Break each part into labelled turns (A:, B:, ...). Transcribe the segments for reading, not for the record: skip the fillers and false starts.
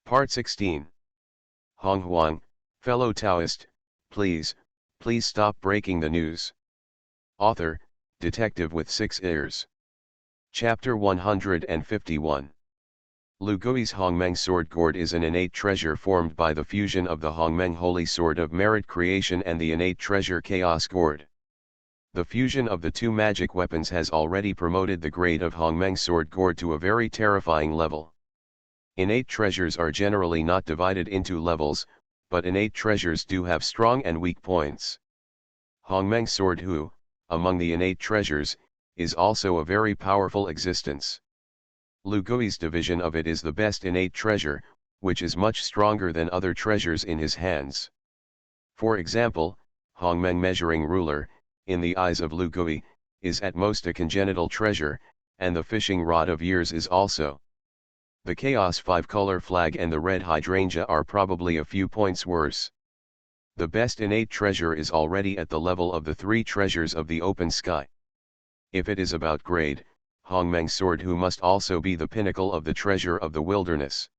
A: Part 16. Honghuang, fellow Taoist, please stop breaking the news. Author, Detective with 6 ears. Chapter 151. Lu Gui's Hongmeng sword gourd is an innate treasure formed by the fusion of the Hongmeng holy sword of merit creation and the innate treasure chaos gourd. The fusion of the two magic weapons has already promoted the grade of Hongmeng sword gourd to a very terrifying level. Innate treasures are generally not divided into levels, but innate treasures do have strong and weak points. Hongmeng sword Hu, among the innate treasures, is also a very powerful existence. Lu Gui's division of it is the best innate treasure, which is much stronger than other treasures in his hands. For example, Hongmeng measuring ruler, in the eyes of Lu Gui, is at most a congenital treasure, and the fishing rod of years is also. The Chaos 5-color flag and the red hydrangea are probably a few points worse. The best innate treasure is already at the level of the 3 treasures of the open sky. If it is about grade, Hongmeng sword Hu must also be the pinnacle of the treasure of the wilderness.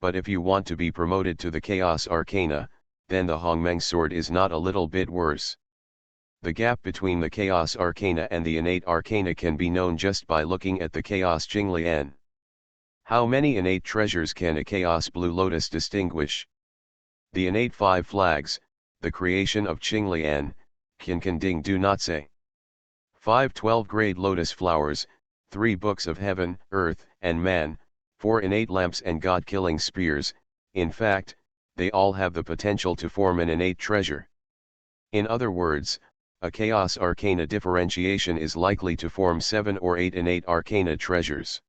A: But if you want to be promoted to the Chaos Arcana, then the Hongmeng sword is not a little bit worse. The gap between the Chaos Arcana and the innate Arcana can be known just by looking at the Chaos Jinglian. How many innate treasures can a Chaos Blue Lotus distinguish? The innate 5 flags, the creation of Qinglian, Qian Ding do not say. 5 12-grade lotus flowers, 3 books of heaven, earth, and man, 4 innate lamps and god-killing spears, in fact, they all have the potential to form an innate treasure. In other words, a Chaos Arcana differentiation is likely to form 7 or 8 innate Arcana treasures.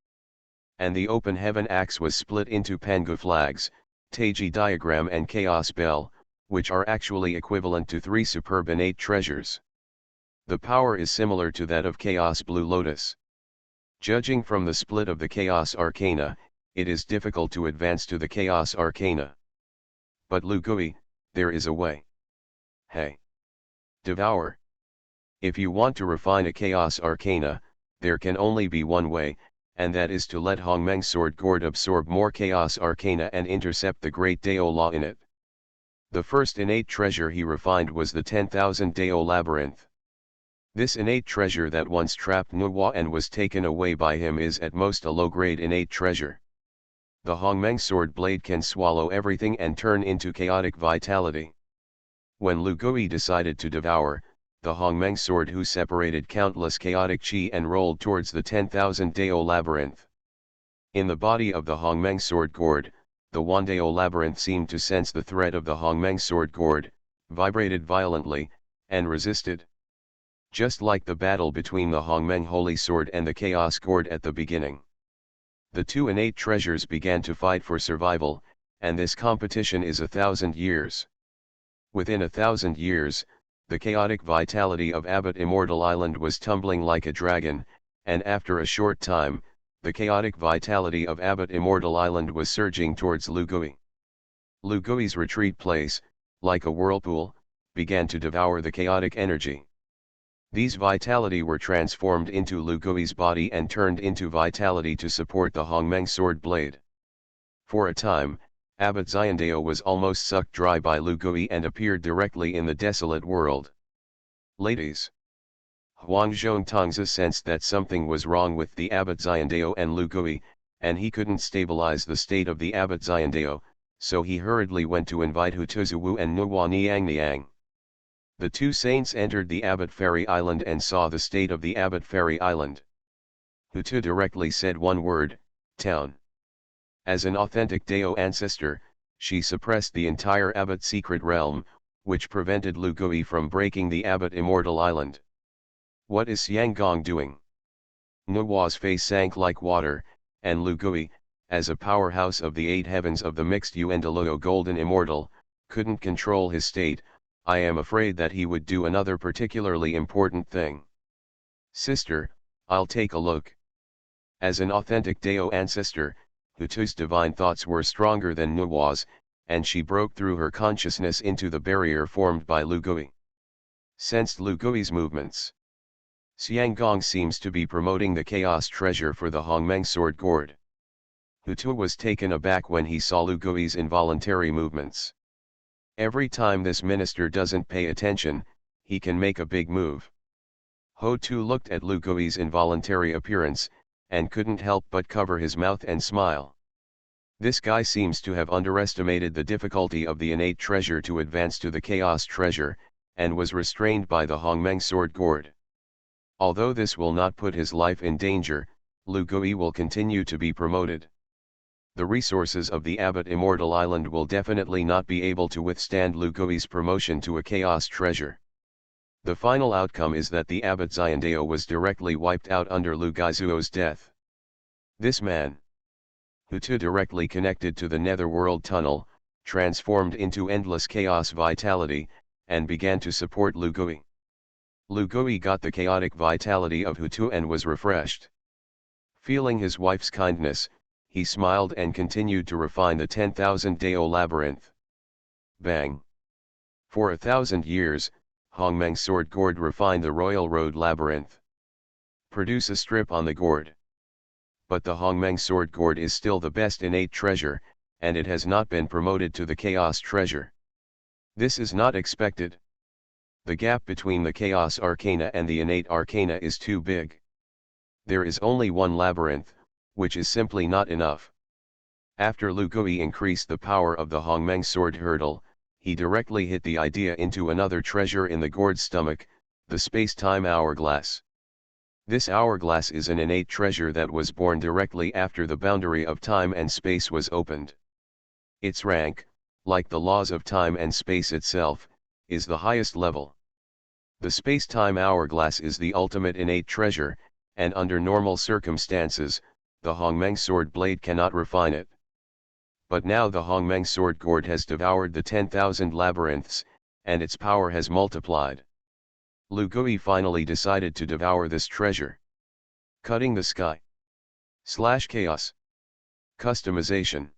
A: And the open heaven axe was split into Pangu flags, Taiji diagram and Chaos bell, which are actually equivalent to 3 superb innate treasures. The power is similar to that of Chaos Blue Lotus. Judging from the split of the Chaos Arcana, it is difficult to advance to the Chaos Arcana. But Lu Gui, there is a way. Hey! Devour! If you want to refine a Chaos Arcana, there can only be one way, and that is to let Hongmeng sword gourd absorb more Chaos Arcana and intercept the great Dao law in it. The first innate treasure he refined was the 10,000 Dao labyrinth. This innate treasure that once trapped Nuwa and was taken away by him is at most a low-grade innate treasure. The Hongmeng sword blade can swallow everything and turn into chaotic vitality. When Lu Gui decided to devour, the Hongmeng sword Hu separated countless chaotic qi and rolled towards the 10,000 Dao labyrinth. In the body of the Hongmeng sword gourd, the Wandao labyrinth seemed to sense the threat of the Hongmeng sword gourd, vibrated violently, and resisted. Just like the battle between the Hongmeng holy sword and the chaos gourd at the beginning. The two innate treasures began to fight for survival, and this competition is 1,000 years. Within 1,000 years, the chaotic vitality of Abbot Immortal Island was tumbling like a dragon, and after a short time, the chaotic vitality of Abbot Immortal Island was surging towards Lu Gui. Lu Gui's retreat place, like a whirlpool, began to devour the chaotic energy. These vitality were transformed into Lu Gui's body and turned into vitality to support the Hongmeng sword blade. For a time, Abbot Xiandao was almost sucked dry by Lu Gui and appeared directly in the desolate world. Ladies. Huang Zhongtongzi sensed that something was wrong with the Abbot Xiandao and Lu Gui, and he couldn't stabilize the state of the Abbot Xiandao, so he hurriedly went to invite Hu Tuzuwu and Nuwa Niang. The two saints entered the Abbot Fairy Island and saw the state of the Abbot Fairy Island. Hu Tu directly said one word, town. As an authentic Dao ancestor, she suppressed the entire Abbot secret realm, which prevented Lu Gui from breaking the Abbot Immortal Island. What is Xianggong doing? Nuwa's face sank like water, and Lu Gui, as a powerhouse of the 8 heavens of the mixed Yuandaluo Golden Immortal, couldn't control his state. I am afraid that he would do another particularly important thing. Sister, I'll take a look. As an authentic Dao ancestor, Hu Tu's divine thoughts were stronger than Nuwa's, and she broke through her consciousness into the barrier formed by Lu Gui. Sensed Lu Gui's movements. Xianggong seems to be promoting the chaos treasure for the Hongmeng sword gourd. Hutu was taken aback when he saw Lugui's involuntary movements. Every time this minister doesn't pay attention, he can make a big move. Hutu looked at Lugui's involuntary appearance, and couldn't help but cover his mouth and smile. This guy seems to have underestimated the difficulty of the innate treasure to advance to the chaos treasure, and was restrained by the Hongmeng sword gourd. Although this will not put his life in danger, Lugui will continue to be promoted. The resources of the Abbot Immortal Island will definitely not be able to withstand Lugui's promotion to a chaos treasure. The final outcome is that the Abbot Xiandao was directly wiped out under Lu Guizuo's death. This man, Hutu directly connected to the Netherworld tunnel, transformed into endless chaos vitality, and began to support Lugui. Lugui got the chaotic vitality of Hutu and was refreshed. Feeling his wife's kindness, he smiled and continued to refine the 10,000 Dao labyrinth. Bang! For 1,000 years, Hongmeng sword gourd refined the Royal Road labyrinth. Produce a strip on the gourd. But the Hongmeng sword gourd is still the best innate treasure, and it has not been promoted to the chaos treasure. This is not expected. The gap between the chaos arcana and the innate arcana is too big. There is only one labyrinth, which is simply not enough. After Lugui increased the power of the Hongmeng sword hurdle, he directly hit the idea into another treasure in the gourd's stomach, the space-time hourglass. This hourglass is an innate treasure that was born directly after the boundary of time and space was opened. Its rank, like the laws of time and space itself, is the highest level. The space-time hourglass is the ultimate innate treasure, and under normal circumstances, the Hongmeng sword blade cannot refine it. But now the Hongmeng sword gourd has devoured the 10,000 labyrinths, and its power has multiplied. Lugui finally decided to devour this treasure. Cutting the sky. /chaos. Customization.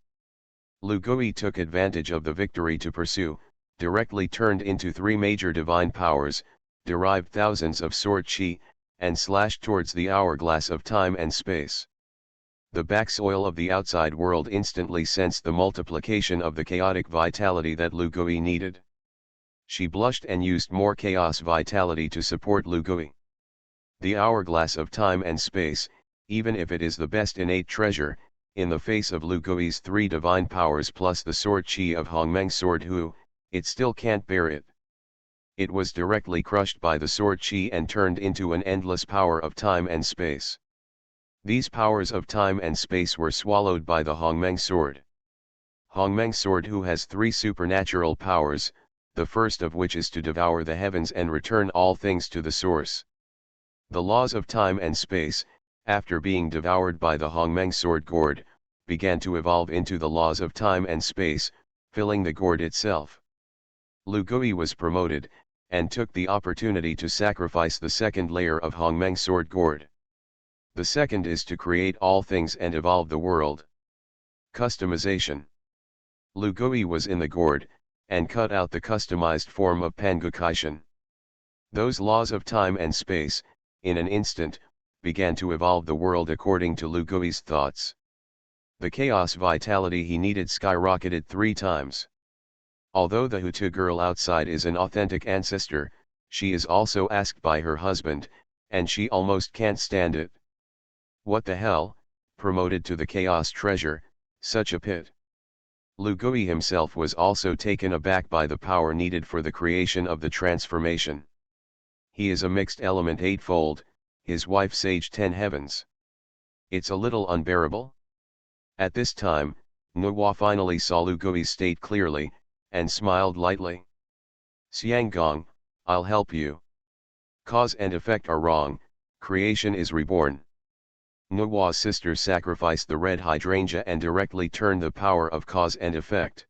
A: Lugui took advantage of the victory to pursue, directly turned into 3 major divine powers, derived thousands of sword chi, and slashed towards the hourglass of time and space. The backsoil of the outside world instantly sensed the multiplication of the chaotic vitality that Lugui needed. She blushed and used more chaos vitality to support Lugui. The hourglass of time and space, even if it is the best innate treasure, in the face of Lugui's 3 divine powers plus the sword chi of Hongmeng sword Hu, it still can't bear it. It was directly crushed by the sword chi and turned into an endless power of time and space. These powers of time and space were swallowed by the Hongmeng sword. Hongmeng sword Hu has 3 supernatural powers, the first of which is to devour the heavens and return all things to the source. The laws of time and space, after being devoured by the Hongmeng sword gourd, began to evolve into the laws of time and space, filling the gourd itself. Lugui was promoted, and took the opportunity to sacrifice the second layer of Hongmeng sword gourd. The second is to create all things and evolve the world. Customization. Lugui was in the gourd, and cut out the customized form of Pangukaishan. Those laws of time and space, in an instant, began to evolve the world according to Lugui's thoughts. The chaos vitality he needed skyrocketed 3 times. Although the Hutu girl outside is an authentic ancestor, she is also asked by her husband, and she almost can't stand it. What the hell, promoted to the chaos treasure, such a pit. Lugui himself was also taken aback by the power needed for the creation of the transformation. He is a mixed element 8-fold, his wife Sage 10 heavens. It's a little unbearable. At this time, Nuwa finally saw Lugui's state clearly, and smiled lightly. Xianggong, I'll help you. Cause and effect are wrong, creation is reborn. Nuwa's sister sacrificed the red hydrangea and directly turned the power of cause and effect.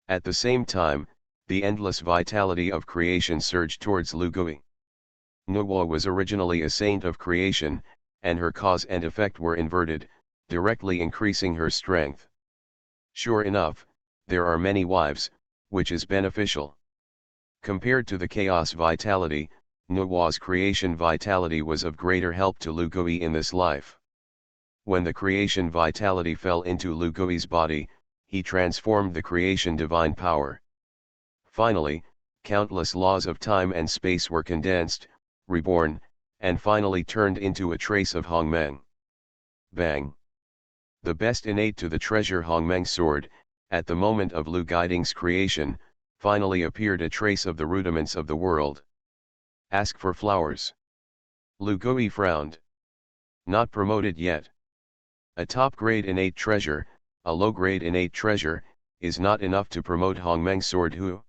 A: At the same time, the endless vitality of creation surged towards Lugui. Nuwa was originally a saint of creation, and her cause and effect were inverted, directly increasing her strength. Sure enough, there are many wives, which is beneficial. Compared to the chaos vitality, Nuwa's creation vitality was of greater help to Lugui in this life. When the creation vitality fell into Lu Gui's body, he transformed the creation divine power. Finally, countless laws of time and space were condensed, reborn, and finally turned into a trace of Hongmeng. Bang! The best innate to the treasure Hongmeng sword, at the moment of Lu Guiding's creation, finally appeared a trace of the rudiments of the world. Ask for flowers. Lu Gui frowned. Not promoted yet. A top-grade innate treasure, a low-grade innate treasure, is not enough to promote Hongmeng sword Hu.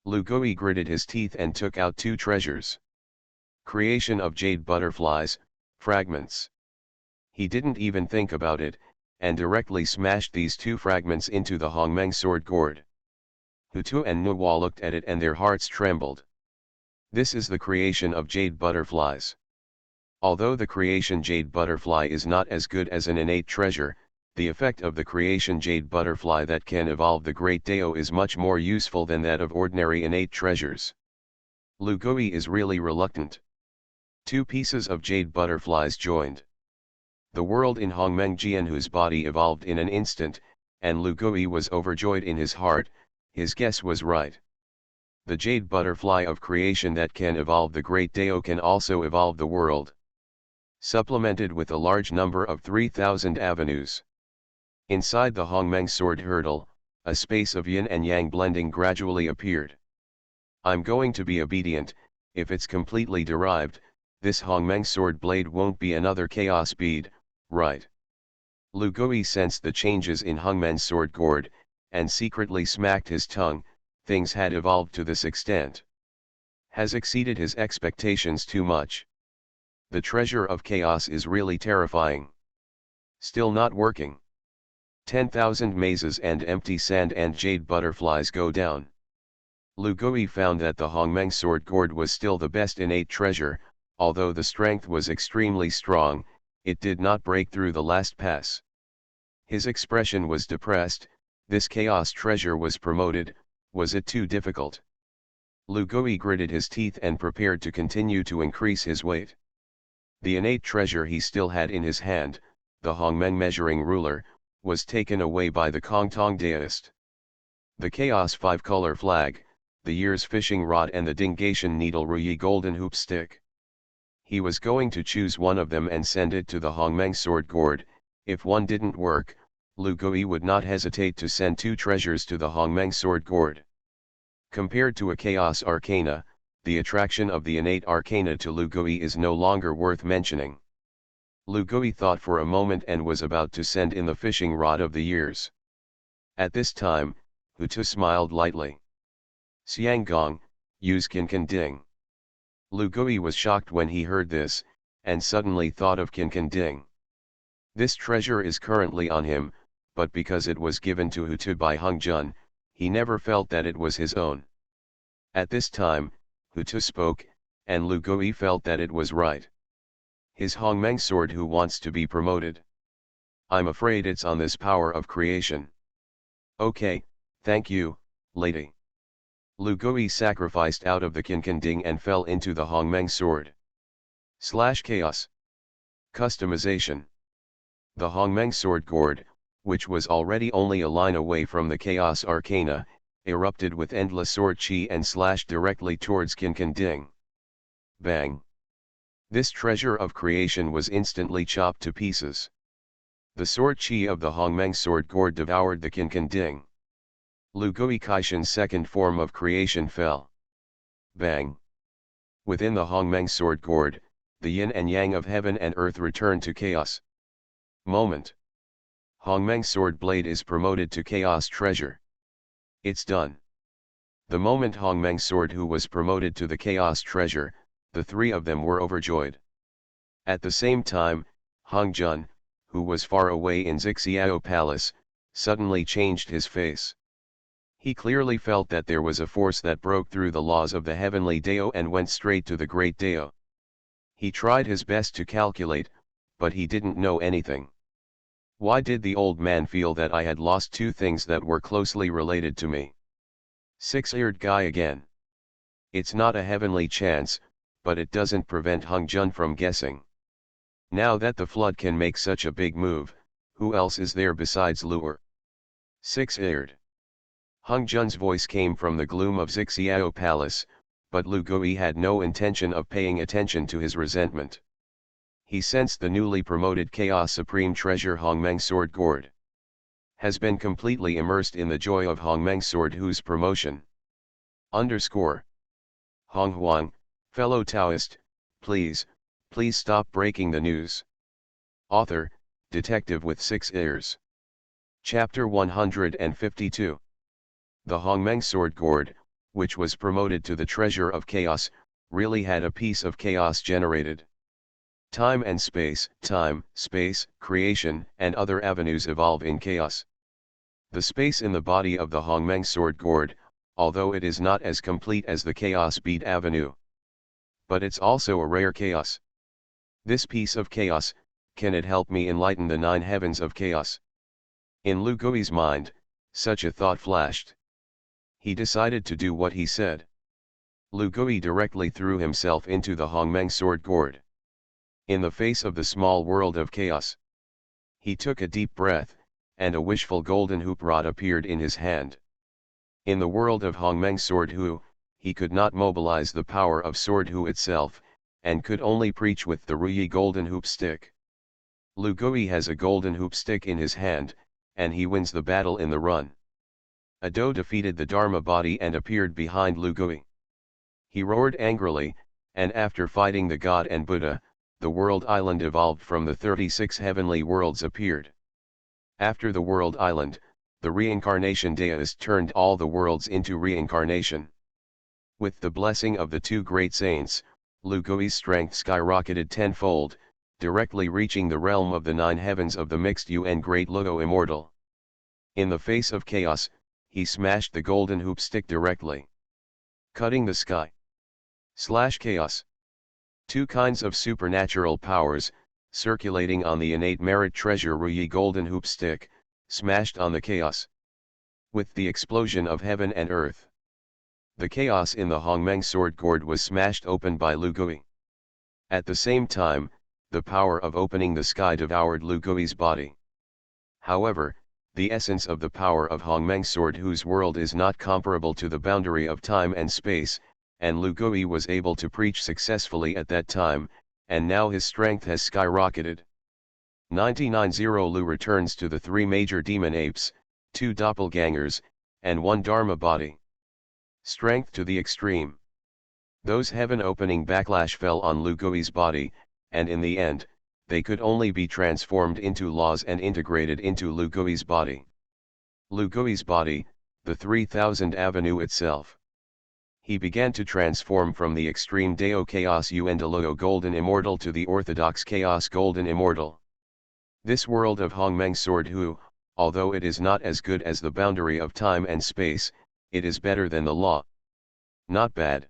A: Lu Gui gritted his teeth and took out 2 treasures. Creation of jade butterflies, fragments. He didn't even think about it, and directly smashed these 2 fragments into the Hongmeng sword gourd. Hutu and Nuwa looked at it and their hearts trembled. This is the creation of jade butterflies. Although the creation jade butterfly is not as good as an innate treasure, the effect of the creation jade butterfly that can evolve the great Dao is much more useful than that of ordinary innate treasures. Lu Gui is really reluctant. 2 pieces of jade butterflies joined. The world in Hongmeng Jianhu's body evolved in an instant, and Lu Gui was overjoyed in his heart. His guess was right. The jade butterfly of creation that can evolve the great Dao can also evolve the world. Supplemented with a large number of 3,000 avenues. Inside the Hongmeng sword hurdle, a space of yin and yang blending gradually appeared. I'm going to be obedient. If it's completely derived, this Hongmeng sword blade won't be another chaos bead, right? Lu Gui sensed the changes in Hongmeng's sword gourd, and secretly smacked his tongue. Things had evolved to this extent. Has exceeded his expectations too much. The treasure of chaos is really terrifying. Still not working. 10,000 mazes and empty sand and jade butterflies go down. Lu Gui found that the Hongmeng sword gourd was still the best innate treasure. Although the strength was extremely strong, it did not break through the last pass. His expression was depressed. This chaos treasure was promoted. Was it too difficult? Lu Gui gritted his teeth and prepared to continue to increase his weight. The innate treasure he still had in his hand, the Hongmeng measuring ruler, was taken away by the Kongtong Taoist. The Chaos 5-color flag, the year's fishing rod and the Dingation needle Ruyi golden hoop stick. He was going to choose one of them and send it to the Hongmeng sword gourd. If one didn't work, Lu Gui would not hesitate to send 2 treasures to the Hongmeng sword gourd. Compared to a chaos arcana, the attraction of the innate arcana to Lu Gui is no longer worth mentioning. Lu Gui thought for a moment and was about to send in the fishing rod of the years. At this time, Hutu smiled lightly. Xianggong, use Kinkan Ding. Lu Gui was shocked when he heard this, and suddenly thought of Kinkan Ding. This treasure is currently on him, but because it was given to Hutu by Hung Jun, he never felt that it was his own. At this time, Hutu spoke, and Lu Gui felt that it was right. His Hongmeng sword who wants to be promoted. I'm afraid it's on this power of creation. Okay, thank you, lady. Lu Gui sacrificed out of the Kinkan Ding and fell into the Hongmeng sword. /chaos. Customization. The Hongmeng sword gourd, which was already only a line away from the Chaos Arcana, erupted with endless sword chi and slashed directly towards Kinkan Ding. Bang! This treasure of creation was instantly chopped to pieces. The sword chi of the Hongmeng sword gourd devoured the Kinkan Ding. Lu Gui Kaishan's second form of creation fell. Bang! Within the Hongmeng sword gourd, the yin and yang of heaven and earth returned to chaos. Moment. Hongmeng sword blade is promoted to chaos treasure. It's done. The moment Hongmeng sword who was promoted to the chaos treasure, the 3 of them were overjoyed. At the same time, Hung Jun, who was far away in Zixiao Palace, suddenly changed his face. He clearly felt that there was a force that broke through the laws of the heavenly Dao and went straight to the great Dao. He tried his best to calculate, but he didn't know anything. Why did the old man feel that I had lost 2 things that were closely related to me? 6-eared guy again. It's not a heavenly chance, but it doesn't prevent Hung Jun from guessing. Now that the flood can make such a big move, who else is there besides Lu'er? 6 aired. Hung Jun's voice came from the gloom of Xixiao Palace, but Lu Gui had no intention of paying attention to his resentment. He sensed the newly promoted Chaos Supreme Treasure Hongmeng Sword Gourd has been completely immersed in the joy of Hongmeng Sword whose promotion. Underscore. Honghuang, fellow Taoist, please stop breaking the news. Author, detective with 6 ears. Chapter 152. The Hongmeng Sword Gourd, which was promoted to the Treasure of Chaos, really had a piece of chaos generated. Time and space, creation, and other avenues evolve in chaos. The space in the body of the Hongmeng Sword Gourd, although it is not as complete as the Chaos Beat Avenue. But it's also a rare chaos. This piece of chaos, can it help me enlighten the 9 heavens of chaos? In Lu Gui's mind, such a thought flashed. He decided to do what he said. Lu Gui directly threw himself into the Hongmeng Sword Gourd. In the face of the small world of chaos, he took a deep breath, and a wishful golden hoop rod appeared in his hand. In the world of Hongmeng Sword Hu, he could not mobilize the power of Sword Hu itself, and could only preach with the Ruyi golden hoop stick. Lu Gui has a golden hoop stick in his hand, and he wins the battle in the run. Ado defeated the Dharma body and appeared behind Lu Gui. He roared angrily, and after fighting the God and Buddha, the world island evolved from the 36 heavenly worlds appeared. After the world island, the reincarnation deist turned all the worlds into reincarnation. With the blessing of the 2 great saints, Lu Gui's strength skyrocketed tenfold, directly reaching the realm of the 9 heavens of the mixed Yuan Great Luo Immortal. In the face of chaos, he smashed the golden hoop stick directly, cutting the sky. Chaos. 2 kinds of supernatural powers, circulating on the innate merit treasure Ruyi golden hoop stick, smashed on the chaos. With the explosion of heaven and earth, the chaos in the Hongmeng Sword Gourd was smashed open by Lu Gui. At the same time, the power of opening the sky devoured Lu Gui's body. However, the essence of the power of Hongmeng Sword whose world is not comparable to the boundary of time and space, and Lu Gui was able to preach successfully at that time, and now his strength has skyrocketed. 99 Lu returns to the 3 major demon apes, 2 doppelgangers, and 1 Dharma body. Strength to the extreme. Those heaven-opening backlash fell on Lu Gui's body, and in the end, they could only be transformed into laws and integrated into Lu Gui's body. Lu Gui's body, the 3000 Avenue itself. He began to transform from the extreme Dao Chaos Yuan Luo Golden Immortal to the orthodox Chaos Golden Immortal. This world of Hongmeng Sword Hu, although it is not as good as the boundary of time and space, it is better than the law. Not bad.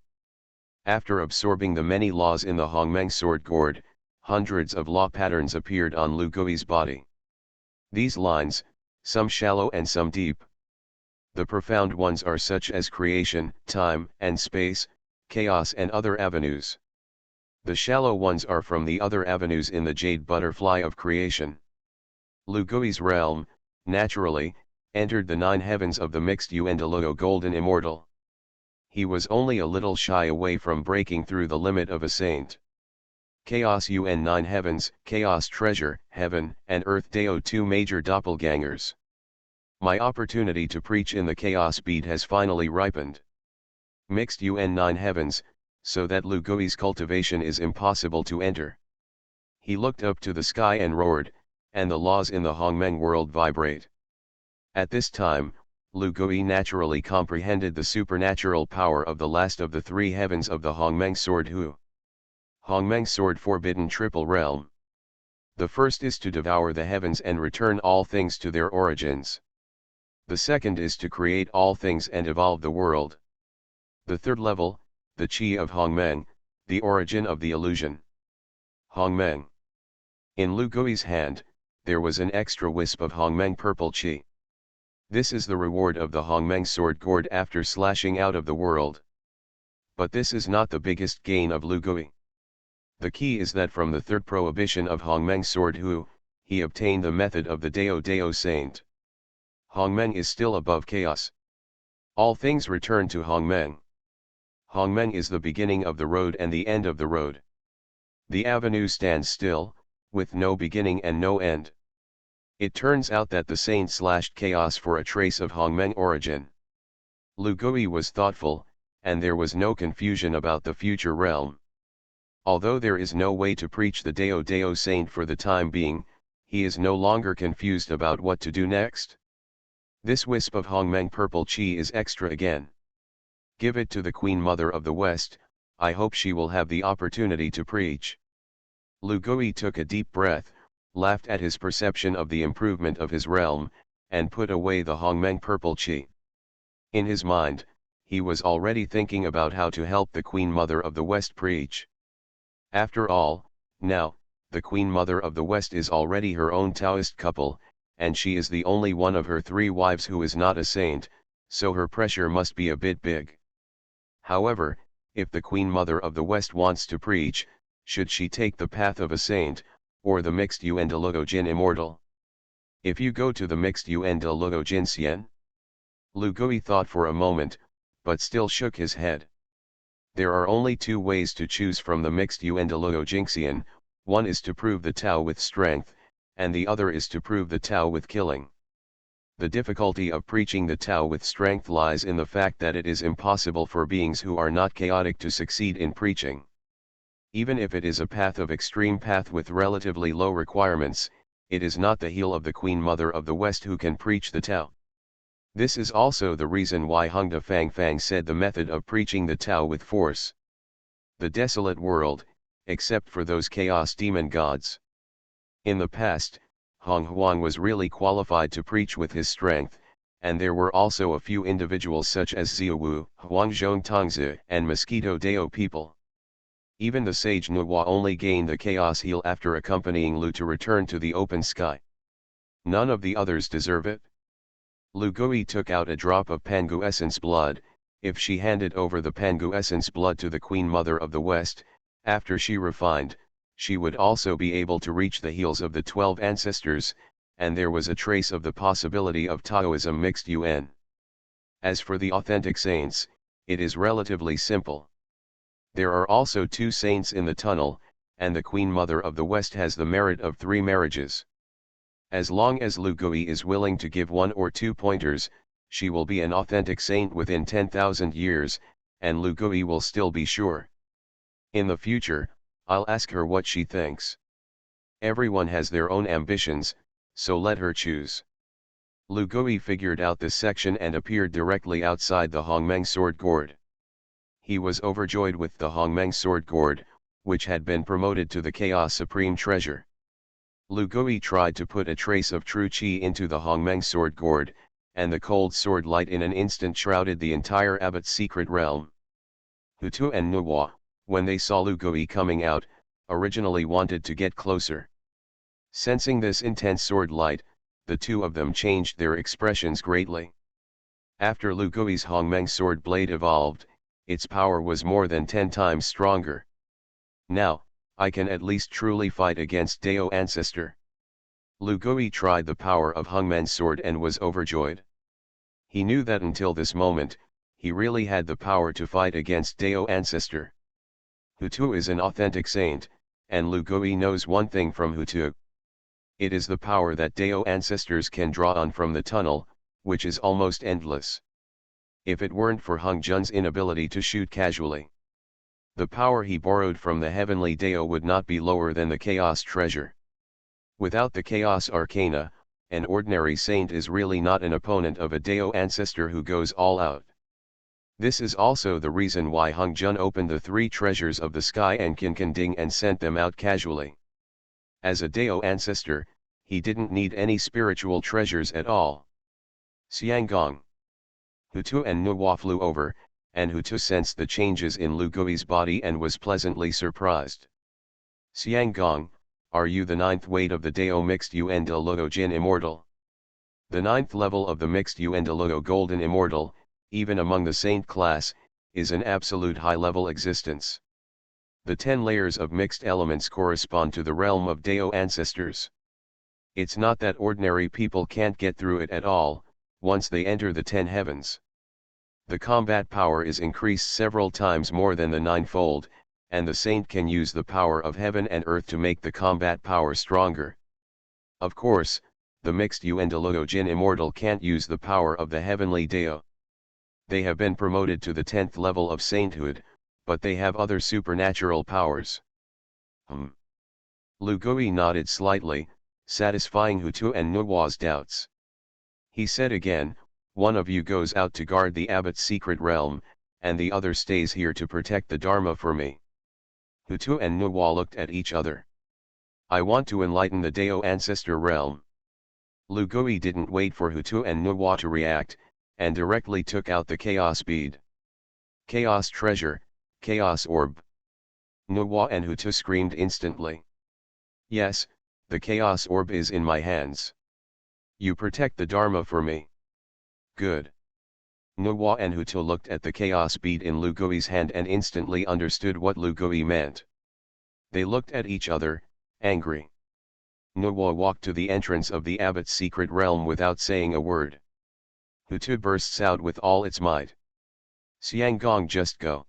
A: After absorbing the many laws in the Hongmeng Sword Gourd, hundreds of law patterns appeared on Lu Gui's body. These lines, some shallow and some deep. The profound ones are such as creation, time and space, chaos and other avenues. The shallow ones are from the other avenues in the jade butterfly of creation. Lu Gui's realm, naturally, entered the 9 heavens of the mixed Yuan Luo Golden Immortal. He was only a little shy away from breaking through the limit of a saint. Chaos Yuan 9 heavens, Chaos Treasure, Heaven and Earth Dao 2 major doppelgangers. My opportunity to preach in the Chaos Beat has finally ripened. Mixed Yuan 9 heavens, so that Lu Gui's cultivation is impossible to enter. He looked up to the sky and roared, and the laws in the Hongmeng world vibrate. At this time, Lu Gui naturally comprehended the supernatural power of the last of the 3 heavens of the Hongmeng Sword Hu. Hongmeng Sword Forbidden Triple Realm. The first is to devour the heavens and return all things to their origins. The second is to create all things and evolve the world. The third level, the Qi of Hongmeng, the origin of the illusion. Hongmeng. In Lu Gui's hand, there was an extra wisp of Hongmeng purple Qi. This is the reward of the Hongmeng Sword Gourd after slashing out of the world. But this is not the biggest gain of Lu Gui. The key is that from the third prohibition of Hongmeng sword he obtained the method of the Dao Dao saint. Hongmeng is still above chaos. All things return to Hongmeng. Hongmeng is the beginning of the road and the end of the road. The avenue stands still, with no beginning and no end. It turns out that the saint slashed chaos for a trace of Hongmeng origin. Lu Gui was thoughtful, and there was no confusion about the future realm. Although there is no way to preach the Dao Dao saint for the time being, he is no longer confused about what to do next. This wisp of Hongmeng purple chi is extra again. Give it to the Queen Mother of the West, I hope she will have the opportunity to preach. Lu Gui took a deep breath, laughed at his perception of the improvement of his realm, and put away the Hongmeng purple chi. In his mind, he was already thinking about how to help the Queen Mother of the West preach. After all, now, the Queen Mother of the West is already her own Taoist couple, and she is the only one of her 3 wives who is not a saint, so her pressure must be a bit big. However, if the Queen Mother of the West wants to preach, should she take the path of a saint, or the mixed Yuan de Luo Jin immortal? If you go to the mixed Yuan de Luo Jin Xian? Lu Gui thought for a moment, but still shook his head. There are only 2 ways to choose from the mixed Yuan de Luo Jingxian, one is to prove the Tao with strength, and the other is to prove the Tao with killing. The difficulty of preaching the Tao with strength lies in the fact that it is impossible for beings who are not chaotic to succeed in preaching. Even if it is a path of extreme path with relatively low requirements, it is not the heel of the Queen Mother of the West who can preach the Tao. This is also the reason why Hongda Fangfang said the method of preaching the Tao with force. The desolate world, except for those chaos demon gods. In the past, Honghuang was really qualified to preach with his strength, and there were also a few individuals such as Xiaowu, Huangzhong Tongzi, and Mosquito Dao people. Even the sage Nuwa only gained the chaos heel after accompanying Lu to return to the open sky. None of the others deserve it. Lu Gui took out a drop of Pangu essence blood. If she handed over the Pangu essence blood to the Queen Mother of the West, after she refined, she would also be able to reach the heels of the 12 ancestors, and there was a trace of the possibility of Taoism mixed Yuan. As for the authentic saints, it is relatively simple. There are also 2 saints in the tunnel, and the Queen Mother of the West has the merit of 3 marriages. As long as Lu Gui is willing to give 1 or 2 pointers, she will be an authentic saint within 10,000 years, and Lu Gui will still be sure. In the future, I'll ask her what she thinks. Everyone has their own ambitions, so let her choose. Lu Gui figured out this section and appeared directly outside the Hongmeng sword gourd. He was overjoyed with the Hongmeng sword gourd, which had been promoted to the Chaos Supreme Treasure. Lu Gui tried to put a trace of true qi into the Hongmeng sword gourd, and the cold sword light in an instant shrouded the entire abbot's secret realm. Hutu and Nuwa, when they saw Lu Gui coming out, originally wanted to get closer. Sensing this intense sword light, the 2 of them changed their expressions greatly. After Lu Gui's Hongmeng sword blade evolved, its power was more than 10 times stronger. Now, I can at least truly fight against Dao Ancestor. Lu Gui tried the power of Hongmen's sword and was overjoyed. He knew that until this moment, he really had the power to fight against Dao Ancestor. Hutu is an authentic saint, and Lu Gui knows one thing from Hutu. It is the power that Dao Ancestors can draw on from the tunnel, which is almost endless. If it weren't for Hung Jun's inability to shoot casually, the power he borrowed from the heavenly Dao would not be lower than the Chaos Treasure. Without the Chaos Arcana, an ordinary saint is really not an opponent of a Dao Ancestor who goes all out. This is also the reason why Hung Jun opened the 3 treasures of the sky and Qinkanding and sent them out casually. As a Dao Ancestor, he didn't need any spiritual treasures at all. Xianggong. Hutu and Nuwa flew over, and Hutu sensed the changes in Lu Gui's body and was pleasantly surprised. Xianggong, are you the 9th weight of the Dao mixed Yuan de Luo Jin immortal? The 9th level of the mixed Yuan de Luo golden immortal, even among the saint class, is an absolute high-level existence. The 10 layers of mixed elements correspond to the realm of Dao ancestors. It's not that ordinary people can't get through it at all, once they enter the 10 heavens. The combat power is increased several times more than the ninefold, and the saint can use the power of heaven and earth to make the combat power stronger. Of course, the mixed Yuandalogo Jin immortal can't use the power of the heavenly Dao. They have been promoted to the 10th level of sainthood, but they have other supernatural powers. Lugui nodded slightly, satisfying Hutu and Nuwa's doubts. He said again, one of you goes out to guard the abbot's secret realm, and the other stays here to protect the Dharma for me. Hutu and Nuwa looked at each other. I want to enlighten the Dao ancestor realm. Lugui didn't wait for Hutu and Nuwa to react, and directly took out the chaos bead. Chaos treasure, chaos orb. Nuwa and Hutu screamed instantly. Yes, the chaos orb is in my hands. You protect the Dharma for me. Good. Nuwa and Hutu looked at the chaos bead in Lugui's hand and instantly understood what Lugui meant. They looked at each other, angry. Nuwa walked to the entrance of the abbot's secret realm without saying a word. Hutu bursts out with all its might. Xianggong, just go.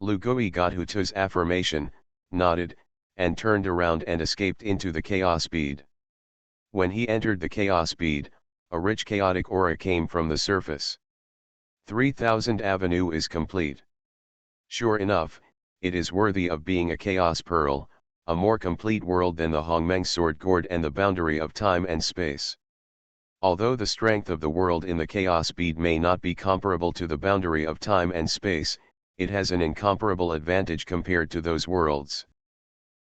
A: Lugui got Hutu's affirmation, nodded, and turned around and escaped into the chaos bead. When he entered the chaos bead, a rich chaotic aura came from the surface. 3000 Avenue is complete. Sure enough, it is worthy of being a chaos pearl, a more complete world than the Honghuang sword gourd and the boundary of time and space. Although the strength of the world in the chaos bead may not be comparable to the boundary of time and space, it has an incomparable advantage compared to those worlds.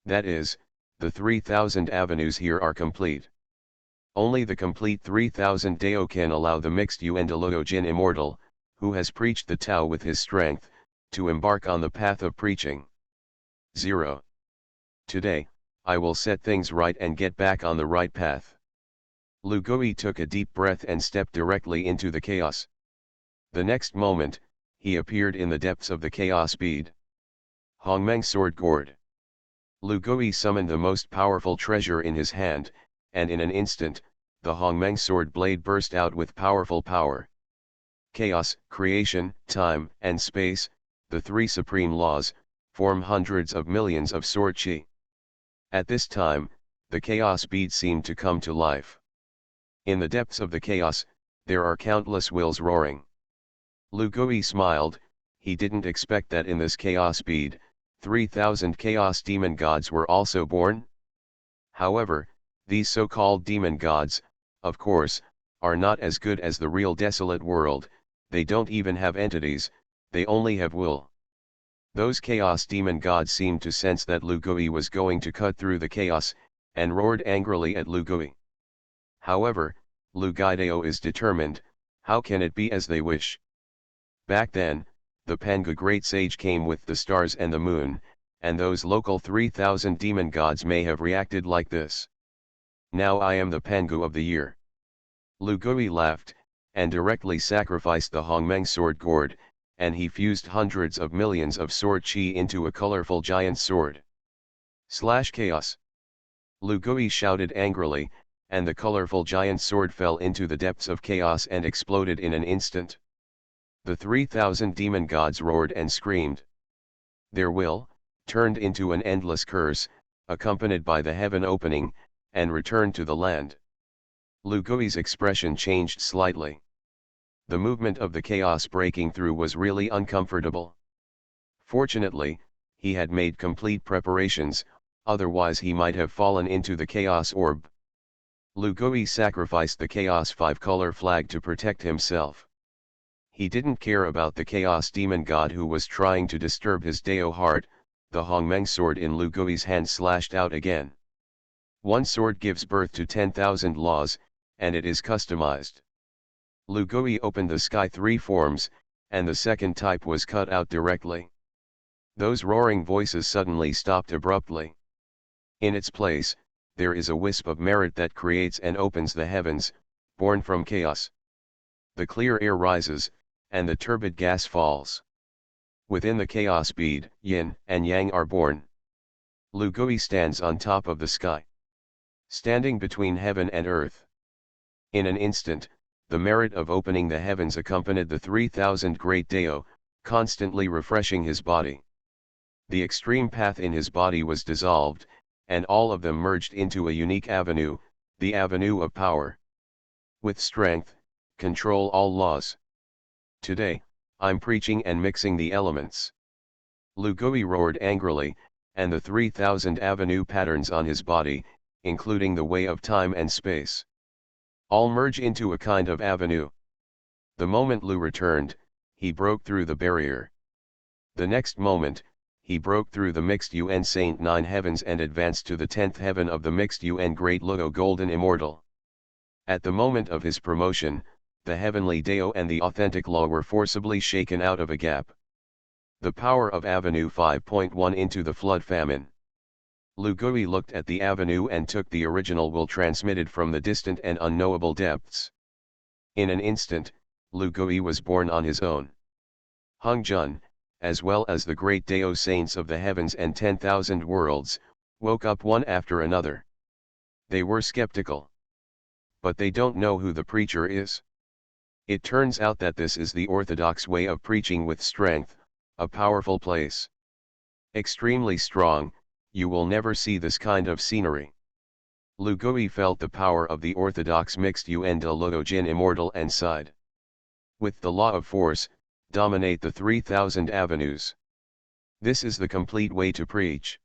A: That is, the 3000 avenues here are complete. Only the complete 3000 Dao can allow the mixed Yuandalogo Jin immortal, who has preached the Tao with his strength, to embark on the path of preaching. 0. Today, I will set things right and get back on the right path. Lugui took a deep breath and stepped directly into the chaos. The next moment, he appeared in the depths of the chaos bead. Honghuang sword gourd. Lugui summoned the most powerful treasure in his hand, and in an instant, the Honghuang sword blade burst out with powerful power. Chaos, creation, time, and space, the three supreme laws, form hundreds of millions of sword chi. At this time, the chaos bead seemed to come to life. In the depths of the chaos, there are countless wills roaring. Lugui smiled, he didn't expect that in this chaos bead, 3000 chaos demon gods were also born. However, these so-called demon gods, of course, are not as good as the real desolate world, they don't even have entities, they only have will. Those chaos demon gods seemed to sense that Lugui was going to cut through the chaos, and roared angrily at Lugui. However, Lugaideo is determined, how can it be as they wish? Back then, the Pangu great sage came with the stars and the moon, and those local 3000 demon gods may have reacted like this. Now I am the Pangu of the year. Lugui laughed, and directly sacrificed the Honghuang sword gourd, and he fused hundreds of millions of sword chi into a colorful giant sword. Chaos! Lugui shouted angrily, and the colorful giant sword fell into the depths of chaos and exploded in an instant. The 3000 demon gods roared and screamed. Their will, turned into an endless curse, accompanied by the heaven opening, and returned to the land. Lugui's expression changed slightly. The movement of the chaos breaking through was really uncomfortable. Fortunately, he had made complete preparations, otherwise he might have fallen into the chaos orb. Lugui sacrificed the chaos 5-color flag to protect himself. He didn't care about the chaos demon god who was trying to disturb his Dao heart. The Honghuang sword in Lugui's hand slashed out again. One sword gives birth to 10,000 laws, and it is customized. Lugui opened the sky 3 forms, and the second type was cut out directly. Those roaring voices suddenly stopped abruptly. In its place, there is a wisp of merit that creates and opens the heavens, born from chaos. The clear air rises, and the turbid gas falls. Within the chaos bead, yin and yang are born. Lu Gui stands on top of the sky, standing between heaven and earth. In an instant, the merit of opening the heavens accompanied the 3,000 great Dao, constantly refreshing his body. The extreme path in his body was dissolved, and all of them merged into a unique avenue, the avenue of power. With strength, control all laws. Today, I'm preaching and mixing the elements. Lu Gui roared angrily, and the 3,000 avenue patterns on his body, including the way of time and space, all merge into a kind of avenue. The moment Lu returned, he broke through the barrier. The next moment, he broke through the mixed UN Saint 9 heavens and advanced to the 10th heaven of the mixed UN Great Luo Golden Immortal. At the moment of his promotion, the heavenly Dao and the authentic law were forcibly shaken out of a gap. The power of Avenue 5.1 into the flood famine. Lu Gui looked at the avenue and took the original will transmitted from the distant and unknowable depths. In an instant, Lu Gui was born on his own. Honghuang, as well as the great Dao saints of the heavens and 10,000 worlds, woke up one after another. They were skeptical. But they don't know who the preacher is. It turns out that this is the orthodox way of preaching with strength, a powerful place. Extremely strong, you will never see this kind of scenery. Lu Gui felt the power of the orthodox mixed UN de Luo Jin Immortal and sighed. With the law of force, dominate the 3,000 avenues. This is the complete way to preach.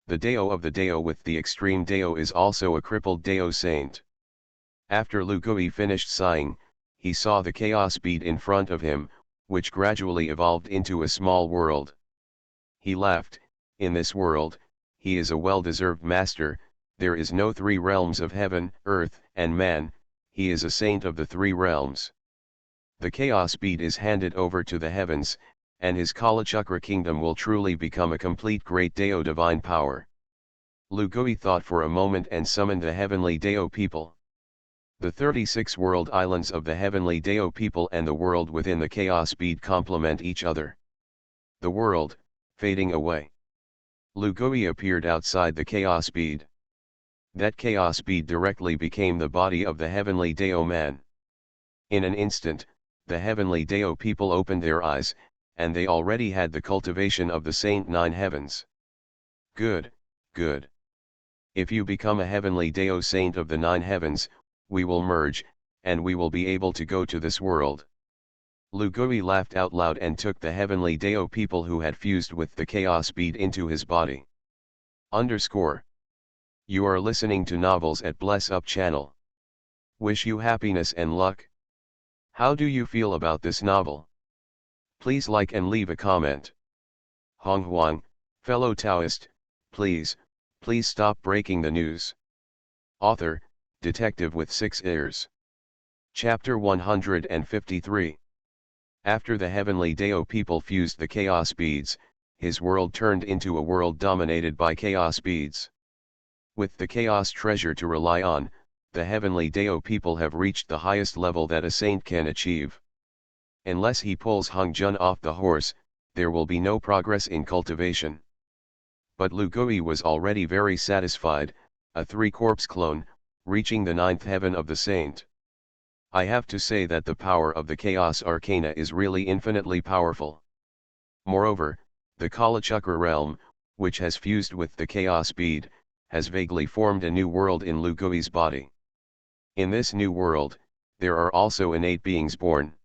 A: The Dao of the Dao with the extreme Dao is also a crippled Dao saint. After Lu Gui finished sighing, he saw the chaos bead in front of him, which gradually evolved into a small world. He laughed. In this world, he is a well-deserved master. There is no three realms of heaven, earth, and man. He is a saint of the three realms. The chaos bead is handed over to the heavens, and his Kalachakra kingdom will truly become a complete great Dao divine power. Lu Gui thought for a moment and summoned the heavenly Dao people. The 36 world islands of the heavenly Dao people and the world within the chaos bead complement each other. The world, fading away. Lu Gui appeared outside the chaos bead. That chaos bead directly became the body of the heavenly Dao man. In an instant, the heavenly Dao people opened their eyes, and they already had the cultivation of the Saint 9 heavens. Good, good. If you become a heavenly Dao saint of the 9 heavens, we will merge, and we will be able to go to this world. Lu Gui laughed out loud and took the heavenly Dao people who had fused with the chaos bead into his body. You are listening to Novels at Bless Up channel. Wish you happiness and luck. How do you feel about this novel? Please like and leave a comment. Honghuang, fellow Taoist, please stop breaking the news. Author, Detective with 6 ears. Chapter 153. After the heavenly Dao people fused the chaos beads, his world turned into a world dominated by chaos beads. With the chaos treasure to rely on, the heavenly Dao people have reached the highest level that a saint can achieve. Unless he pulls Honghuang off the horse, there will be no progress in cultivation. But Lu Gui was already very satisfied, a 3-corpse clone, reaching the 9th heaven of the saint. I have to say that the power of the chaos arcana is really infinitely powerful. Moreover, the Kalachakra realm, which has fused with the chaos bead, has vaguely formed a new world in Lu Gui's body. In this new world, there are also innate beings born.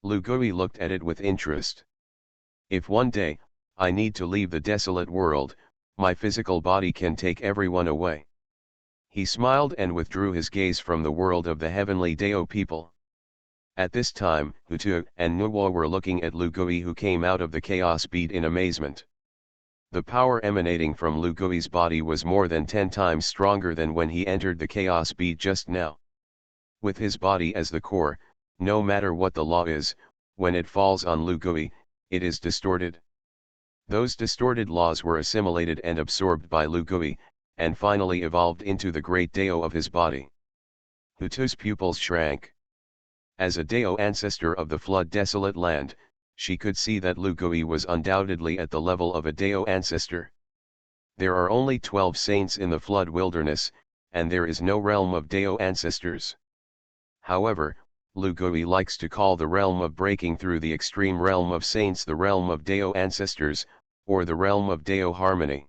A: Lu Gui looked at it with interest. If one day, I need to leave the desolate world, my physical body can take everyone away. He smiled and withdrew his gaze from the world of the heavenly Dao people. At this time, Hutu and Nuwa were looking at Lu Gui, who came out of the chaos bead in amazement. The power emanating from Lu Gui's body was more than 10 times stronger than when he entered the chaos bead just now. With his body as the core, no matter what the law is, when it falls on Lu Gui, it is distorted. Those distorted laws were assimilated and absorbed by Lu Gui, and finally evolved into the great Dao of his body. Hutu's pupils shrank. As a Dao ancestor of the flood desolate land, she could see that Lu Gui was undoubtedly at the level of a Dao ancestor. There are only 12 saints in the flood wilderness, and there is no realm of Dao ancestors. However, Lu Gui likes to call the realm of breaking through the extreme realm of saints the realm of Dao ancestors, or the realm of Dao harmony.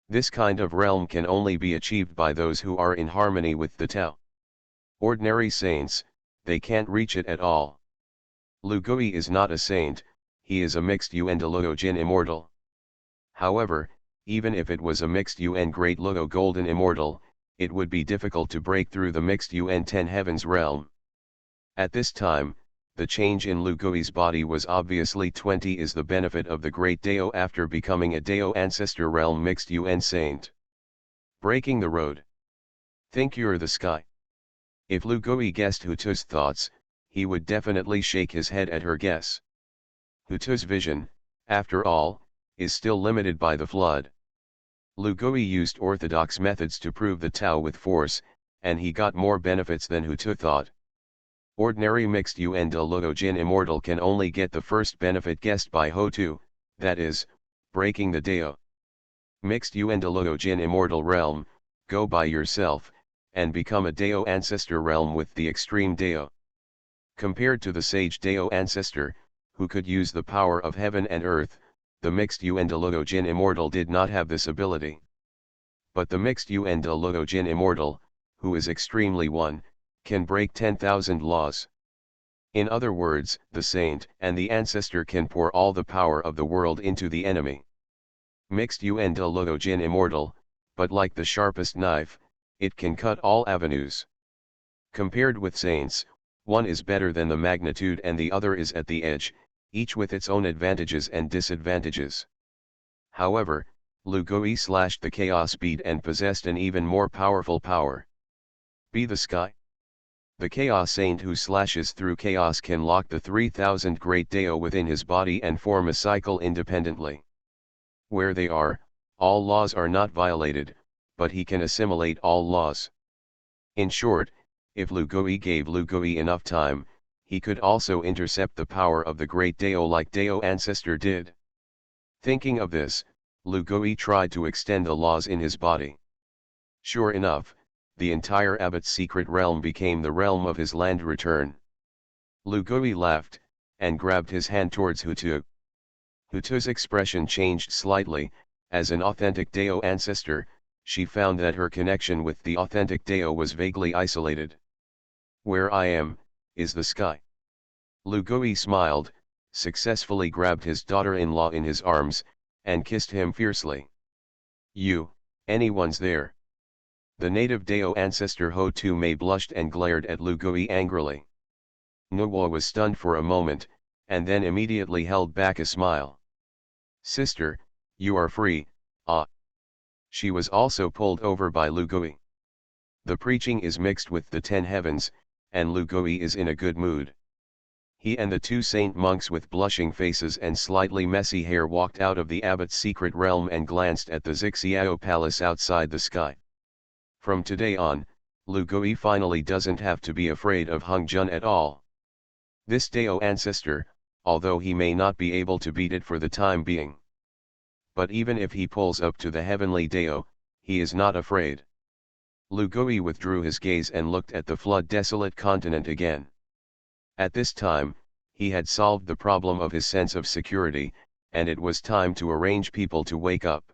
A: This kind of realm can only be achieved by those who are in harmony with the Tao. Ordinary saints, they can't reach it at all. Lu Gui is not a saint, he is a mixed Yuan Luo Jin immortal. However, even if it was a mixed Yuan Great Luo Golden immortal, it would be difficult to break through the mixed Yuan Ten Heavens realm. At this time, the change in Lu Gui's body was obviously 20 is the benefit of the great Dao after becoming a Dao ancestor realm mixed Yuan saint. Breaking the road. Think you're the sky. If Lu Gui guessed Hutu's thoughts, he would definitely shake his head at her guess. Hutu's vision, after all, is still limited by the flood. Lu Gui used orthodox methods to prove the Tao with force, and he got more benefits than Hutu thought. Ordinary mixed Yuan de Luo Jin immortal can only get the first benefit guessed by Hutu, that is, breaking the Dao. Mixed Yuan de Luo Jin immortal realm, go by yourself, and become a Dao ancestor realm with the extreme Dao. Compared to the sage Dao ancestor, who could use the power of heaven and earth, the mixed Yuan de Luo Jin immortal did not have this ability. But the mixed Yuan de Luo Jin immortal, who is extremely one, can break 10,000 laws. In other words, the saint and the ancestor can pour all the power of the world into the enemy. Mixed Yuan de Luo Jin immortal, but like the sharpest knife, it can cut all avenues. Compared with saints, one is better than the magnitude and the other is at the edge, each with its own advantages and disadvantages. However, Lu Gui slashed the chaos bead and possessed an even more powerful power. Be the sky. The chaos saint who slashes through chaos can lock the 3000 great Dao within his body and form a cycle independently. Where they are, all laws are not violated, but he can assimilate all laws. In short, if Lu Gui gave Lu Gui enough time, he could also intercept the power of the great Dao like Dao ancestor did. Thinking of this, Lu Gui tried to extend the laws in his body. Sure enough, the entire abbot's secret realm became the realm of his land return. Lu Gui laughed, and grabbed his hand towards Hutu. Hutu's expression changed slightly. As an authentic Dao ancestor, she found that her connection with the authentic Dao was vaguely isolated. Where I am, is the sky. Lu Gui smiled, successfully grabbed his daughter-in-law in his arms, and kissed him fiercely. Anyone's there. The native Dao ancestor Ho-Tu Mei blushed and glared at Lu Gui angrily. Nuwa was stunned for a moment, and then immediately held back a smile. Sister, you are free, ah. She was also pulled over by Lu Gui. The preaching is mixed with the 10 heavens, and Lu Gui is in a good mood. He and the two saint monks with blushing faces and slightly messy hair walked out of the abbot's secret realm and glanced at the Zixiao palace outside the sky. From today on, Lu Gui finally doesn't have to be afraid of Honghuang at all. This Dao ancestor, although he may not be able to beat it for the time being. But even if he pulls up to the heavenly Dao, he is not afraid. Lu Gui withdrew his gaze and looked at the flood-desolate continent again. At this time, he had solved the problem of his sense of security, and it was time to arrange people to wake up.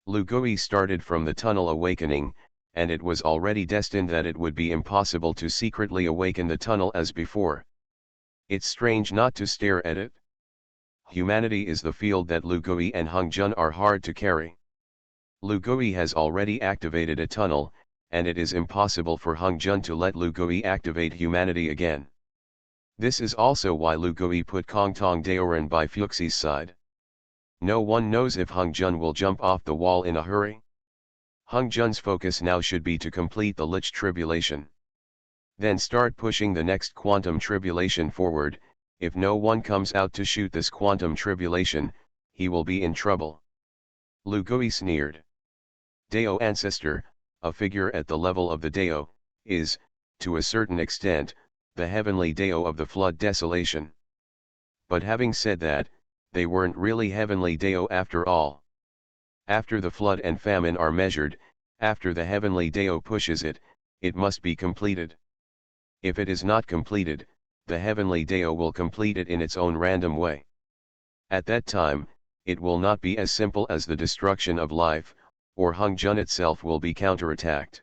A: Lu Gui started from the tunnel awakening, and it was already destined that it would be impossible to secretly awaken the tunnel as before. It's strange not to stare at it. Humanity is the field that Lu Gui and Honghuang are hard to carry. Lu Gui has already activated a tunnel, and it is impossible for Honghuang to let Lu Gui activate humanity again. This is also why Lu Gui put Kongtong Daoran by Fuxi's side. No one knows if Honghuang will jump off the wall in a hurry. Hongjuan's focus now should be to complete the Lich tribulation. Then start pushing the next quantum tribulation forward. If no one comes out to shoot this quantum tribulation, he will be in trouble. Lu Gui sneered. Dao ancestor, a figure at the level of the Dao, is, to a certain extent, the heavenly Dao of the flood desolation. But having said that, they weren't really heavenly Dao after all. After the flood and famine are measured, after the heavenly Dao pushes it, it must be completed. If it is not completed, the heavenly Dao will complete it in its own random way. At that time, it will not be as simple as the destruction of life, or Honghuang itself will be counterattacked.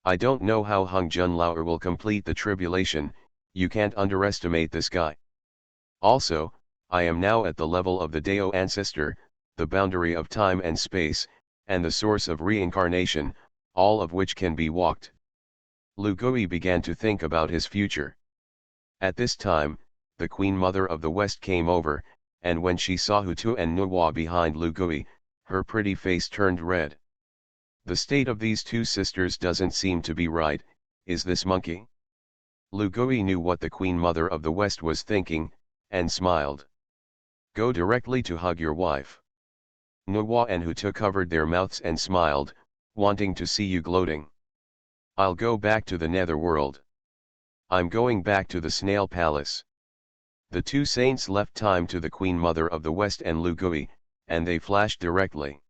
A: I don't know how Honghuang Laoer will complete the tribulation. You can't underestimate this guy. Also, I am now at the level of the Dao ancestor, the boundary of time and space, and the source of reincarnation, all of which can be walked. Lu Gui began to think about his future. At this time, the Queen Mother of the West came over, and when she saw Hutu and Nuwa behind Lu Gui, her pretty face turned red. The state of these two sisters doesn't seem to be right. Is this monkey? Lu Gui knew what the Queen Mother of the West was thinking, and smiled. Go directly to hug your wife. Nuwa and Hutu covered their mouths and smiled, wanting to see you gloating. I'll go back to the netherworld. I'm going back to the snail palace. The two saints left time to the Queen Mother of the West and Lu Gui, and they flashed directly.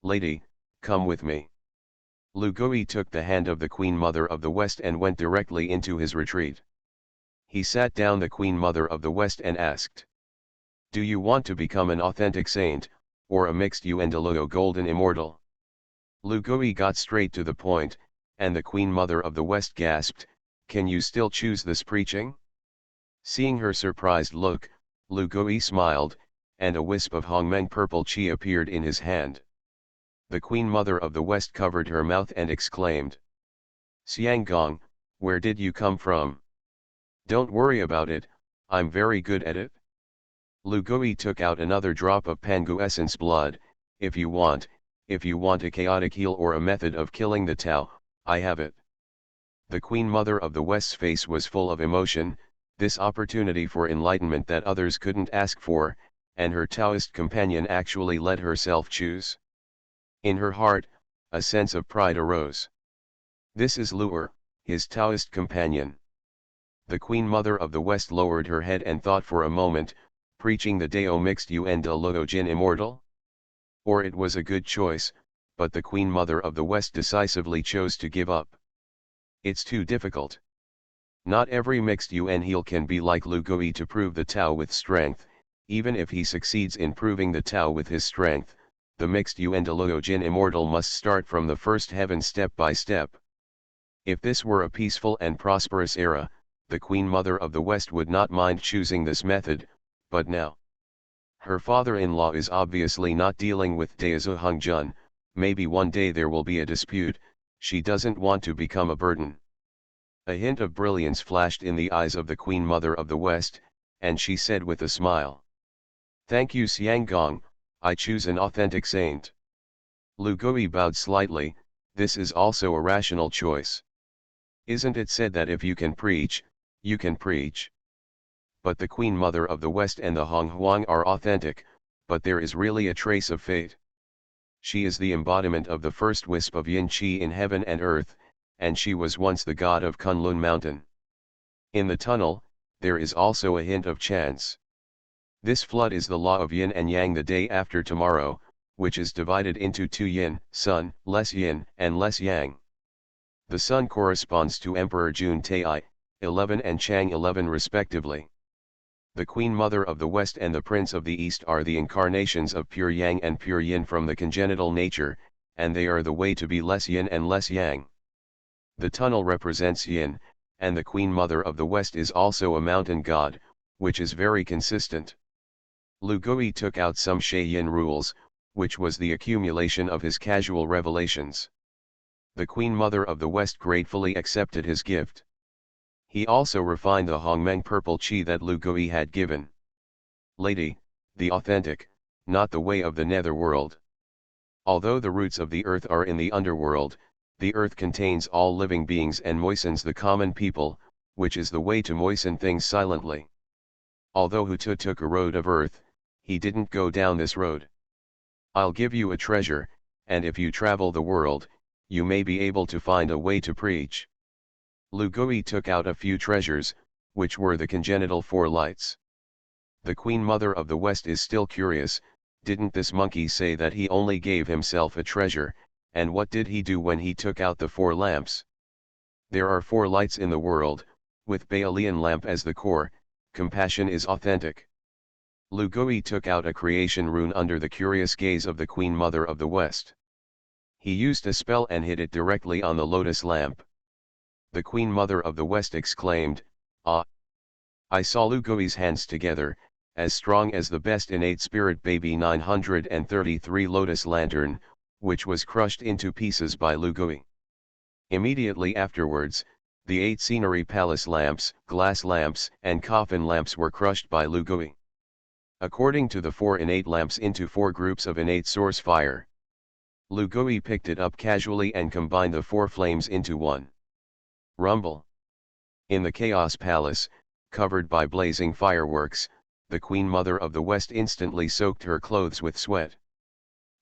A: Lady, come with me. Lu Gui took the hand of the Queen Mother of the West and went directly into his retreat. He sat down the Queen Mother of the West and asked, do you want to become an authentic saint, or a mixed Yuandalo golden immortal? Lu Gui got straight to the point, and the Queen Mother of the West gasped, can you still choose this preaching? Seeing her surprised look, Lu Gui smiled, and a wisp of Hongmeng purple qi appeared in his hand. The Queen Mother of the West covered her mouth and exclaimed, Xianggong, where did you come from? Don't worry about it, I'm very good at it. Lu Gui took out another drop of Pangu essence blood. If you want a chaotic heal or a method of killing the Tao, I have it. The Queen Mother of the West's face was full of emotion, this opportunity for enlightenment that others couldn't ask for, and her Taoist companion actually let herself choose. In her heart, a sense of pride arose. This is Lu'er, his Taoist companion. The Queen Mother of the West lowered her head and thought for a moment, preaching the Dao mixed Yuan de Luo Jin immortal? Or it was a good choice, but the Queen Mother of the West decisively chose to give up. It's too difficult. Not every mixed Yuan heal can be like Lu Gui to prove the Tao with strength. Even if he succeeds in proving the Tao with his strength, the mixed Yuan de Luo Jin immortal must start from the first heaven step by step. If this were a peaceful and prosperous era, the Queen Mother of the West would not mind choosing this method, but now. Her father-in-law is obviously not dealing with Daozu Hongjuan. Maybe one day there will be a dispute. She doesn't want to become a burden. A hint of brilliance flashed in the eyes of the Queen Mother of the West, and she said with a smile, thank you Xianggong, I choose an authentic saint. Lu Gui bowed slightly, this is also a rational choice. Isn't it said that if you can preach, you can preach? But the Queen Mother of the West and the Honghuang are authentic, but there is really a trace of fate. She is the embodiment of the first wisp of yin qi in heaven and earth, and she was once the god of Kunlun Mountain. In the tunnel, there is also a hint of chance. This flood is the law of yin and yang the day after tomorrow, which is divided into two yin, sun, less yin, and less yang. The sun corresponds to Emperor Jun Tai, 11 and Chang 11 respectively. The Queen Mother of the West and the Prince of the East are the incarnations of pure yang and pure yin from the congenital nature, and they are the way to be less yin and less yang. The tunnel represents yin, and the Queen Mother of the West is also a mountain god, which is very consistent. Lu Gui took out some Shui Yin rules, which was the accumulation of his casual revelations. The Queen Mother of the West gratefully accepted his gift. He also refined the Hongmeng purple qi that Lu Gui had given. Lady, the authentic, not the way of the netherworld. Although the roots of the earth are in the underworld, the earth contains all living beings and moistens the common people, which is the way to moisten things silently. Although Hutu took a road of earth, he didn't go down this road. I'll give you a treasure, and if you travel the world, you may be able to find a way to preach. Lu Gui took out a few treasures, which were the congenital four lights. The Queen Mother of the West is still curious. Didn't this monkey say that he only gave himself a treasure, and what did he do when he took out the 4 lamps? There are 4 lights in the world, with Baolian lamp as the core. Compassion is authentic. Lu Gui took out a creation rune under the curious gaze of the Queen Mother of the West. He used a spell and hit it directly on the lotus lamp. The Queen Mother of the West exclaimed, "Ah!" I saw Lu Gui's hands together, as strong as the best innate spirit baby 933 lotus lantern, which was crushed into pieces by Lu Gui. Immediately afterwards, the 8 scenery palace lamps, glass lamps, and coffin lamps were crushed by Lu Gui. According to the 4 innate lamps into 4 groups of innate source fire. Lu Gui picked it up casually and combined the 4 flames into one. Rumble. In the Chaos Palace, covered by blazing fireworks, the Queen Mother of the West instantly soaked her clothes with sweat.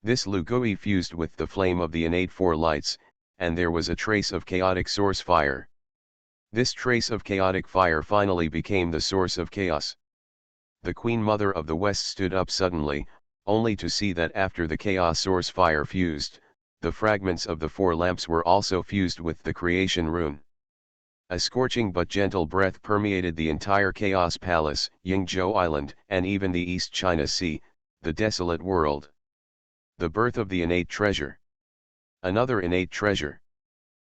A: This Lu Gui fused with the flame of the innate 4 lights, and there was a trace of chaotic source fire. This trace of chaotic fire finally became the source of chaos. The Queen Mother of the West stood up suddenly, only to see that after the chaos source fire fused, the fragments of the 4 lamps were also fused with the creation rune. A scorching but gentle breath permeated the entire Chaos Palace, Yingzhou Island, and even the East China Sea, the desolate world. The birth of the innate treasure. Another innate treasure.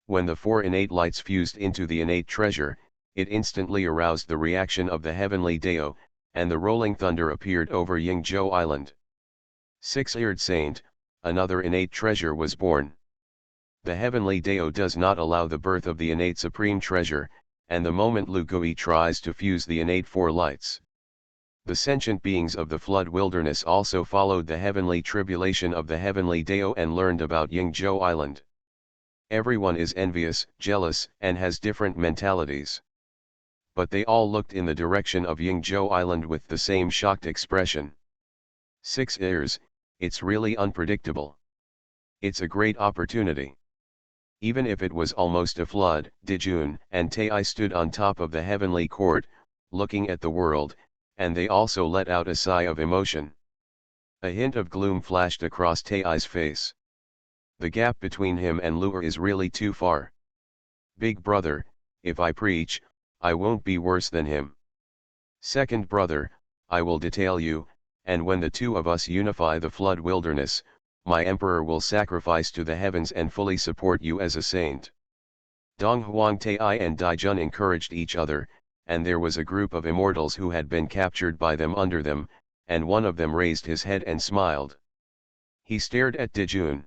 A: When the 4 innate lights fused into the innate treasure, it instantly aroused the reaction of the heavenly Dao, and the rolling thunder appeared over Yingzhou Island. 6-eared saint, another innate treasure was born. The heavenly Dao does not allow the birth of the innate supreme treasure, and the moment Lu Gui tries to fuse the innate 4 lights. The sentient beings of the flood wilderness also followed the heavenly tribulation of the heavenly Dao and learned about Yingzhou Island. Everyone is envious, jealous, and has different mentalities. But they all looked in the direction of Yingzhou Island with the same shocked expression. 6 ears, it's really unpredictable. It's a great opportunity. Even if it was almost a flood, Dijun and Tai stood on top of the heavenly court, looking at the world, and they also let out a sigh of emotion. A hint of gloom flashed across Tai's face. The gap between him and Lu'er is really too far. Big brother, if I preach, I won't be worse than him. Second brother, I will detail you, and when the 2 of us unify the flood wilderness, my emperor will sacrifice to the heavens and fully support you as a saint. Donghuang Tai and Daijun encouraged each other, and there was a group of immortals who had been captured by them under them, and one of them raised his head and smiled. He stared at Dijun.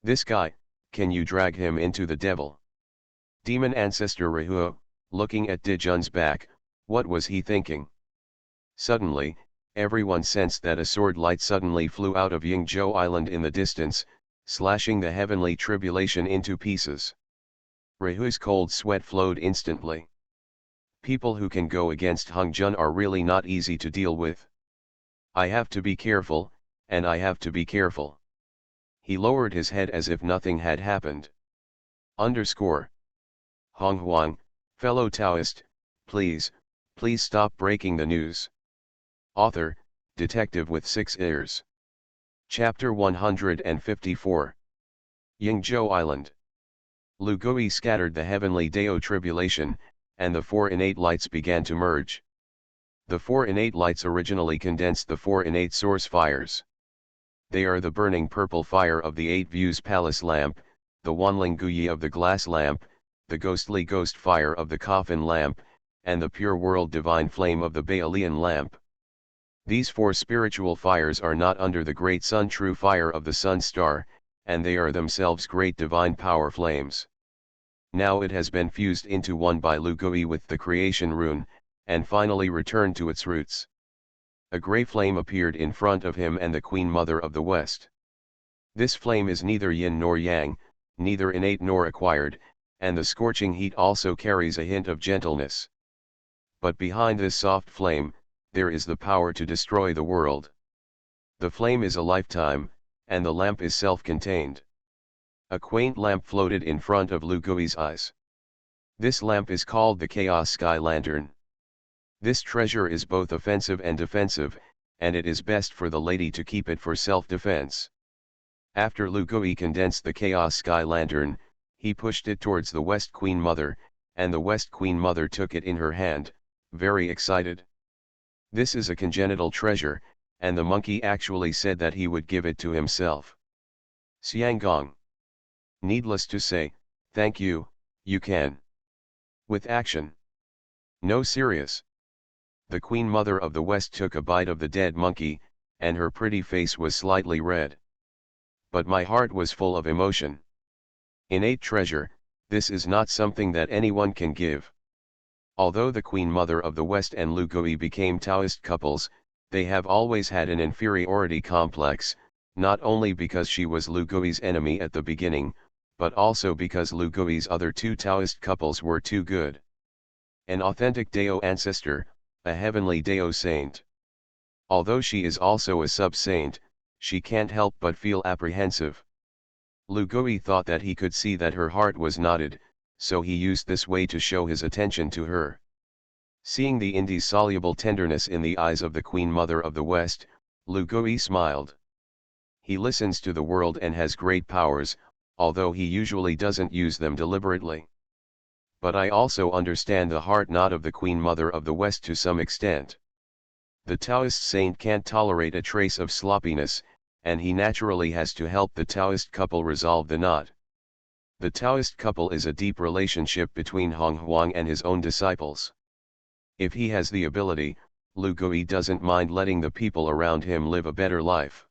A: This guy, can you drag him into the devil? Demon ancestor Rahu, looking at Dijun's back, what was he thinking? Suddenly, everyone sensed that a sword light suddenly flew out of Yingzhou Island in the distance, slashing the heavenly tribulation into pieces. Rahu's cold sweat flowed instantly. People who can go against Hongjun are really not easy to deal with. I have to be careful, and I have to be careful. He lowered his head as if nothing had happened. Underscore. Honghuang, fellow Taoist, please stop breaking the news. Author, Detective with 6 ears. Chapter 154. Yingzhou Island. Lu Gui scattered the heavenly Dao tribulation, and the 4 innate lights began to merge. The 4 innate lights originally condensed the 4 innate source fires. They are the burning purple fire of the 8 views palace lamp, the Wanling Guyi of the glass lamp, the ghostly ghost fire of the coffin lamp, and the pure world divine flame of the Baolian lamp. These 4 spiritual fires are not under the great sun true fire of the sun star, and they are themselves great divine power flames. Now it has been fused into one by Lu Gui with the creation rune, and finally returned to its roots. A grey flame appeared in front of him and the Queen Mother of the West. This flame is neither yin nor yang, neither innate nor acquired, and the scorching heat also carries a hint of gentleness. But behind this soft flame, there is the power to destroy the world. The flame is a lifetime, and the lamp is self-contained. A quaint lamp floated in front of Lu Gui's eyes. This lamp is called the Chaos Sky Lantern. This treasure is both offensive and defensive, and it is best for the lady to keep it for self-defense. After Lu Gui condensed the Chaos Sky Lantern, he pushed it towards the West Queen Mother, and the West Queen Mother took it in her hand, very excited. This is a congenital treasure, and the monkey actually said that he would give it to himself. Xianggong. Needless to say, thank you, you can. With action. No, serious. The Queen Mother of the West took a bite of the dead monkey, and her pretty face was slightly red. But my heart was full of emotion. Innate treasure, this is not something that anyone can give. Although the Queen Mother of the West and Lu Gui became Taoist couples, they have always had an inferiority complex, not only because she was Lu Gui's enemy at the beginning, but also because Lu Gui's other two Taoist couples were too good. An authentic Dao ancestor, a heavenly Dao saint. Although she is also a sub-saint, she can't help but feel apprehensive. Lu Gui thought that he could see that her heart was knotted, so he used this way to show his attention to her. Seeing the indissoluble tenderness in the eyes of the Queen Mother of the West, Lu Gui smiled. He listens to the world and has great powers, although he usually doesn't use them deliberately. But I also understand the heart knot of the Queen Mother of the West to some extent. The Taoist saint can't tolerate a trace of sloppiness, and he naturally has to help the Taoist couple resolve the knot. The Taoist couple is a deep relationship between Honghuang and his own disciples. If he has the ability, Lu Gui doesn't mind letting the people around him live a better life.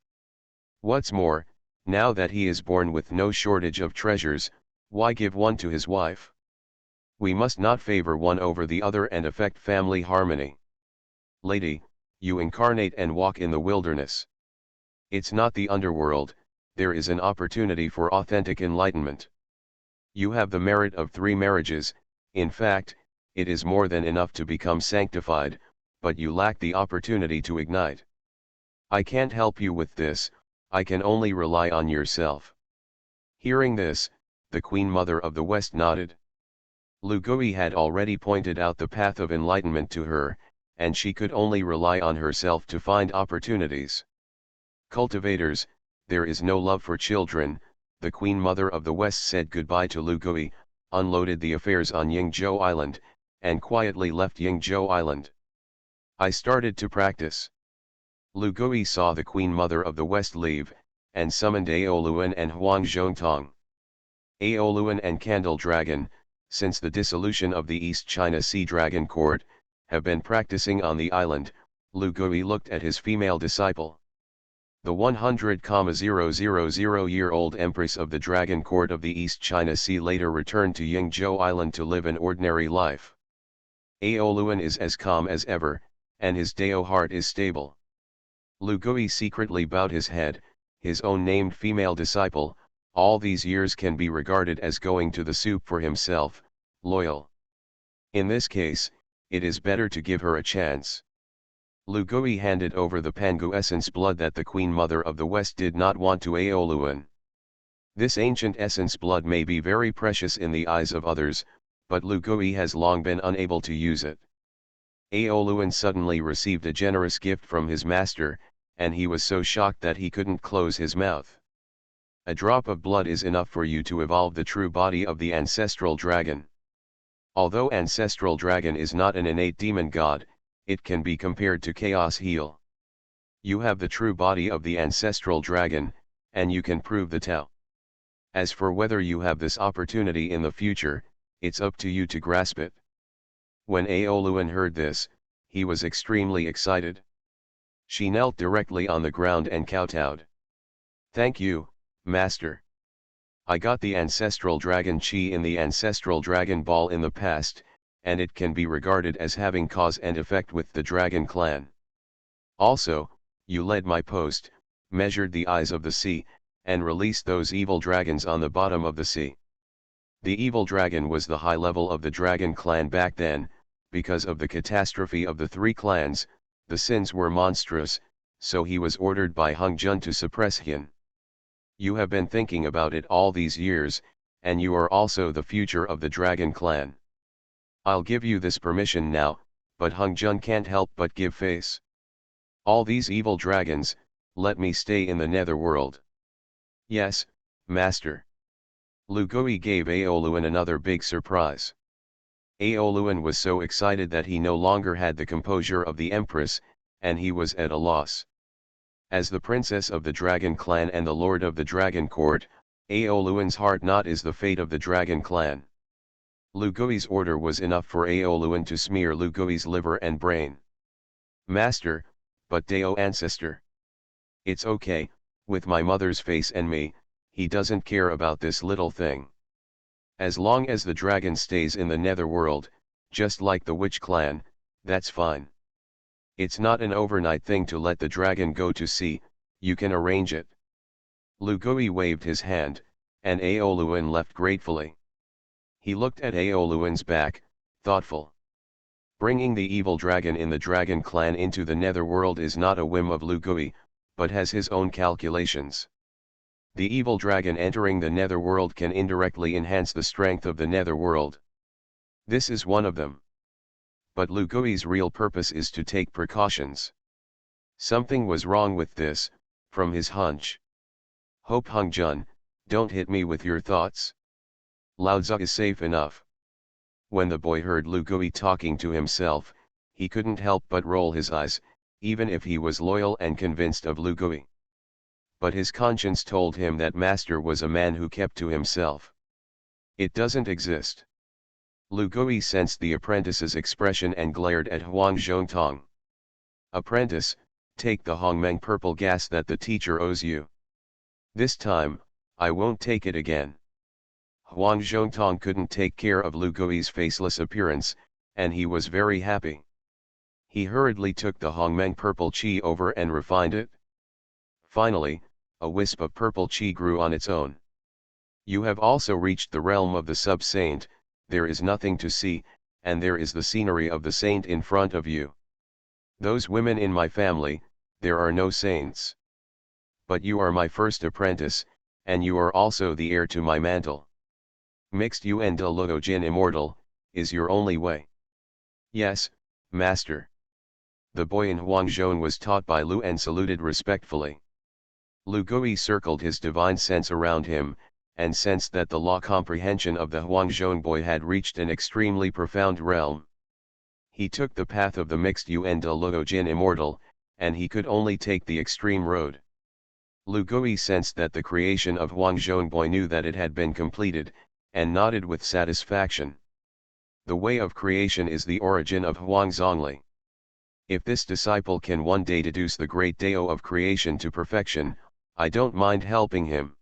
A: What's more, now that he is born with no shortage of treasures, why give one to his wife? We must not favor one over the other and affect family harmony. Lady, you incarnate and walk in the wilderness. It's not the underworld, there is an opportunity for authentic enlightenment. You have the merit of 3 marriages, in fact, it is more than enough to become sanctified, but you lack the opportunity to ignite. I can't help you with this, I can only rely on yourself. Hearing this, the Queen Mother of the West nodded. Lu Gui had already pointed out the path of enlightenment to her, and she could only rely on herself to find opportunities. Cultivators, there is no love for children. The Queen Mother of the West said goodbye to Lu Gui, unloaded the affairs on Yingzhou Island, and quietly left Yingzhou Island. I started to practice. Lu Gui saw the Queen Mother of the West leave, and summoned Aoluan and Huang Zhongtong. Aoluan and Candle Dragon, since the dissolution of the East China Sea Dragon Court, have been practicing on the island. Lu Gui looked at his female disciple. The 100,000-year-old Empress of the Dragon Court of the East China Sea later returned to Yingzhou Island to live an ordinary life. Aoluan is as calm as ever, and his Dao heart is stable. Lu Gui secretly bowed his head. His own named female disciple, all these years can be regarded as going to the soup for himself, loyal. In this case, it is better to give her a chance. Lu Gui handed over the Pangu essence blood that the Queen Mother of the West did not want to Aoluan. This ancient essence blood may be very precious in the eyes of others, but Lu Gui has long been unable to use it. Aoluan suddenly received a generous gift from his master, and he was so shocked that he couldn't close his mouth. A drop of blood is enough for you to evolve the true body of the ancestral dragon. Although ancestral dragon is not an innate demon god, it can be compared to Chaos Heel. You have the true body of the ancestral dragon, and you can prove the Tao. As for whether you have this opportunity in the future, it's up to you to grasp it. When Aoluan heard this, he was extremely excited. She knelt directly on the ground and kowtowed. Thank you, Master. I got the ancestral dragon chi in the ancestral dragon ball in the past, and it can be regarded as having cause and effect with the dragon clan. Also, you led my post, measured the eyes of the sea, and released those evil dragons on the bottom of the sea. The evil dragon was the high level of the dragon clan back then. Because of the catastrophe of the 3 clans, the sins were monstrous, so he was ordered by Hung Jun to suppress him. You have been thinking about it all these years, and you are also the future of the dragon clan. I'll give you this permission now, but Honghuang can't help but give face. All these evil dragons, let me stay in the netherworld. Yes, master. Lu Gui gave Aoluan another big surprise. Aoluan was so excited that he no longer had the composure of the empress, and he was at a loss. As the princess of the dragon clan and the lord of the dragon court, Aoluan's heart knot is the fate of the dragon clan. Lu Gui's order was enough for Aoluan to smear Lu Gui's liver and brain. Master, but Dao ancestor. It's okay, with my mother's face and me, he doesn't care about this little thing. As long as the dragon stays in the netherworld, just like the witch clan, that's fine. It's not an overnight thing to let the dragon go to sea, you can arrange it. Lu Gui waved his hand, and Aoluan left gratefully. He looked at Aoluan's back, thoughtful. Bringing the evil dragon in the dragon clan into the netherworld is not a whim of Lu Gui, but has his own calculations. The evil dragon entering the netherworld can indirectly enhance the strength of the netherworld. This is one of them. But Lu Gui's real purpose is to take precautions. Something was wrong with this, from his hunch. Hope Honghuang, don't hit me with your thoughts. Laozi is safe enough. When the boy heard Lu Gui talking to himself, he couldn't help but roll his eyes, even if he was loyal and convinced of Lu Gui. But his conscience told him that master was a man who kept to himself. It doesn't exist. Lu Gui sensed the apprentice's expression and glared at Huang Zhongtong. Apprentice, take the Hongmeng purple gas that the teacher owes you. This time, I won't take it again. Huang Zhongtong couldn't take care of Lu Gui's faceless appearance, and he was very happy. He hurriedly took the Hongmeng purple qi over and refined it. Finally, a wisp of purple qi grew on its own. You have also reached the realm of the sub-saint, there is nothing to see, and there is the scenery of the saint in front of you. Those women in my family, there are no saints. But you are my first apprentice, and you are also the heir to my mantle. Mixed Yuan de Luo Jin immortal, is your only way. Yes, master. The boy in Huangzhou was taught by Lu and saluted respectfully. Lu Gui circled his divine sense around him, and sensed that the law comprehension of the Huangzhou boy had reached an extremely profound realm. He took the path of the mixed Yuan de Luo Jin immortal, and he could only take the extreme road. Lu Gui sensed that the creation of Huangzhou boy knew that it had been completed, and nodded with satisfaction. The way of creation is the origin of Huang Zhongli. If this disciple can one day deduce the great Dao of creation to perfection, I don't mind helping him.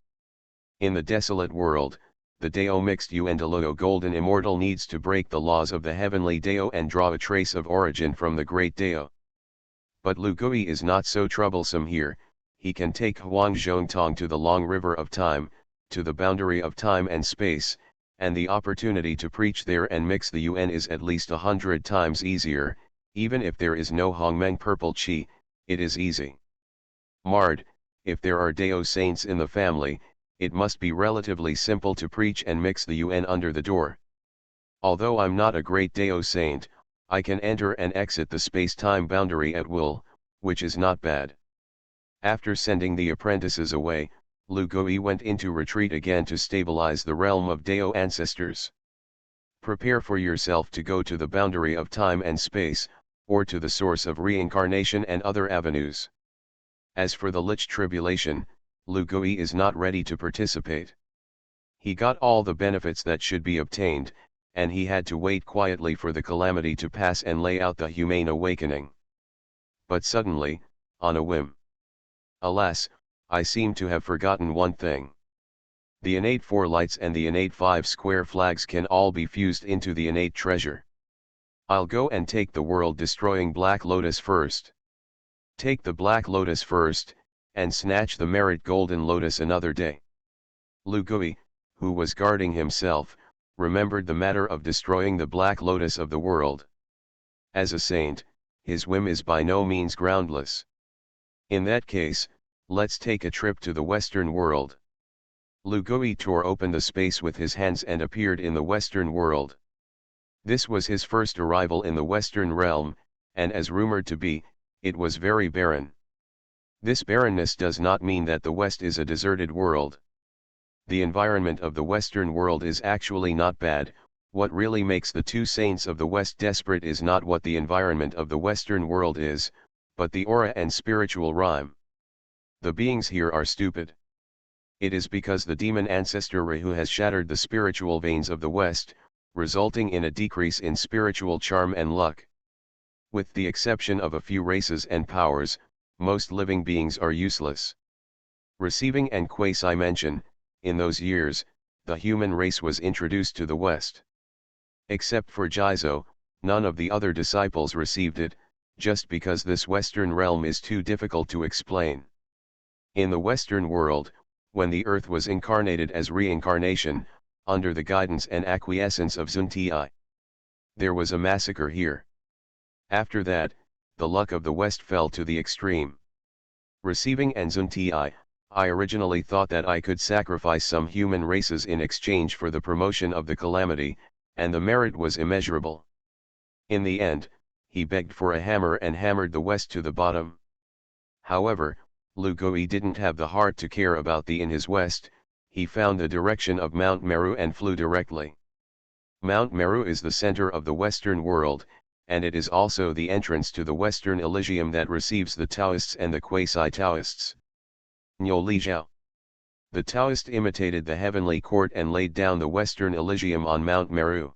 A: In the desolate world, the Dao mixed Yuan de Luo golden immortal needs to break the laws of the heavenly Dao and draw a trace of origin from the great Dao. But Lu Gui is not so troublesome here, he can take Huang Zhongtong to the long river of time, to the boundary of time and space, and the opportunity to preach there and mix the Yuan is at least 100 times easier. Even if there is no Hongmeng purple qi, it is easy. Mard, if there are Dao saints in the family, it must be relatively simple to preach and mix the Yuan under the door. Although I'm not a great Dao saint, I can enter and exit the space-time boundary at will, which is not bad. After sending the apprentices away, Lu Gui went into retreat again to stabilize the realm of Dao ancestors. Prepare for yourself to go to the boundary of time and space, or to the source of reincarnation and other avenues. As for the Lich tribulation, Lu Gui is not ready to participate. He got all the benefits that should be obtained, and he had to wait quietly for the calamity to pass and lay out the humane awakening. But suddenly, on a whim. Alas, I seem to have forgotten one thing. The innate 4 lights and the innate 5 square flags can all be fused into the innate treasure. I'll go and take the world-destroying Black Lotus first. Take the Black Lotus first, and snatch the merit Golden Lotus another day. Lu Gui, who was guarding himself, remembered the matter of destroying the Black Lotus of the world. As a saint, his whim is by no means groundless. In that case, let's take a trip to the Western world. Lu Gui tore open the space with his hands and appeared in the Western world. This was his first arrival in the Western realm, and as rumored to be, it was very barren. This barrenness does not mean that the West is a deserted world. The environment of the Western world is actually not bad. What really makes the two saints of the West desperate is not what the environment of the Western world is, but the aura and spiritual rhyme. The beings here are stupid. It is because the demon ancestor Rahu has shattered the spiritual veins of the West, resulting in a decrease in spiritual charm and luck. With the exception of a few races and powers, most living beings are useless. Receiving and quasi-mention, in those years, the human race was introduced to the West. Except for Jizo, none of the other disciples received it, just because this Western realm is too difficult to explain. In the Western world, when the earth was incarnated as reincarnation, under the guidance and acquiescence of Zunti, there was a massacre here. After that, the luck of the West fell to the extreme. Receiving and Zunti, I originally thought that I could sacrifice some human races in exchange for the promotion of the calamity, and the merit was immeasurable. In the end, he begged for a hammer and hammered the West to the bottom. However, Lugoi didn't have the heart to care about the in his West. He found the direction of Mount Meru and flew directly. Mount Meru is the center of the Western world, and it is also the entrance to the Western Elysium that receives the Taoists and the quasi-Taoists. Nyo Li Zhao. The Taoist imitated the heavenly court and laid down the Western Elysium on Mount Meru.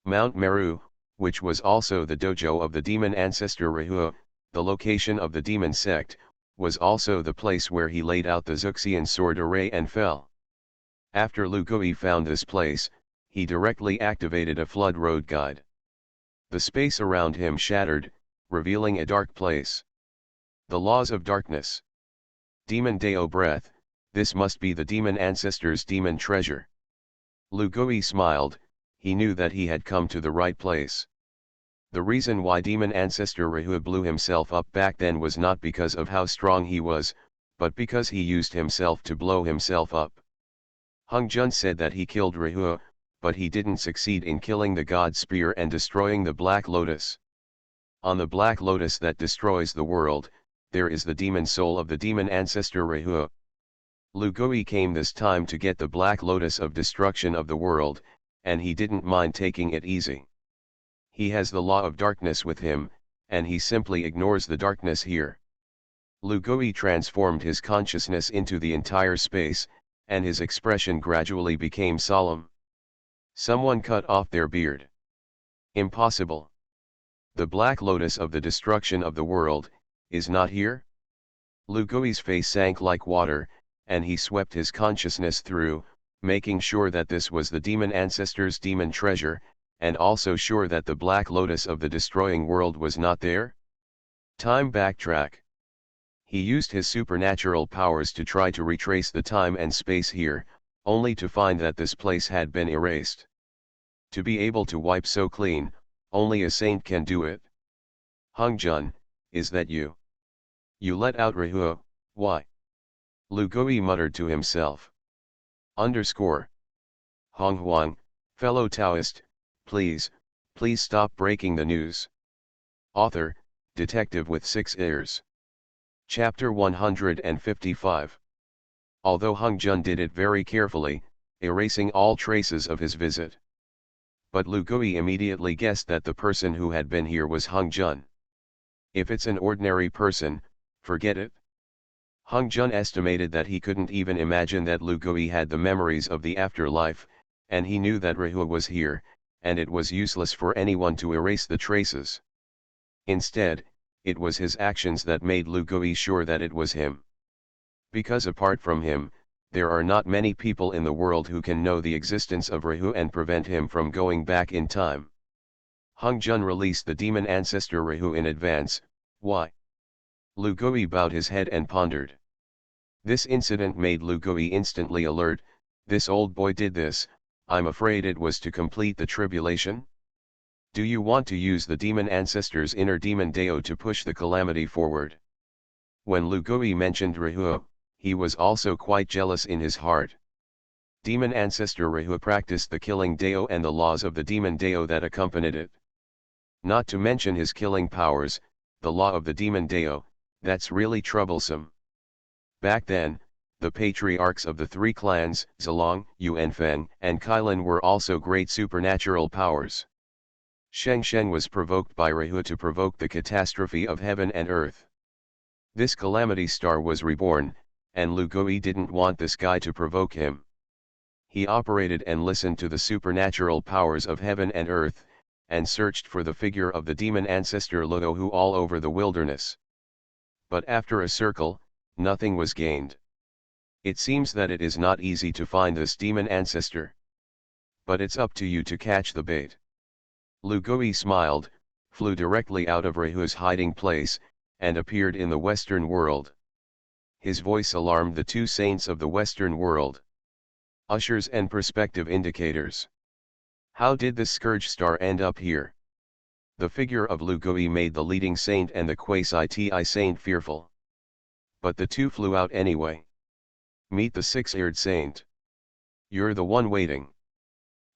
A: Mount Meru, which was also the dojo of the demon ancestor Rahu, the location of the demon sect, was also the place where he laid out the Zuxian sword array and fell. After Lugoi found this place, he directly activated a flood road guide. The space around him shattered, revealing a dark place. The laws of darkness. Demon Deo breath, this must be the demon ancestor's demon treasure. Lugoi smiled, he knew that he had come to the right place. The reason why demon ancestor Rahu blew himself up back then was not because of how strong he was, but because he used himself to blow himself up. Hung Jun said that he killed Rahu, but he didn't succeed in killing the god spear and destroying the Black Lotus. On the Black Lotus that destroys the world, there is the demon soul of the demon ancestor Rahu. Lugoi came this time to get the Black Lotus of destruction of the world, and he didn't mind taking it easy. He has the law of darkness with him, and he simply ignores the darkness here. Lugoi transformed his consciousness into the entire space, and his expression gradually became solemn. Someone cut off their beard. Impossible. The Black Lotus of the destruction of the world, is not here? Lugoi's face sank like water, and he swept his consciousness through, making sure that this was the demon ancestor's demon treasure, and also sure that the Black Lotus of the destroying world was not there? Time backtrack. He used his supernatural powers to try to retrace the time and space here, only to find that this place had been erased. To be able to wipe so clean, only a saint can do it. Hung Jun, is that you? You let out Rahu, why? Lugoi muttered to himself. Honghuang, fellow Taoist, please stop breaking the news. Author, detective with 6 ears. Chapter 155. Although Hung Jun did it very carefully, erasing all traces of his visit. But Lugoi immediately guessed that the person who had been here was Hung Jun. If it's an ordinary person, forget it. Hung Jun estimated that he couldn't even imagine that Lugoi had the memories of the afterlife, and he knew that Rahu was here, and it was useless for anyone to erase the traces. Instead, it was his actions that made Lugoi sure that it was him. Because apart from him, there are not many people in the world who can know the existence of Rahu and prevent him from going back in time. Hung Jun released the demon ancestor Rahu in advance. Why? Lugoi bowed his head and pondered. This incident made Lugoi instantly alert. This old boy did this, I'm afraid it was to complete the tribulation? Do you want to use the demon ancestor's inner demon Deo to push the calamity forward? When Lugoi mentioned Rahu, he was also quite jealous in his heart. Demon ancestor Rahu practiced the killing Dao and the laws of the demon Dao that accompanied it. Not to mention his killing powers, the law of the demon Dao, that's really troublesome. Back then, the patriarchs of the three clans, Zilong, Yuanfeng, and Kailan were also great supernatural powers. Sheng Sheng was provoked by Rahu to provoke the catastrophe of heaven and earth. This calamity star was reborn, and Lu Gui didn't want this guy to provoke him. He operated and listened to the supernatural powers of heaven and earth, and searched for the figure of the demon ancestor Luohu all over the wilderness. But after a circle, nothing was gained. It seems that it is not easy to find this demon ancestor. But it's up to you to catch the bait. Lu Gui smiled, flew directly out of Rahu's hiding place, and appeared in the Western world. His voice alarmed the two saints of the Western world. Ushers and perspective indicators. How did the scourge star end up here? The figure of Lu Gui made the leading saint and the quasi-ti saint fearful. But the two flew out anyway. Meet the six-eared saint. You're the one waiting.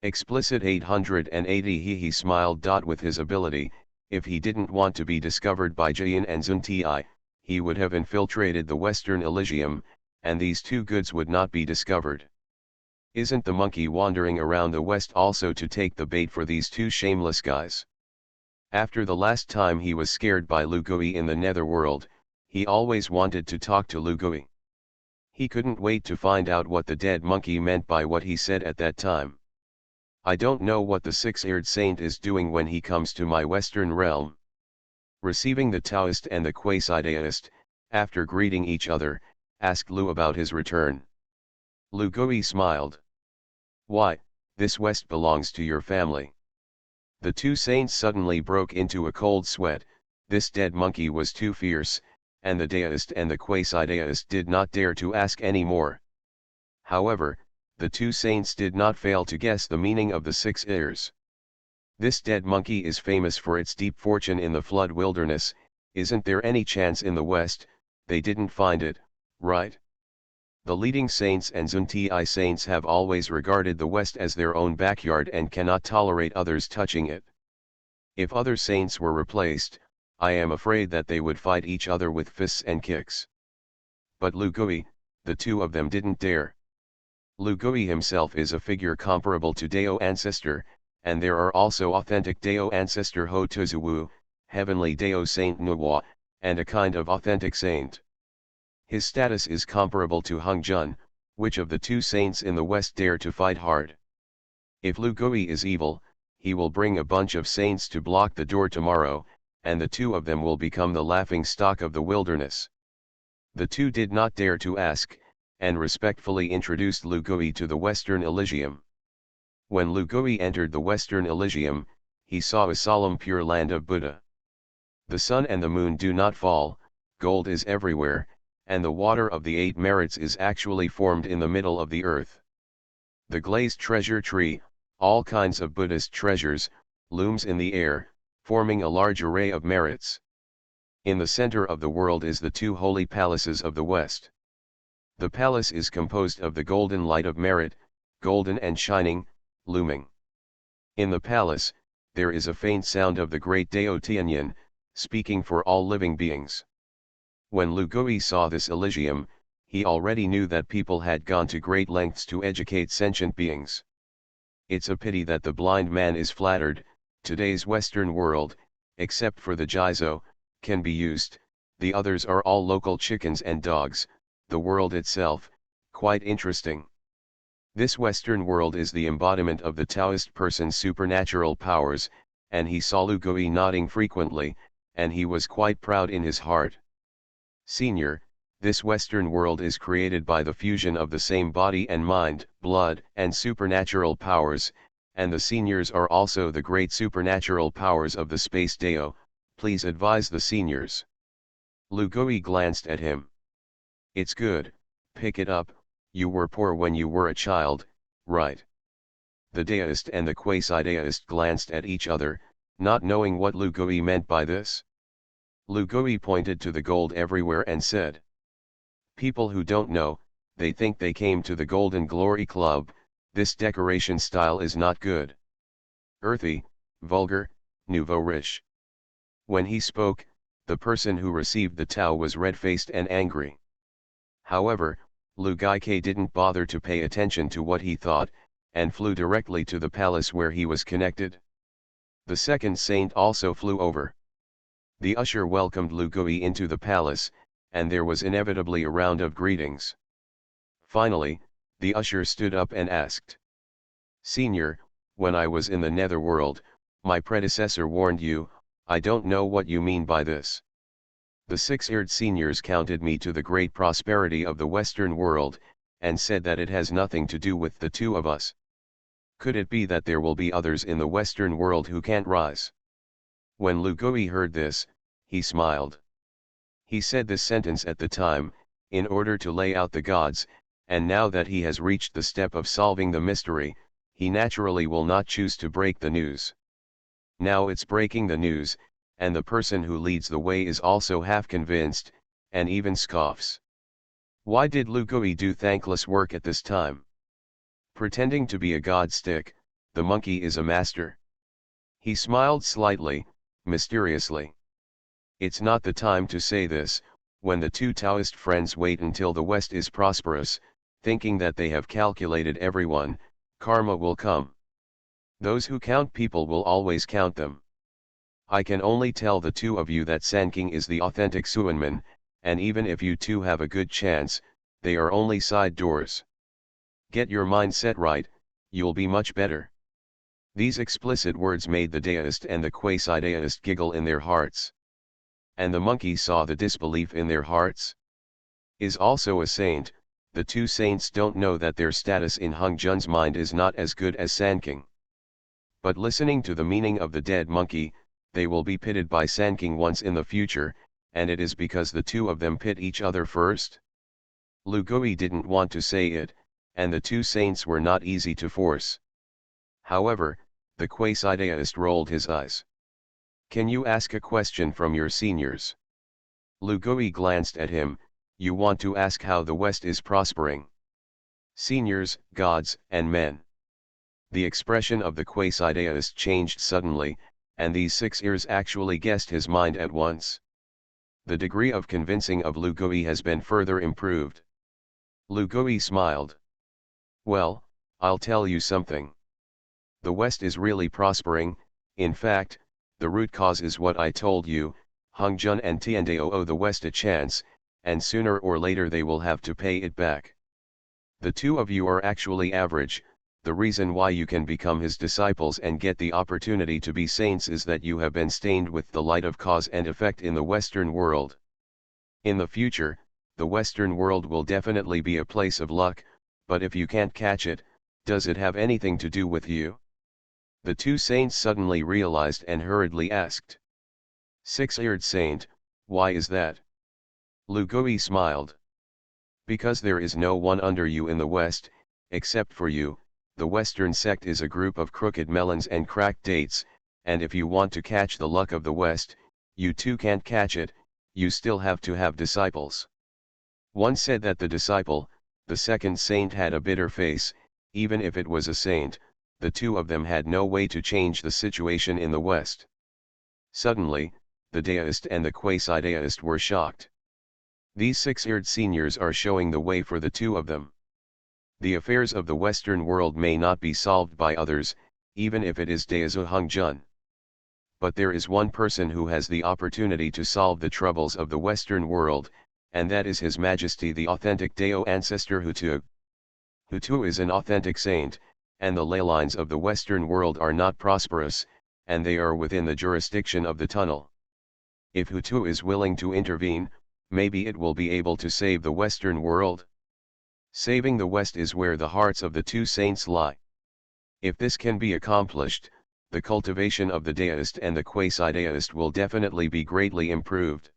A: Explicit 880. He smiled. With his ability, if he didn't want to be discovered by Jian and Zunti, he would have infiltrated the Western Elysium, and these two goods would not be discovered. Isn't the monkey wandering around the West also to take the bait for these two shameless guys? After the last time he was scared by Lu Gui in the netherworld, he always wanted to talk to Lu Gui. He couldn't wait to find out what the dead monkey meant by what he said at that time. I don't know what the six-eared saint is doing when he comes to my Western realm. Receiving the Taoist and the quasi-Taoist, after greeting each other, asked Lu about his return. Lu Gui smiled. Why, this West belongs to your family. The two saints suddenly broke into a cold sweat. This dead monkey was too fierce, and the Taoist and the quasi-Taoist did not dare to ask any more. However, the two saints did not fail to guess the meaning of the six ears. This dead monkey is famous for its deep fortune in the flood wilderness. Isn't there any chance in the West they didn't find it, right? The leading saints and Zunti saints have always regarded the West as their own backyard and cannot tolerate others touching it. If other saints were replaced, I am afraid that they would fight each other with fists and kicks. But Lu Gui, the two of them didn't dare. Lu Gui himself is a figure comparable to Dao ancestor, and there are also authentic Dao ancestor Ho Tuzuwu, heavenly Dao Saint Nuwa, and a kind of authentic saint. His status is comparable to Honghuang. Which of the two saints in the West dare to fight hard? If Lu Gui is evil, he will bring a bunch of saints to block the door tomorrow, and the two of them will become the laughing stock of the wilderness. The two did not dare to ask, and respectfully introduced Lu Gui to the Western Elysium. When Lu Gui entered the Western Elysium, he saw a solemn pure land of Buddha. The sun and the moon do not fall, gold is everywhere, and the water of the 8 merits is actually formed in the middle of the earth. The glazed treasure tree, all kinds of Buddhist treasures, looms in the air, forming a large array of merits. In the center of the world is the 2 holy palaces of the West. The palace is composed of the golden light of merit, golden and shining, looming. In the palace, there is a faint sound of the great Dao Tianyin, speaking for all living beings. When Lu Gui saw this Elysium, he already knew that people had gone to great lengths to educate sentient beings. It's a pity that the blind man is flattered. Today's Western world, except for the Jizo, can be used, the others are all local chickens and dogs. The world itself, quite interesting. This Western world is the embodiment of the Taoist person's supernatural powers, and he saw Lu Gui nodding frequently, and he was quite proud in his heart. Senior, this Western world is created by the fusion of the same body and mind, blood, and supernatural powers, and the seniors are also the great supernatural powers of the space Dao. Please advise the seniors. Lu Gui glanced at him. It's good, pick it up. You were poor when you were a child, right? The Daoist and the quasi-Daoist glanced at each other, not knowing what Lu Gui meant by this. Lu Gui pointed to the gold everywhere and said, people who don't know, they think they came to the Golden Glory Club. This decoration style is not good. Earthy, vulgar, nouveau riche. When he spoke, the person who received the Tao was red-faced and angry. However, Lu Gaike didn't bother to pay attention to what he thought, and flew directly to the palace where he was connected. The second saint also flew over. The usher welcomed Lu Gui into the palace, and there was inevitably a round of greetings. Finally, the usher stood up and asked, "Senior, when I was in the netherworld, my predecessor warned you. I don't know what you mean by this. The six-eared seniors counted me to the great prosperity of the Western world, and said that it has nothing to do with the two of us. Could it be that there will be others in the Western world who can't rise?" When Lu Gui heard this, he smiled. He said this sentence at the time, in order to lay out the gods, and now that he has reached the step of solving the mystery, he naturally will not choose to break the news. Now it's breaking the news, and the person who leads the way is also half convinced, and even scoffs. Why did Lu Gui do thankless work at this time? Pretending to be a god stick, the monkey is a master. He smiled slightly, mysteriously. It's not the time to say this. When the two Taoist friends wait until the West is prosperous, thinking that they have calculated everyone, karma will come. Those who count people will always count them. I can only tell the two of you that Sanking is the authentic Suanman, and even if you two have a good chance, they are only side doors. Get your mindset right, you'll be much better. These explicit words made the Taoist and the quasi-Taoist giggle in their hearts. And the monkey saw the disbelief in their hearts. Is also a saint. The two saints don't know that their status in Hongzhen's mind is not as good as Sanking. But listening to the meaning of the dead monkey, they will be pitted by Sanking once in the future, and it is because the two of them pit each other first. Lu Gui didn't want to say it, and the two saints were not easy to force. However, the quasi-Taoist rolled his eyes. "Can you ask a question from your seniors?" Lu Gui glanced at him. "You want to ask how the West is prospering?" Seniors, gods, and men. The expression of the quasi-Taoist changed suddenly, and these six ears actually guessed his mind at once. The degree of convincing of Lu Gui has been further improved. Lu Gui smiled. "Well, I'll tell you something. The West is really prospering. In fact, the root cause is what I told you. Hongzhen and Tiandao owe the West a chance, and sooner or later they will have to pay it back. The two of you are actually average. The reason why you can become his disciples and get the opportunity to be saints is that you have been stained with the light of cause and effect in the Western world. In the future, the Western world will definitely be a place of luck, but if you can't catch it, does it have anything to do with you?" The two saints suddenly realized and hurriedly asked. "Six-eared saint, why is that?" Lu Gui smiled. "Because there is no one under you in the West, except for you. The Western sect is a group of crooked melons and cracked dates, and if you want to catch the luck of the West, you too can't catch it. You still have to have disciples." One said that the disciple, the second saint, had a bitter face. Even if it was a saint, the two of them had no way to change the situation in the West. Suddenly, the Taoist and the quasi-Taoist were shocked. These six-eared seniors are showing the way for the two of them. The affairs of the Western world may not be solved by others, even if it is Daozu Hongzhen. But there is one person who has the opportunity to solve the troubles of the Western world, and that is His Majesty the authentic Dao ancestor Hutu. Hutu is an authentic saint, and the ley lines of the Western world are not prosperous, and they are within the jurisdiction of the tunnel. If Hutu is willing to intervene, maybe it will be able to save the Western world. Saving the West is where the hearts of the two saints lie. If this can be accomplished, the cultivation of the Taoist and the quasi-Taoist will definitely be greatly improved.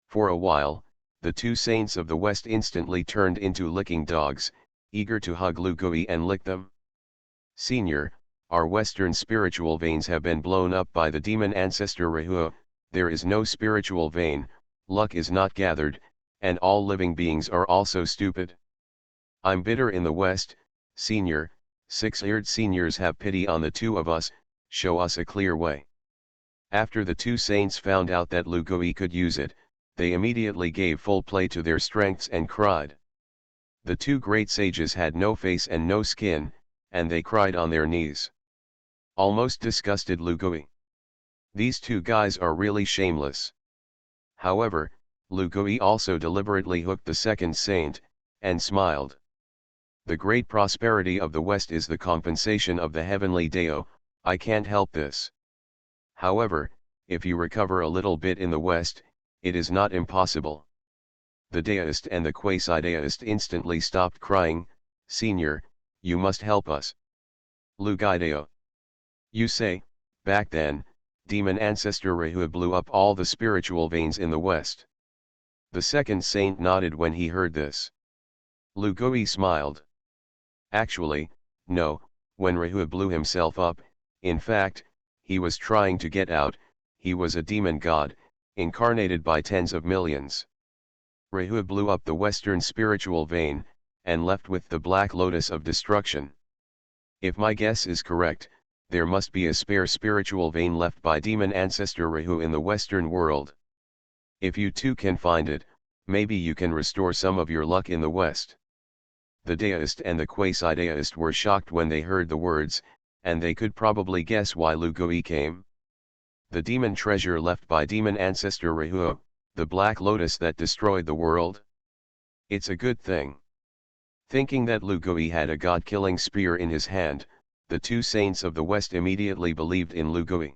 A: For a while, the two saints of the West instantly turned into licking dogs, eager to hug Lu Gui and lick them. "Senior, our Western spiritual veins have been blown up by the demon ancestor Rahua. There is no spiritual vein, luck is not gathered, and all living beings are also stupid. I'm bitter in the West, senior, six-eared seniors have pity on the two of us, show us a clear way. After the two saints found out that Lugui could use it, they immediately gave full play to their strengths and cried. The two great sages had no face and no skin, and they cried on their knees. Almost disgusted Lugui. These two guys are really shameless. However, Lugui also deliberately hooked the second saint, and smiled. The great prosperity of the West is the compensation of the heavenly Dao, I can't help this. However, if you recover a little bit in the West, it is not impossible. The Daoist and the quasi-Daoist instantly stopped crying, Senior, you must help us. Lugui Dao. You say, back then, demon ancestor Rahu blew up all the spiritual veins in the West. The second saint nodded when he heard this. Lugui smiled. Actually, no, when Rahu blew himself up, in fact, he was trying to get out, he was a demon god, incarnated by tens of millions. Rahu blew up the western spiritual vein, and left with the black lotus of destruction. If my guess is correct, there must be a spare spiritual vein left by demon ancestor Rahu in the western world. If you too can find it, maybe you can restore some of your luck in the West. The Daoist and the quasi-Daoist were shocked when they heard the words, and they could probably guess why Lugui came. The demon treasure left by demon ancestor Rahu, the black lotus that destroyed the world. It's a good thing. Thinking that Lugui had a god-killing spear in his hand, the two saints of the West immediately believed in Lugui.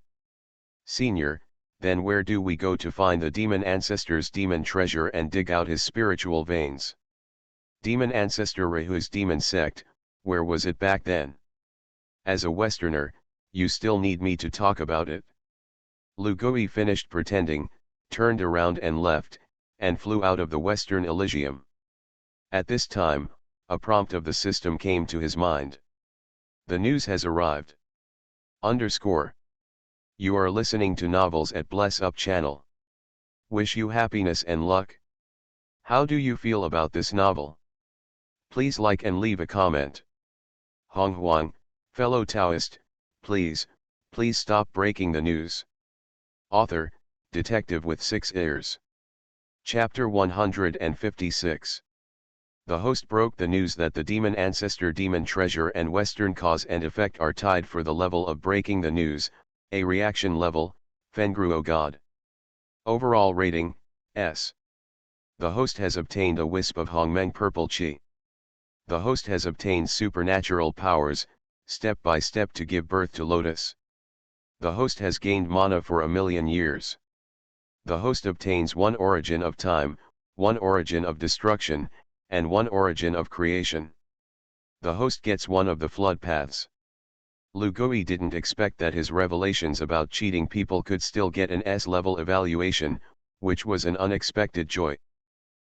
A: Senior, then where do we go to find the demon ancestor's demon treasure and dig out his spiritual veins? Demon ancestor Rahu's demon sect, where was it back then? As a Westerner, you still need me to talk about it. Lugui finished pretending, turned around and left, and flew out of the Western Elysium. At this time, a prompt of the system came to his mind. The news has arrived. _ You are listening to novels at Bless Up channel. Wish you happiness and luck. How do you feel about this novel? Please like and leave a comment. Honghuang, fellow Taoist, please stop breaking the news. Author, Detective with 6 ears. Chapter 156. The host broke the news that the demon ancestor demon treasure and Western cause and effect are tied for the level of breaking the news, a reaction level, Fengruo God. Overall rating, S. The host has obtained a wisp of Hongmeng purple chi. The host has obtained supernatural powers, step by step to give birth to Lotus. The host has gained mana for 1,000,000 years. The host obtains one origin of time, one origin of destruction, and one origin of creation. The host gets one of the flood paths. Lugui didn't expect that his revelations about cheating people could still get an S-level evaluation, which was an unexpected joy.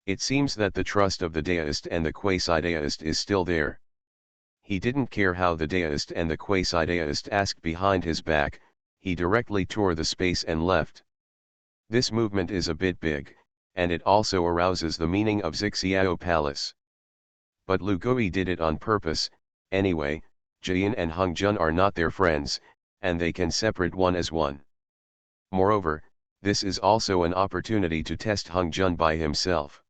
A: It seems that the trust of the Daoist and the quasi-Daoist is still there. He didn't care how the Daoist and the quasi-Daoist asked behind his back, he directly tore the space and left. This movement is a bit big, and it also arouses the meaning of Zixiao Palace. But Lugui did it on purpose, anyway. Jian and Hongjun are not their friends, and they can separate one as one. Moreover, this is also an opportunity to test Hongjun by himself.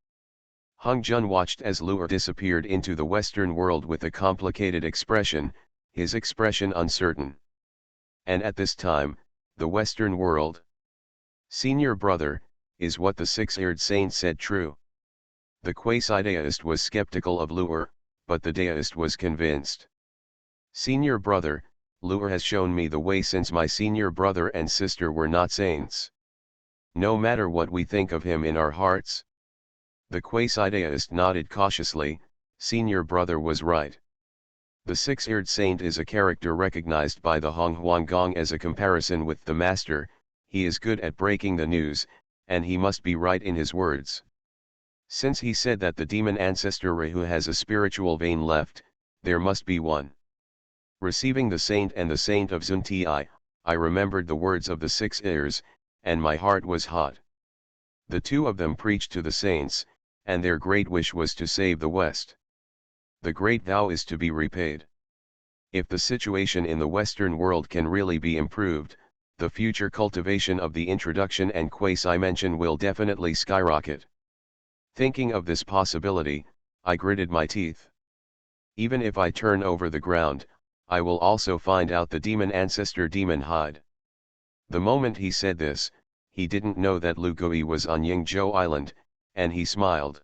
A: Hongjun watched as Lu'er disappeared into the Western world with a complicated expression, his expression uncertain. And at this time, the Western world, senior brother, is what the six-eared saint said true. The quasi-Daoist was skeptical of Lu'er, but the Daoist was convinced. Senior brother, Lu'er has shown me the way since my senior brother and sister were not saints. No matter what we think of him in our hearts. The quasi-Daoist nodded cautiously, senior brother was right. The six-eared saint is a character recognized by the Honghuang Gong as a comparison with the master, he is good at breaking the news, and he must be right in his words. Since he said that the demon ancestor Rahu has a spiritual vein left, there must be one. Receiving the saint and the saint of Zunti, I remembered the words of the 6 ears, and my heart was hot. The two of them preached to the saints, and their great wish was to save the West. the great vow is to be repaid. If the situation in the Western world can really be improved, the future cultivation of the introduction and quasi-mention will definitely skyrocket. Thinking of this possibility, I gritted my teeth. Even if I turn over the ground, I will also find out the demon ancestor demon hide. The moment he said this, he didn't know that Lu Gui was on Yingzhou Island, and he smiled.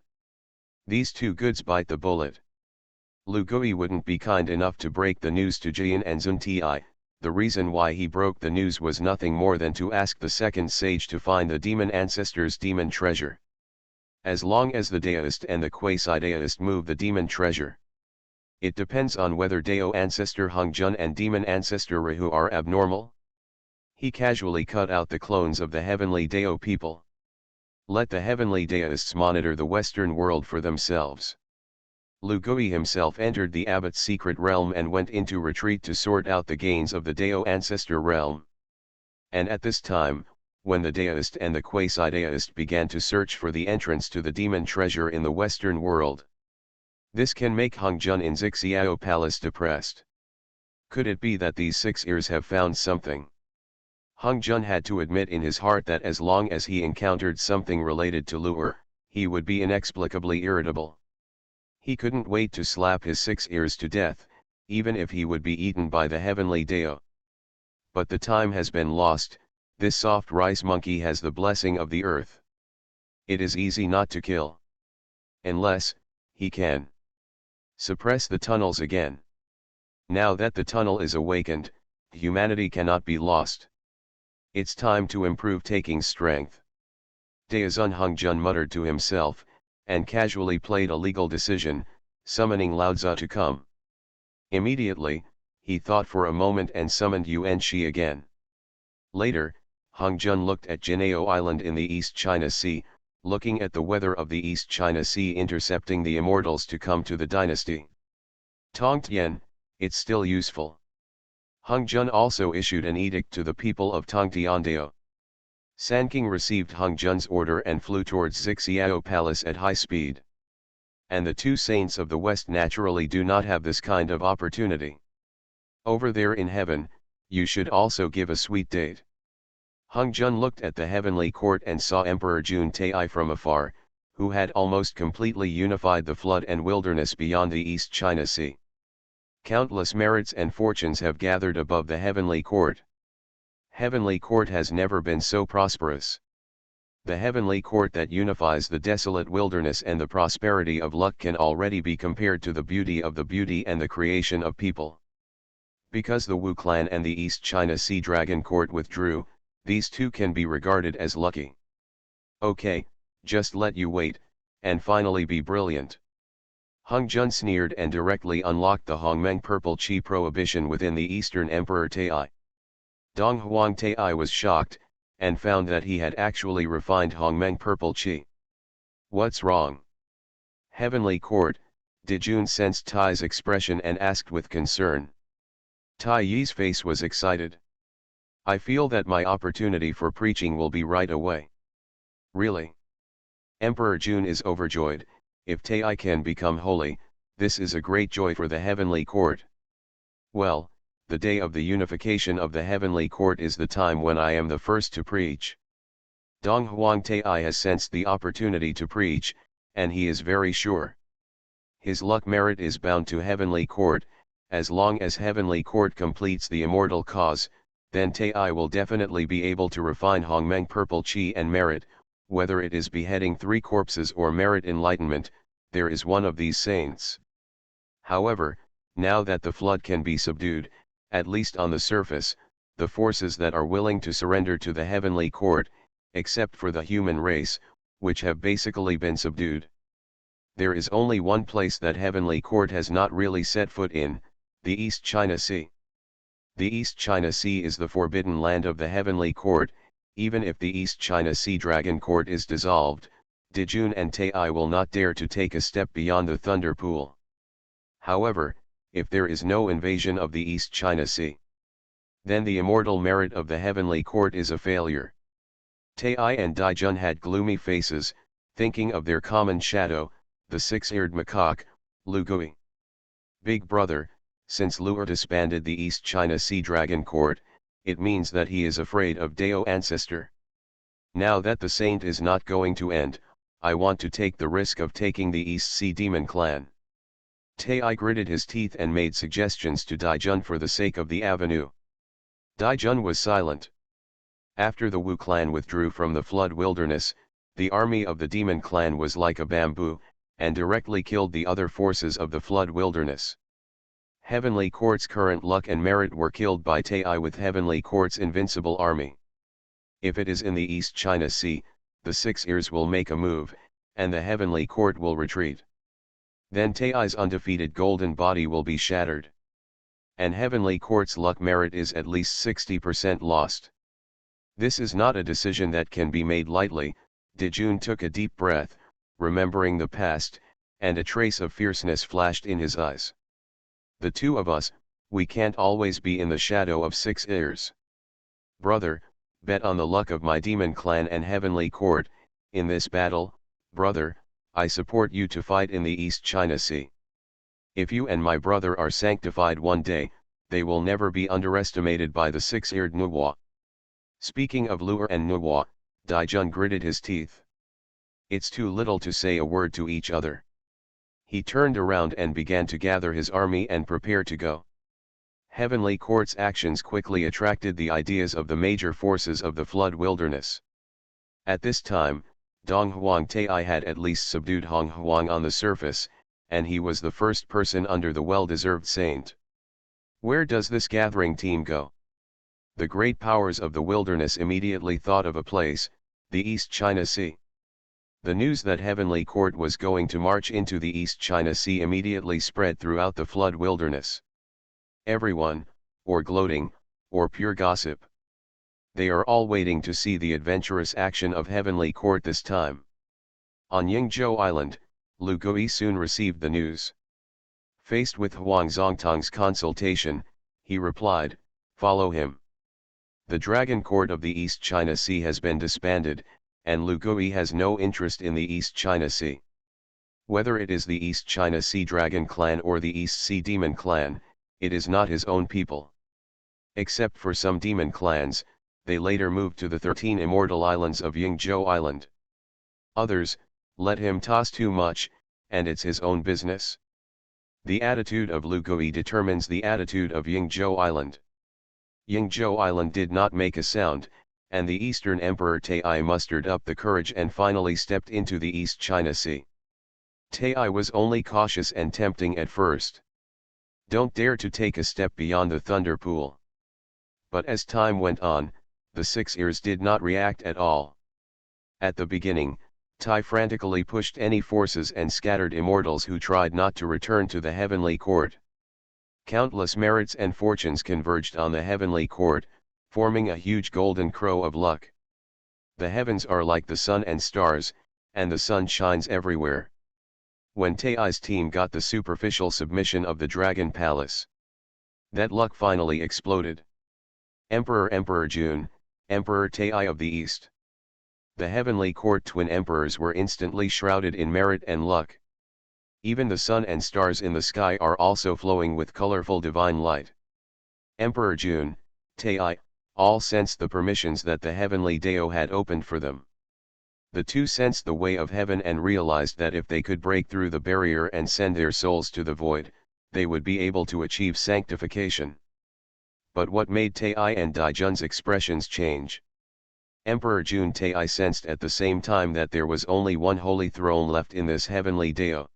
A: These two goods bite the bullet. Lu Gui wouldn't be kind enough to break the news to Jian and Zun Ti. The reason why he broke the news was nothing more than to ask the second sage to find the demon ancestor's demon treasure. As long as the Taoist and the quasi-Taoist move the demon treasure, it depends on whether Dao ancestor Hongzhun and demon ancestor Rahu are abnormal. He casually cut out the clones of the heavenly Dao people. Let the heavenly Taoists monitor the Western world for themselves. Lu Gui himself entered the abbot's secret realm and went into retreat to sort out the gains of the Dao ancestor realm. And at this time, when the Taoist and the quasi-Taoist began to search for the entrance to the demon treasure in the Western world, this can make Hongzhun in Zixiao Palace depressed. Could it be that these 6 ears have found something? Hongzhun had to admit in his heart that as long as he encountered something related to lure, he would be inexplicably irritable. He couldn't wait to slap his 6 ears to death, even if he would be eaten by the heavenly Dao. But the time has been lost. This soft rice monkey has the blessing of the earth. It is easy not to kill. Unless, he can suppress the tunnels again. Now that the tunnel is awakened, humanity cannot be lost. It's time to improve taking strength. Daozun Hongzhun muttered to himself, and casually played a legal decision, summoning Laozi to come. Immediately, he thought for a moment and summoned Yuan Shi again. Later, Hongzhun looked at Jinao Island in the East China Sea, looking at the weather of the East China Sea intercepting the immortals to come to the dynasty. Tongtian, it's still useful. Hongzhun also issued an edict to the people of Tongtiandao. Sanking received Hongzhun's order and flew towards Zixiao Palace at high speed. And the 2 saints of the West naturally do not have this kind of opportunity. Over there in heaven, you should also give a sweet date. Hongzhun looked at the heavenly court and saw Emperor Jun Tai from afar, who had almost completely unified the flood and wilderness beyond the East China Sea. Countless merits and fortunes have gathered above the heavenly court. Heavenly court has never been so prosperous. The heavenly court that unifies the desolate wilderness and the prosperity of luck can already be compared to the beauty of the beauty and the creation of people. Because the Wu clan and the East China Sea Dragon Court withdrew, these 2 can be regarded as lucky. Okay, just let you wait, and finally be brilliant. Hongzhun sneered and directly unlocked the Hongmeng Purple Qi prohibition within the Eastern Emperor Tai. Donghuang Tai was shocked, and found that he had actually refined Hongmeng Purple Qi. What's wrong? Heavenly Court, Dijun sensed Tai's expression and asked with concern. Tai Yi's face was excited. I feel that my opportunity for preaching will be right away. Really? Emperor Jun is overjoyed. If Tai can become holy, this is a great joy for the heavenly court. Well, the day of the unification of the heavenly court is the time when I am the first to preach. Donghuang Tai has sensed the opportunity to preach, and he is very sure. His luck merit is bound to heavenly court. As long as heavenly court completes the immortal cause, then Tai will definitely be able to refine Hongmeng Purple Qi and merit, whether it is beheading 3 corpses or merit enlightenment, there is one of these saints. However, now that the flood can be subdued, at least on the surface, the forces that are willing to surrender to the heavenly court, except for the human race, which have basically been subdued. There is only one place that heavenly court has not really set foot in, the East China Sea. The East China Sea is the forbidden land of the heavenly court. Even if the East China Sea Dragon Court is dissolved, Dijun and Tai will not dare to take a step beyond the Thunder Pool. However, if there is no invasion of the East China Sea, then the immortal merit of the heavenly court is a failure. Tai and Dijun had gloomy faces, thinking of their common shadow, the 6-eared macaque, Lu Gui. Big brother, since Lu'er disbanded the East China Sea Dragon Court, it means that he is afraid of Dao ancestor. Now that the saint is not going to end, I want to take the risk of taking the East Sea Demon clan. Tai gritted his teeth and made suggestions to Daijun for the sake of the avenue. Daijun was silent. After the Wu clan withdrew from the flood wilderness, the army of the demon clan was like a bamboo, and directly killed the other forces of the flood wilderness. Heavenly Court's current luck and merit were killed by Tai with Heavenly Court's invincible army. If it is in the East China Sea, the Six Ears will make a move, and the Heavenly Court will retreat. Then Tai's undefeated golden body will be shattered. And Heavenly Court's luck merit is at least 60% lost. This is not a decision that can be made lightly. Daijun took a deep breath, remembering the past, and a trace of fierceness flashed in his eyes. The two of us, we can't always be in the shadow of Six Ears. Brother, bet on the luck of my demon clan and Heavenly Court. In this battle, brother, I support you to fight in the East China Sea. If you and my brother are sanctified one day, they will never be underestimated by the six-eared Nuwa. Speaking of Lu'er and Nuwa, Daijun gritted his teeth. It's too little to say a word to each other. He turned around and began to gather his army and prepare to go. Heavenly Court's actions quickly attracted the ideas of the major forces of the flood wilderness. At this time, Donghuang Tai had at least subdued Honghuang on the surface, and he was the first person under the well-deserved saint. Where does this gathering team go? The great powers of the wilderness immediately thought of a place, the East China Sea. The news that Heavenly Court was going to march into the East China Sea immediately spread throughout the flood wilderness. Everyone, or gloating, or pure gossip. They are all waiting to see the adventurous action of Heavenly Court this time. On Yingzhou Island, Lu Gui soon received the news. Faced with Huang Zongtang's consultation, he replied, "Follow him." The Dragon Court of the East China Sea has been disbanded, and Lu Gui has no interest in the East China Sea. Whether it is the East China Sea Dragon Clan or the East Sea Demon Clan, it is not his own people. Except for some demon clans, they later moved to the 13 immortal islands of Yingzhou Island. Others, let him toss too much, and it's his own business. The attitude of Lu Gui determines the attitude of Yingzhou Island. Yingzhou Island did not make a sound, and the Eastern Emperor Tai mustered up the courage and finally stepped into the East China Sea. Tai was only cautious and tempting at first. Don't dare to take a step beyond the Thunder Pool. But as time went on, the Six Ears did not react at all. At the beginning, Tai frantically pushed any forces and scattered immortals who tried not to return to the Heavenly Court. Countless merits and fortunes converged on the Heavenly Court, forming a huge golden crow of luck. The heavens are like the sun and stars, and the sun shines everywhere. When Tai's team got the superficial submission of the Dragon Palace, that luck finally exploded. Emperor Jun, Emperor Tai of the East. The Heavenly Court twin emperors were instantly shrouded in merit and luck. Even the sun and stars in the sky are also flowing with colorful divine light. Emperor Jun, Tai, all sensed the permissions that the Heavenly Dao had opened for them. The two sensed the way of heaven and realized that if they could break through the barrier and send their souls to the void, they would be able to achieve sanctification. But what made Tai and Daijun's expressions change? Emperor Jun Tai sensed at the same time that there was only one holy throne left in this Heavenly Dao.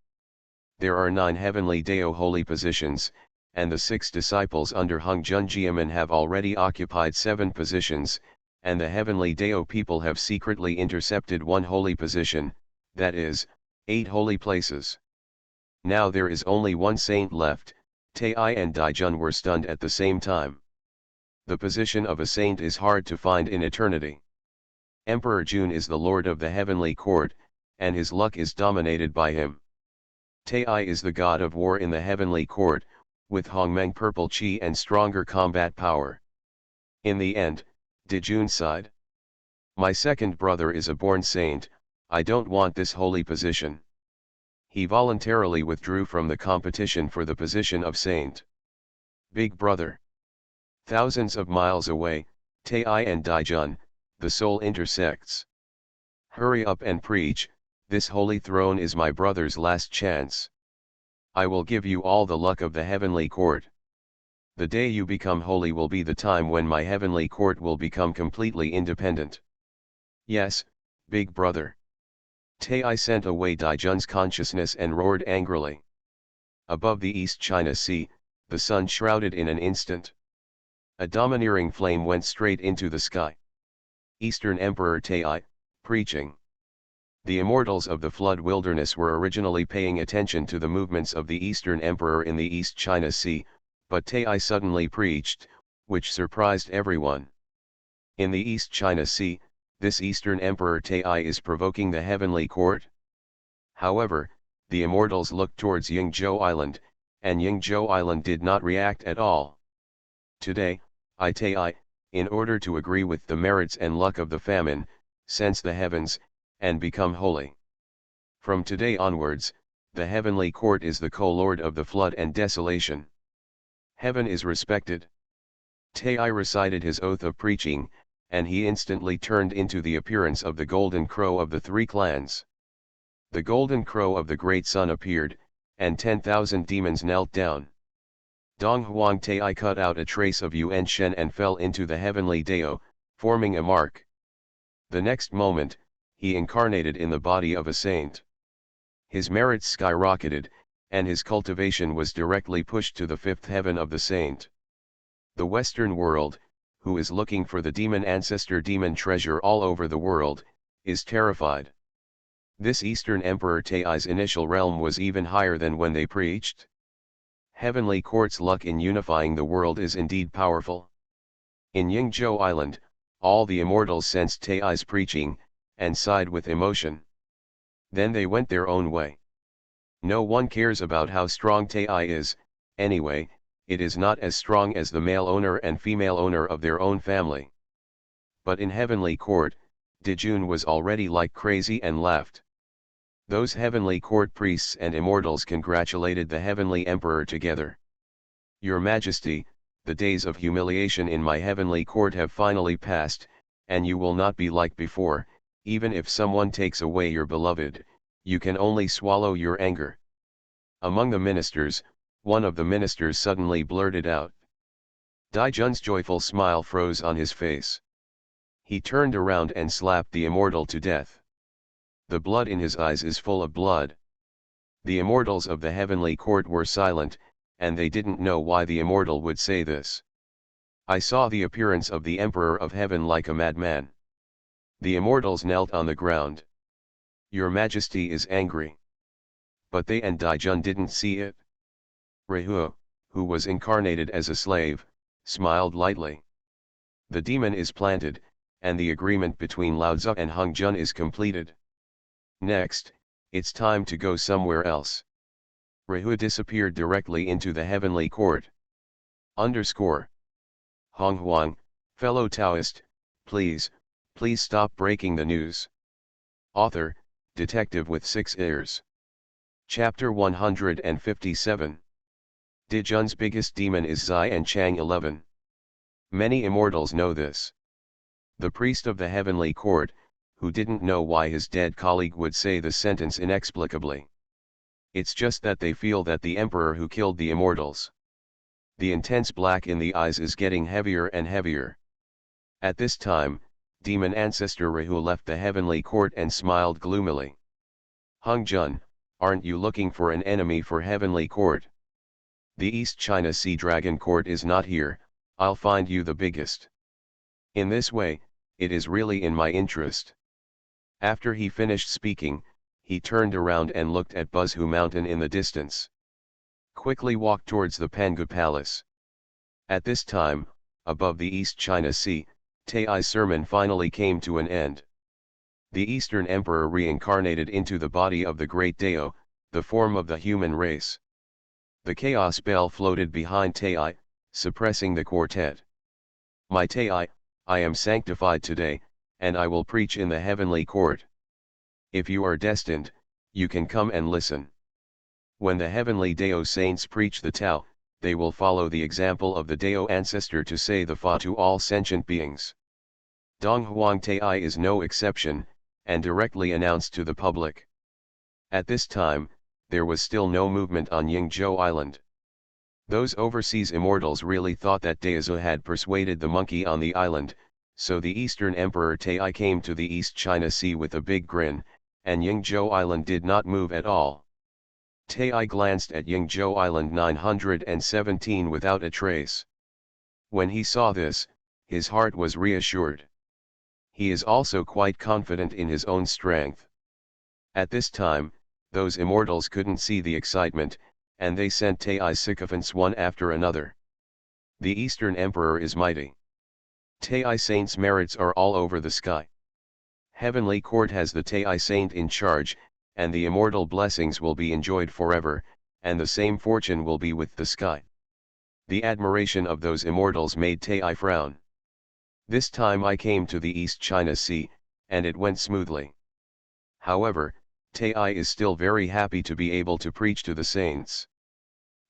A: There are 9 Heavenly Dao holy positions, and the 6 disciples under Hung Junjiaman have already occupied 7 positions, and the Heavenly Dao people have secretly intercepted 1 holy position, that is, 8 holy places. Now there is only 1 saint left. Tai and Daijun were stunned at the same time. The position of a saint is hard to find in eternity. Emperor Jun is the lord of the Heavenly Court, and his luck is dominated by him. Tai is the god of war in the Heavenly Court, with Hongmeng purple chi and stronger combat power. In the end, Daijun sighed. My second brother is a born saint, I don't want this holy position. He voluntarily withdrew from the competition for the position of saint. Big brother. Thousands of miles away, Tai and Daijun, the soul intersects. Hurry up and preach, this holy throne is my brother's last chance. I will give you all the luck of the heavenly court. The day you become holy will be the time when my heavenly court will become completely independent. Yes, big brother. Tai sent away Daijun's consciousness and roared angrily. Above the East China Sea, the sun shrouded in an instant. A domineering flame went straight into the sky. Eastern Emperor Tai, preaching. The immortals of the flood wilderness were originally paying attention to the movements of the Eastern Emperor in the East China Sea, but Tai suddenly preached, which surprised everyone. In the East China Sea, this Eastern Emperor Tai is provoking the heavenly court. However, the immortals looked towards Yingzhou Island, and Yingzhou Island did not react at all. Today, Tai, in order to agree with the merits and luck of the famine, sense the heavens, and become holy. From today onwards, the heavenly court is the co-lord of the flood and desolation. Heaven is respected. Tai recited his oath of preaching, and he instantly turned into the appearance of the golden crow of the three clans. The golden crow of the great sun appeared, and 10,000 demons knelt down. Honghuang Tai cut out a trace of Yuan Shen and fell into the heavenly Dao, forming a mark. The next moment, he incarnated in the body of a saint. His merits skyrocketed, and his cultivation was directly pushed to the fifth heaven of the saint. The Western world, who is looking for the demon ancestor demon treasure all over the world, is terrified. This Eastern Emperor Tai's initial realm was even higher than when they preached. Heavenly court's luck in unifying the world is indeed powerful. In Yingzhou Island, all the immortals sensed Tai's preaching, and sighed with emotion. Then they went their own way. No one cares about how strong Tai is, anyway, it is not as strong as the male owner and female owner of their own family. But in heavenly court, Dijun was already like crazy and laughed. Those heavenly court priests and immortals congratulated the heavenly emperor together. Your Majesty, the days of humiliation in my heavenly court have finally passed, and you will not be like before. Even if someone takes away your beloved, you can only swallow your anger. Among the ministers, one of the ministers suddenly blurted out. Daijun's joyful smile froze on his face. He turned around and slapped the immortal to death. The blood in his eyes is full of blood. The immortals of the heavenly court were silent, and they didn't know why the immortal would say this. I saw the appearance of the Emperor of Heaven like a madman. The immortals knelt on the ground. Your Majesty is angry. But they and Daijun didn't see it. Rehu, who was incarnated as a slave, smiled lightly. The demon is planted, and the agreement between Laozi and Hongjun is completed. Next, it's time to go somewhere else. Rehu disappeared directly into the heavenly court. Honghuang, fellow Taoist, please stop breaking the news. Author, detective with 6 ears. Chapter 157. Dijun's biggest demon is Zai and Chang 11. Many immortals know this. The priest of the heavenly court, who didn't know why his dead colleague would say the sentence inexplicably. It's just that they feel that the emperor who killed the immortals. The intense black in the eyes is getting heavier and heavier. At this time, demon ancestor Rehu left the heavenly court and smiled gloomily. Hongjun, aren't you looking for an enemy for heavenly court? The East China Sea Dragon Court is not here, I'll find you the biggest. In this way, it is really in my interest. After he finished speaking, he turned around and looked at Buzhu Mountain in the distance. Quickly walked towards the Pangu Palace. At this time, above the East China Sea, Tai's sermon finally came to an end. The Eastern Emperor reincarnated into the body of the Great Dao, the form of the human race. The chaos bell floated behind Tai, suppressing the quartet. My Tai, I am sanctified today, and I will preach in the heavenly court. If you are destined, you can come and listen. When the heavenly Dao saints preach the Tao, they will follow the example of the Dao ancestor to say the Fa to all sentient beings. Donghuang Tai is no exception, and directly announced to the public. At this time, there was still no movement on Yingzhou Island. Those overseas immortals really thought that Daozu had persuaded the monkey on the island, so the Eastern Emperor Tai came to the East China Sea with a big grin, and Yingzhou Island did not move at all. Tai glanced at Yingzhou Island 917 without a trace. When he saw this, his heart was reassured. He is also quite confident in his own strength. At this time, those immortals couldn't see the excitement, and they sent Tai sycophants one after another. The Eastern Emperor is mighty. Tai saint's merits are all over the sky. Heavenly Court has the Tai saint in charge, and the immortal blessings will be enjoyed forever, and the same fortune will be with the sky. The admiration of those immortals made Tai frown. This time I came to the East China Sea, and it went smoothly. However, Tai is still very happy to be able to preach to the saints.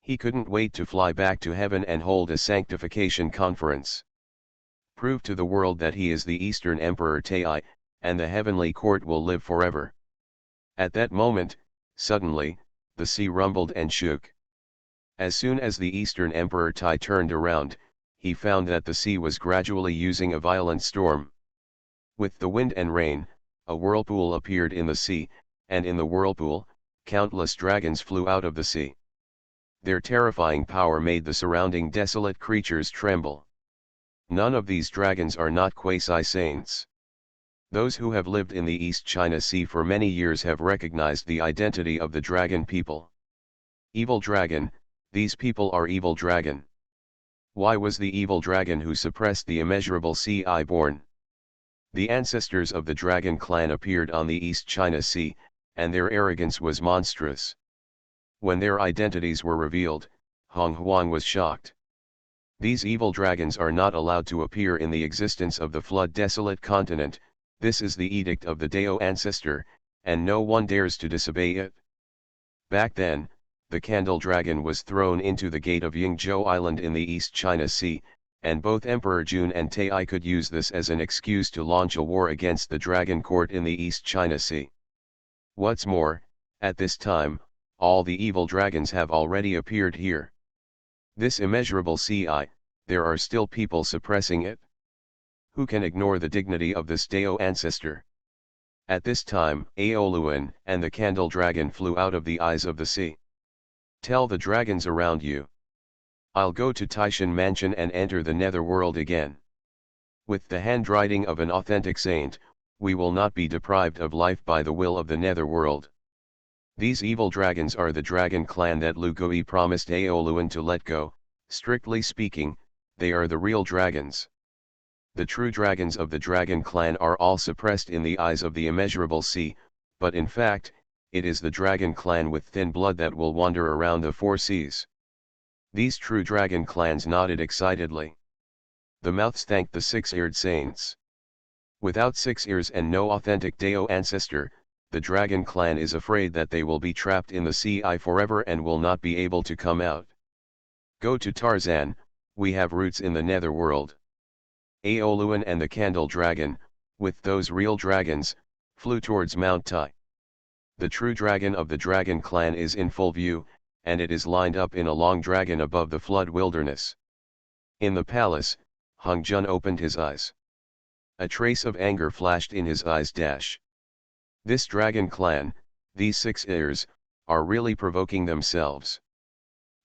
A: He couldn't wait to fly back to heaven and hold a sanctification conference. Prove to the world that he is the Eastern Emperor Tai, and the heavenly court will live forever. At that moment, suddenly, the sea rumbled and shook. As soon as the Eastern Emperor Tai turned around, he found that the sea was gradually using a violent storm. With the wind and rain, a whirlpool appeared in the sea, and in the whirlpool, countless dragons flew out of the sea. Their terrifying power made the surrounding desolate creatures tremble. None of these dragons are not quasi-saints. Those who have lived in the East China Sea for many years have recognized the identity of the dragon people. Evil dragon, these people are evil dragon. Why was the evil dragon who suppressed the immeasurable sea born? The ancestors of the dragon clan appeared on the East China Sea, and their arrogance was monstrous. When their identities were revealed, Honghuang was shocked. These evil dragons are not allowed to appear in the existence of the flood-desolate continent. This is the edict of the Dao ancestor, and no one dares to disobey it. Back then, the candle dragon was thrown into the gate of Yingzhou Island in the East China Sea, and both Emperor Jun and Tai could use this as an excuse to launch a war against the dragon court in the East China Sea. What's more, at this time, all the evil dragons have already appeared here. This immeasurable sea, there are still people suppressing it. Who can ignore the dignity of this Dao ancestor? At this time, Aoluan and the candle dragon flew out of the eyes of the sea. Tell the dragons around you. I'll go to Taishan Mansion and enter the netherworld again. With the handwriting of an authentic saint, we will not be deprived of life by the will of the netherworld. These evil dragons are the dragon clan that Lu Gui promised Aoluan to let go. Strictly speaking, they are the real dragons. The true dragons of the dragon clan are all suppressed in the eyes of the immeasurable sea, but in fact, it is the dragon clan with thin blood that will wander around the four seas. These true dragon clans nodded excitedly. The mouths thanked the six-eared saints. Without 6 ears and no authentic Dao ancestor, the dragon clan is afraid that they will be trapped in the sea forever and will not be able to come out. Go to Tarzan, we have roots in the netherworld. Aoluan and the candle dragon, with those real dragons, flew towards Mount Tai. The true dragon of the dragon clan is in full view, and it is lined up in a long dragon above the flood wilderness. In the palace, Hung Jun opened his eyes. A trace of anger flashed in his eyes. This dragon clan, these 6 ears, are really provoking themselves.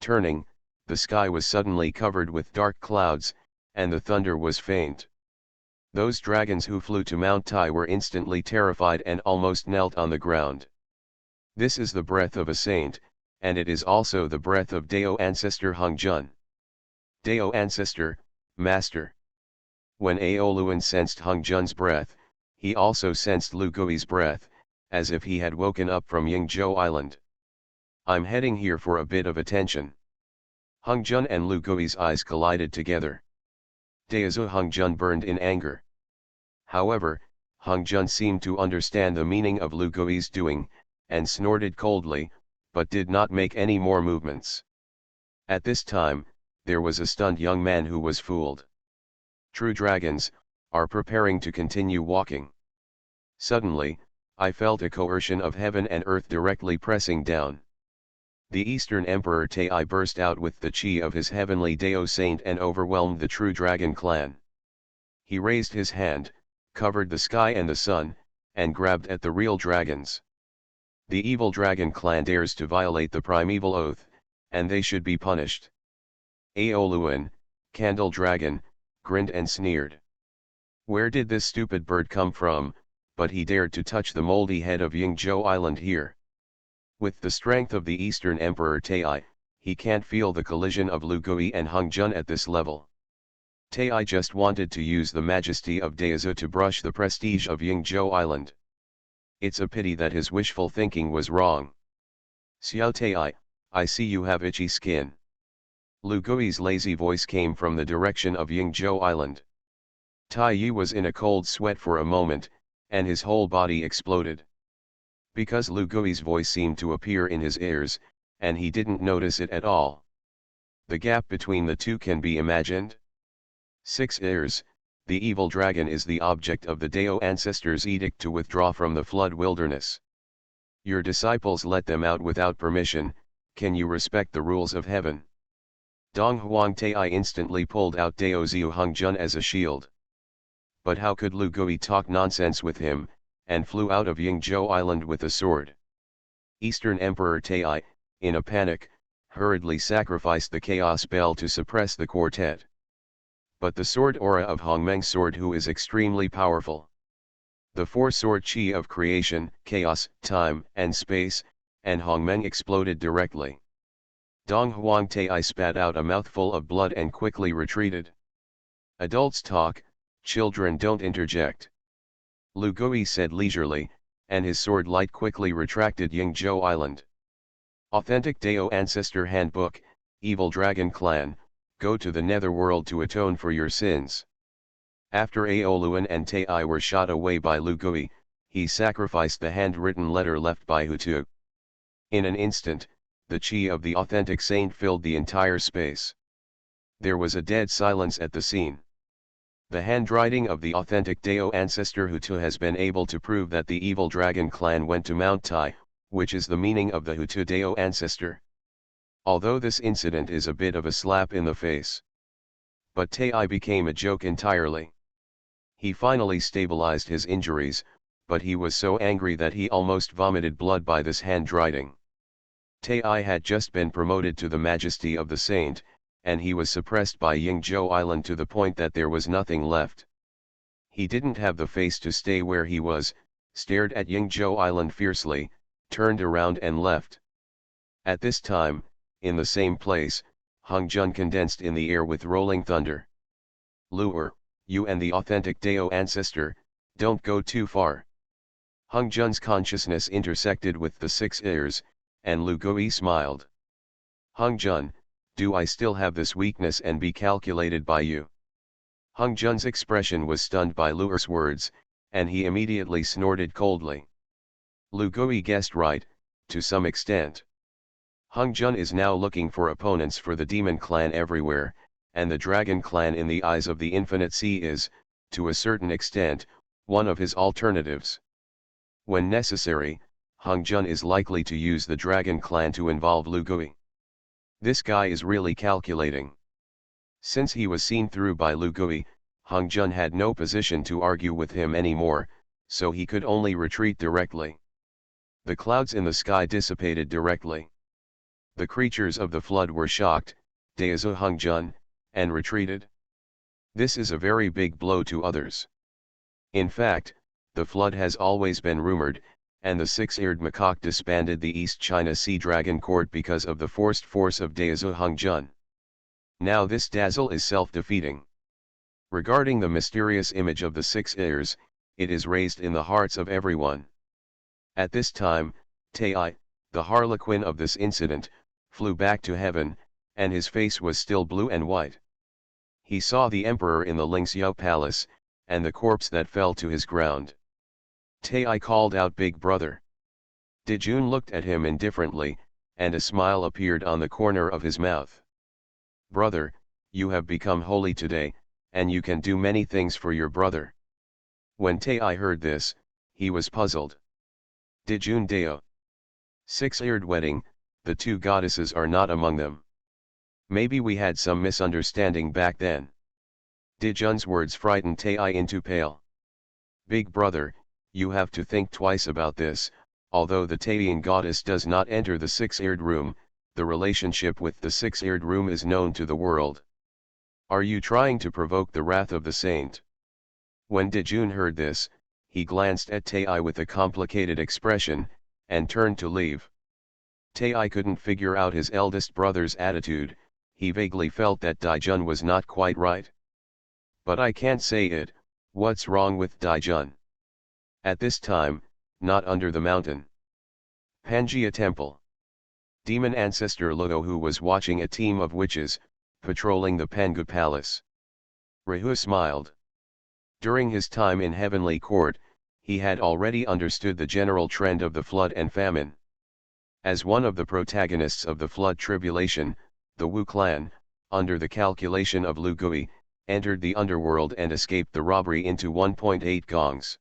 A: Turning, the sky was suddenly covered with dark clouds, and the thunder was faint. Those dragons who flew to Mount Tai were instantly terrified and almost knelt on the ground. This is the breath of a saint, and it is also the breath of Dao ancestor Hung Jun. Dao ancestor, master. When Aoluan sensed Hung Jun's breath, he also sensed Lu Gui's breath, as if he had woken up from Yingzhou Island. I'm heading here for a bit of attention. Hung Jun and Lu Gui's eyes collided together. Daozu Hung Jun burned in anger. However, Hung Jun seemed to understand the meaning of Lu Gui's doing, and snorted coldly, but did not make any more movements. At this time, there was a stunned young man who was fooled. True dragons are preparing to continue walking. Suddenly, I felt a coercion of heaven and earth directly pressing down. The Eastern Emperor Tai burst out with the chi of his heavenly Dao saint and overwhelmed the true dragon clan. He raised his hand, covered the sky and the sun, and grabbed at the real dragons. The evil dragon clan dares to violate the primeval oath, and they should be punished. Aoluan, Candle Dragon, grinned and sneered. Where did this stupid bird come from, but he dared to touch the moldy head of Yingzhou Island here? With the strength of the Eastern Emperor Tai, he can't feel the collision of Lu Gui and Hung Jun at this level. Tai just wanted to use the majesty of Daozi to brush the prestige of Yingzhou Island. It's a pity that his wishful thinking was wrong. Xiao Tai, I see you have itchy skin. Lu Gui's lazy voice came from the direction of Yingzhou Island. Tai Yi was in a cold sweat for a moment, and his whole body exploded. Because Lu Gui's voice seemed to appear in his ears, and he didn't notice it at all. The gap between the two can be imagined. 6 ears, the evil dragon is the object of the Dao ancestors' edict to withdraw from the flood wilderness. Your disciples let them out without permission, can you respect the rules of heaven? Honghuang Tai instantly pulled out Dao Ziu Hongjun as a shield. But how could Lu Gui talk nonsense with him, and flew out of Yingzhou Island with a sword? Eastern Emperor Tai, in a panic, hurriedly sacrificed the chaos spell to suppress the quartet. But the sword aura of Hongmeng's sword who is extremely powerful. The four-sword chi of creation, chaos, time, and space, and Hongmeng exploded directly. Donghuang Tai spat out a mouthful of blood and quickly retreated. Adults talk, children don't interject. Lu Gui said leisurely, and his sword light quickly retracted Yingzhou Island. Authentic Dao Ancestor Handbook, Evil Dragon Clan, go to the netherworld to atone for your sins. After Aoluan and Tai were shot away by Lu Gui, he sacrificed the handwritten letter left by Hutu. In an instant, the chi of the authentic saint filled the entire space. There was a dead silence at the scene. The handwriting of the authentic Dao ancestor Hutu has been able to prove that the evil dragon clan went to Mount Tai, which is the meaning of the Hutu Dao ancestor. Although this incident is a bit of a slap in the face. But Tai became a joke entirely. He finally stabilized his injuries, but he was so angry that he almost vomited blood by this handwriting. Tai had just been promoted to the majesty of the saint, and he was suppressed by Yingzhou Island to the point that there was nothing left. He didn't have the face to stay where he was, stared at Yingzhou Island fiercely, turned around and left. At this time, in the same place, Hung Jun condensed in the air with rolling thunder. Lu'er, you and the authentic Dao ancestor, don't go too far. Hung Jun's consciousness intersected with the 6 ears, and Lu Gui smiled. Hung Jun, do I still have this weakness and be calculated by you? Hung Jun's expression was stunned by Lu'er's words, and he immediately snorted coldly. Lu Gui guessed right, to some extent. Hung Jun is now looking for opponents for the demon clan everywhere, and the dragon clan in the eyes of the infinite sea is, to a certain extent, one of his alternatives. When necessary, Hung Jun is likely to use the dragon clan to involve Lu Gui. This guy is really calculating. Since he was seen through by Lu Gui, Hung Jun had no position to argue with him anymore, so he could only retreat directly. The clouds in the sky dissipated directly. The creatures of the flood were shocked, Daozi Hung Jun, and retreated. This is a very big blow to others. In fact, the flood has always been rumored, and the 6-eared macaque disbanded the East China Sea Dragon Court because of the forced force of Daozi Hung Jun. Now this dazzle is self-defeating. Regarding the mysterious image of the 6 ears, it is raised in the hearts of everyone. At this time, Tai, the harlequin of this incident, flew back to heaven, and his face was still blue and white. He saw the emperor in the Lingxiao palace, and the corpse that fell to his ground. Tai called out, "Big brother." Dijun looked at him indifferently, and a smile appeared on the corner of his mouth. "Brother, you have become holy today, and you can do many things for your brother." When Tai heard this, he was puzzled. Dijun Deo. Six-eared wedding, the two goddesses are not among them. Maybe we had some misunderstanding back then. Dijun's words frightened Tai into pale. "Big brother, you have to think twice about this. Although the Taiyin goddess does not enter the six-eared room, the relationship with the six-eared room is known to the world. Are you trying to provoke the wrath of the saint?" When Dijun heard this, he glanced at Tai with a complicated expression, and turned to leave. Tai couldn't figure out his eldest brother's attitude. He vaguely felt that Dijun was not quite right. "But I can't say it, what's wrong with Dijun?" At this time, not under the mountain. Pangaea Temple. Demon ancestor Luo who was watching a team of witches, patrolling the Pangu Palace. Rahu smiled. During his time in Heavenly Court, he had already understood the general trend of the flood and famine. As one of the protagonists of the flood tribulation, the Wu clan, under the calculation of Lu Gui, entered the underworld and escaped the robbery into 1.8 gongs.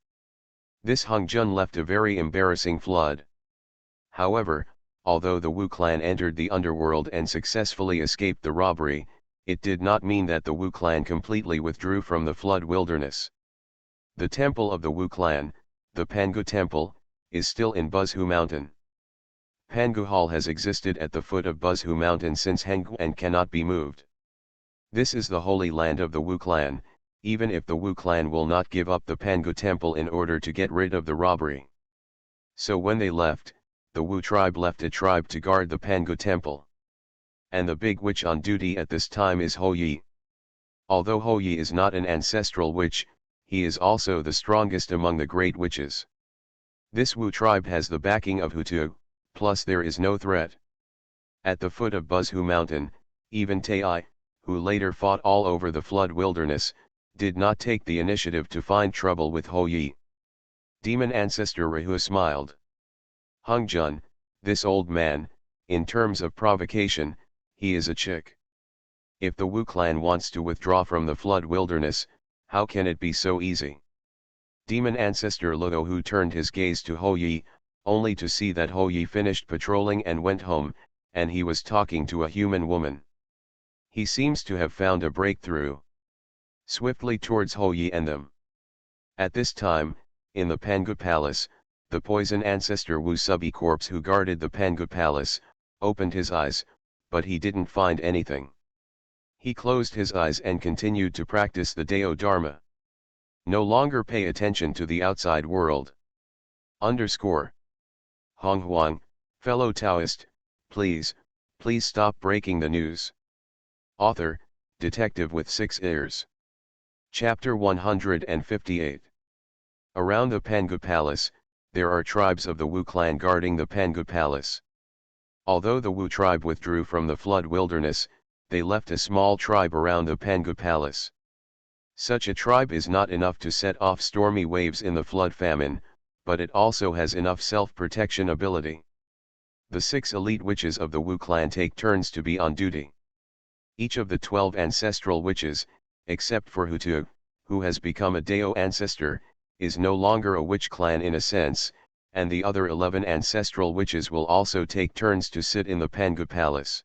A: This Honghuang left a very embarrassing flood. However, although the Wu clan entered the underworld and successfully escaped the robbery, it did not mean that the Wu clan completely withdrew from the flood wilderness. The temple of the Wu clan, the Pangu Temple, is still in Buzhu Mountain. Pangu Hall has existed at the foot of Buzhu Mountain since Honghuang and cannot be moved. This is the holy land of the Wu clan, even if the Wu clan will not give up the Pangu Temple in order to get rid of the robbery. So when they left, the Wu tribe left a tribe to guard the Pangu Temple. And the big witch on duty at this time is Ho Yi. Although Ho Yi is not an ancestral witch, he is also the strongest among the great witches. This Wu tribe has the backing of Hutu, plus there is no threat. At the foot of Buzhu Mountain, even Tai, who later fought all over the flood wilderness, did not take the initiative to find trouble with Ho Yi. Demon ancestor Rahu smiled. Honghuang, this old man, in terms of provocation, he is a chick. If the Wu clan wants to withdraw from the flood wilderness, how can it be so easy? Demon ancestor Luo who turned his gaze to Ho Yi, only to see that Ho Yi finished patrolling and went home, and he was talking to a human woman. He seems to have found a breakthrough. Swiftly towards Ho Yi and them. At this time, in the Pangu Palace, the poison ancestor Wu Subi corpse who guarded the Pangu Palace, opened his eyes, but he didn't find anything. He closed his eyes and continued to practice the Dao Dharma. No longer pay attention to the outside world. Honghuang, fellow Taoist, please stop breaking the news. Author, Detective with 6 ears. Chapter 158. Around the Pangu Palace, there are tribes of the Wu clan guarding the Pangu Palace. Although the Wu tribe withdrew from the flood wilderness, they left a small tribe around the Pangu Palace. Such a tribe is not enough to set off stormy waves in the flood famine, but it also has enough self-protection ability. The 6 elite witches of the Wu clan take turns to be on duty. Each of the 12 ancestral witches, except for Hutu, who has become a Dao ancestor, is no longer a witch clan in a sense, and the other 11 ancestral witches will also take turns to sit in the Pangu Palace.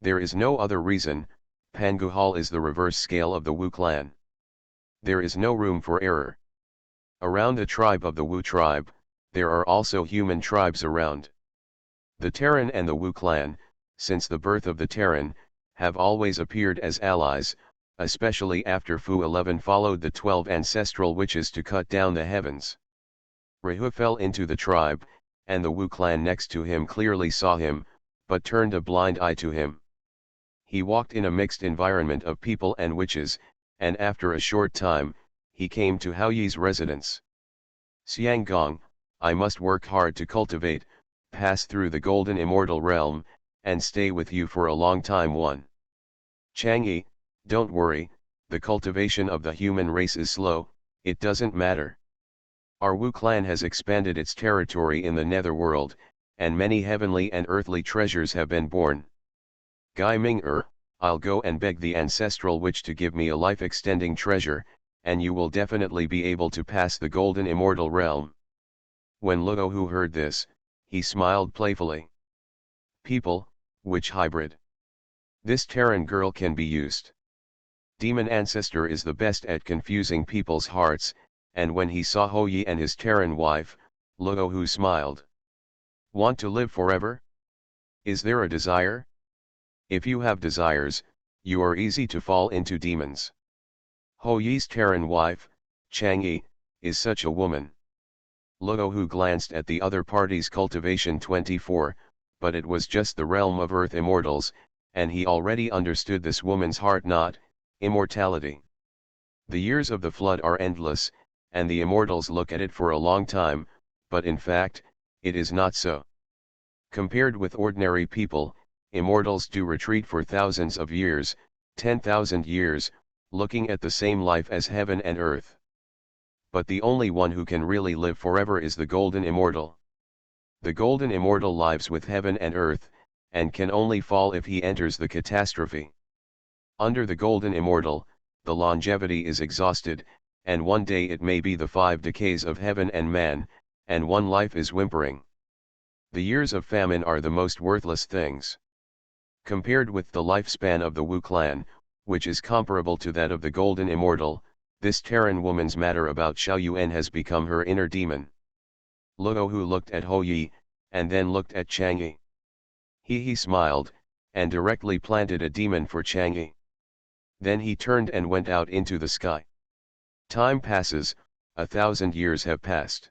A: There is no other reason. Pangu Hall is the reverse scale of the Wu clan. There is no room for error. Around the tribe of the Wu tribe, there are also human tribes around. The Terran and the Wu clan, since the birth of the Terran, have always appeared as allies, especially after Fu 11 followed the 12 ancestral witches to cut down the heavens. Rahu fell into the tribe, and the Wu clan next to him clearly saw him, but turned a blind eye to him. He walked in a mixed environment of people and witches, and after a short time, he came to Hao Yi's residence. Xianggong, I must work hard to cultivate, pass through the golden immortal realm, and stay with you for a long time. 1. Chang'e, don't worry, the cultivation of the human race is slow, it doesn't matter. Our Wu clan has expanded its territory in the netherworld, and many heavenly and earthly treasures have been born. Gai Ming I'll go and beg the ancestral witch to give me a life-extending treasure, and you will definitely be able to pass the golden immortal realm. When Luo heard this, he smiled playfully. People, witch hybrid. This Terran girl can be used. Demon ancestor is the best at confusing people's hearts, and when he saw Hou Yi and his Terran wife, Luo smiled. Want to live forever? Is there a desire? If you have desires, you are easy to fall into demons. Hou Yi's Terran wife, Chang Yi, is such a woman. Luo glanced at the other party's cultivation 24, but it was just the realm of earth immortals, and he already understood this woman's heart not, immortality. The years of the flood are endless, and the immortals look at it for a long time, but in fact, it is not so. Compared with ordinary people, immortals do retreat for thousands of years, 10,000 years, looking at the same life as heaven and earth. But the only one who can really live forever is the golden immortal. The golden immortal lives with heaven and earth, and can only fall if he enters the catastrophe. Under the golden immortal, the longevity is exhausted, and one day it may be the 5 decays of heaven and man, and one life is whimpering. The years of famine are the most worthless things. Compared with the lifespan of the Wu clan, which is comparable to that of the golden immortal, this Terran woman's matter about Xiao Yuan has become her inner demon. Luo looked at Hou Yi, and then looked at Chang Yi. He smiled, and directly planted a demon for Chang Yi. Then he turned and went out into the sky. Time passes, 1,000 years have passed.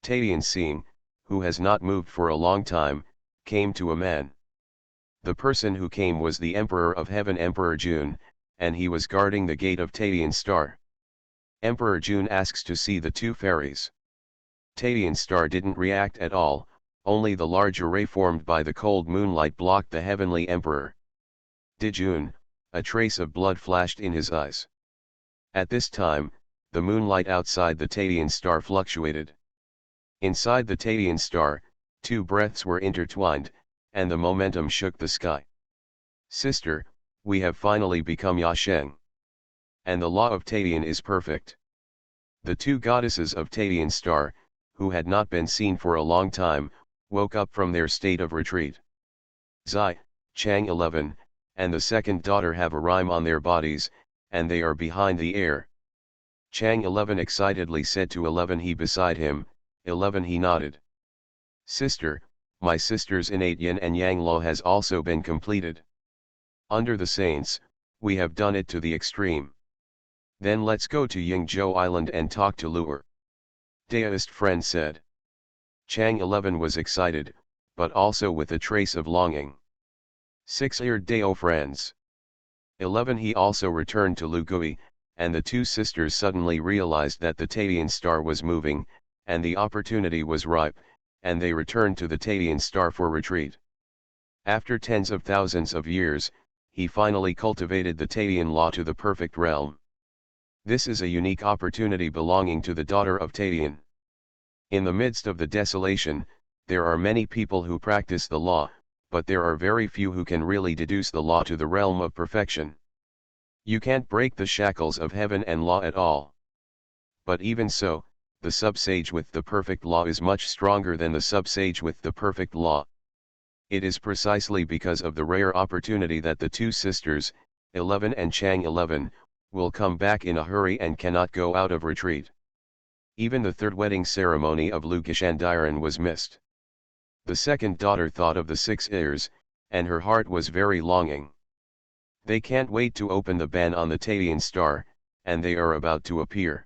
A: Taoist seeing, who has not moved for a long time, came to a man. The person who came was the Emperor of Heaven, Emperor Jun, and he was guarding the gate of Taoist Star. Emperor Jun asks to see the two fairies. Taoist Star didn't react at all, only the large array formed by the cold moonlight blocked the heavenly emperor. Jun, a trace of blood flashed in his eyes. At this time, the moonlight outside the Taoist Star fluctuated. Inside the Taoist Star, two breaths were intertwined, and the momentum shook the sky. Sister, we have finally become Yasheng. And the law of Taoist is perfect. The two goddesses of Taoist Star, who had not been seen for a long time, woke up from their state of retreat. Zai, Chang 11, and the second daughter have a rime on their bodies, and they are behind the air. Chang 11 excitedly said to 11 he beside him, 11 he nodded. Sister, my sister's innate yin and yang law has also been completed. Under the saints, we have done it to the extreme. Then let's go to Yingzhou Island and talk to Luer. Taoist friend said. Chang 11 was excited, but also with a trace of longing. 6-eared Dao friends. 11 he also returned to Lugui, and the two sisters suddenly realized that the Taoist Star was moving, and the opportunity was ripe, and they returned to the Taoist Star for retreat. After tens of thousands of years, he finally cultivated the Taoist law to the perfect realm. This is a unique opportunity belonging to the daughter of Taoist. In the midst of the desolation, there are many people who practice the law, but there are very few who can really deduce the law to the realm of perfection. You can't break the shackles of heaven and law at all. But even so, the sub-sage with the perfect law is much stronger than the sub-sage with the perfect law. It is precisely because of the rare opportunity that the two sisters, 11 and Chang 11, will come back in a hurry and cannot go out of retreat. Even the third wedding ceremony of Lu Gishandiran was missed. The second daughter thought of the 6 heirs, and her heart was very longing. They can't wait to open the ban on the Taoist Star, and they are about to appear.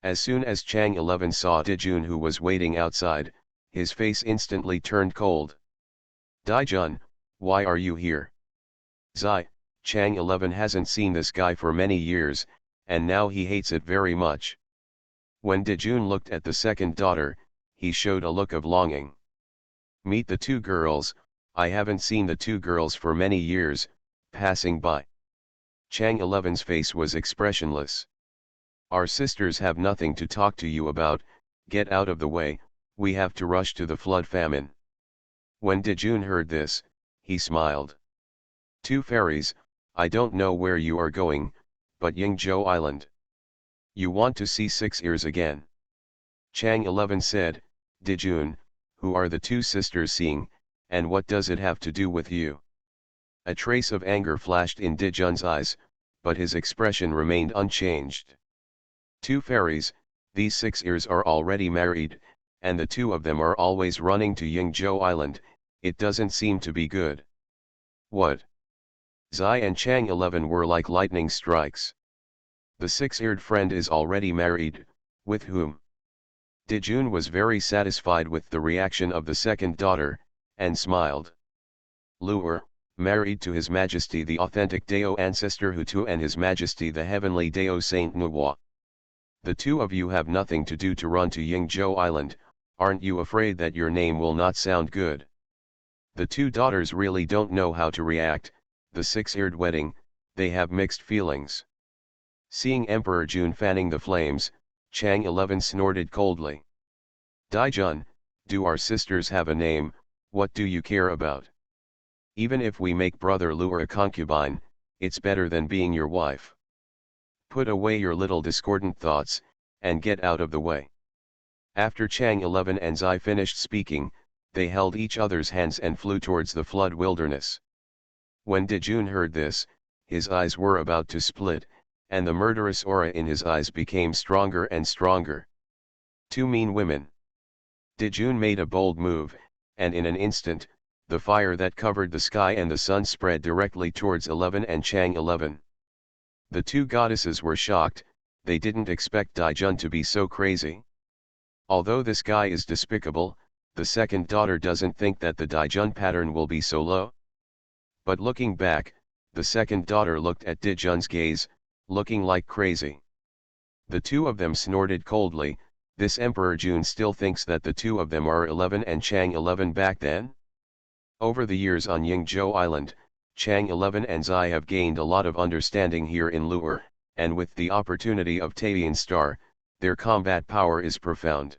A: As soon as Chang 11 saw Dijun who was waiting outside, his face instantly turned cold. Dijun, why are you here? Zai, Chang 11 hasn't seen this guy for many years, and now he hates it very much. When Dijun looked at the second daughter, he showed a look of longing. Meet the two girls, I haven't seen the two girls for many years, passing by. Chang 11's face was expressionless. Our sisters have nothing to talk to you about, get out of the way, we have to rush to the flood famine. When Dijun heard this, he smiled. Two fairies, I don't know where you are going, but Yingzhou Island. You want to see Six Ears again? Chang 11 said, Dijun, who are the two sisters seeing, and what does it have to do with you? A trace of anger flashed in Dijun's eyes, but his expression remained unchanged. Two fairies, these Six Ears are already married, and the two of them are always running to Yingzhou Island, it doesn't seem to be good. What? Zai and Chang 11 were like lightning strikes. The six-eared friend is already married, with whom? Dijun was very satisfied with the reaction of the second daughter, and smiled. Lu'er, married to His Majesty the authentic Dao ancestor Hutu and His Majesty the heavenly Dao Saint Nuwa. The two of you have nothing to do to run to Yingzhou Island, aren't you afraid that your name will not sound good? The two daughters really don't know how to react, the six-eared wedding, they have mixed feelings. Seeing Emperor Jun fanning the flames, Chang 11 snorted coldly. Daijun, do our sisters have a name, what do you care about? Even if we make brother Lu'er a concubine, it's better than being your wife. Put away your little discordant thoughts, and get out of the way. After Chang 11 and Zai finished speaking, they held each other's hands and flew towards the flood wilderness. When Dijun heard this, his eyes were about to split, and the murderous aura in his eyes became stronger and stronger. Two mean women. Dijun made a bold move, and in an instant, the fire that covered the sky and the sun spread directly towards 11 and Chang 11. The two goddesses were shocked, they didn't expect Daijun to be so crazy. Although this guy is despicable, the second daughter doesn't think that the Daijun pattern will be so low. But looking back, the second daughter looked at Dijun's gaze, looking like crazy. The two of them snorted coldly, this Emperor Jun still thinks that the two of them are 11 and Chang 11 back then? Over the years on Yingzhou Island, Chang 11 and Zai have gained a lot of understanding here in Lu'er, and with the opportunity of Taoist Star, their combat power is profound.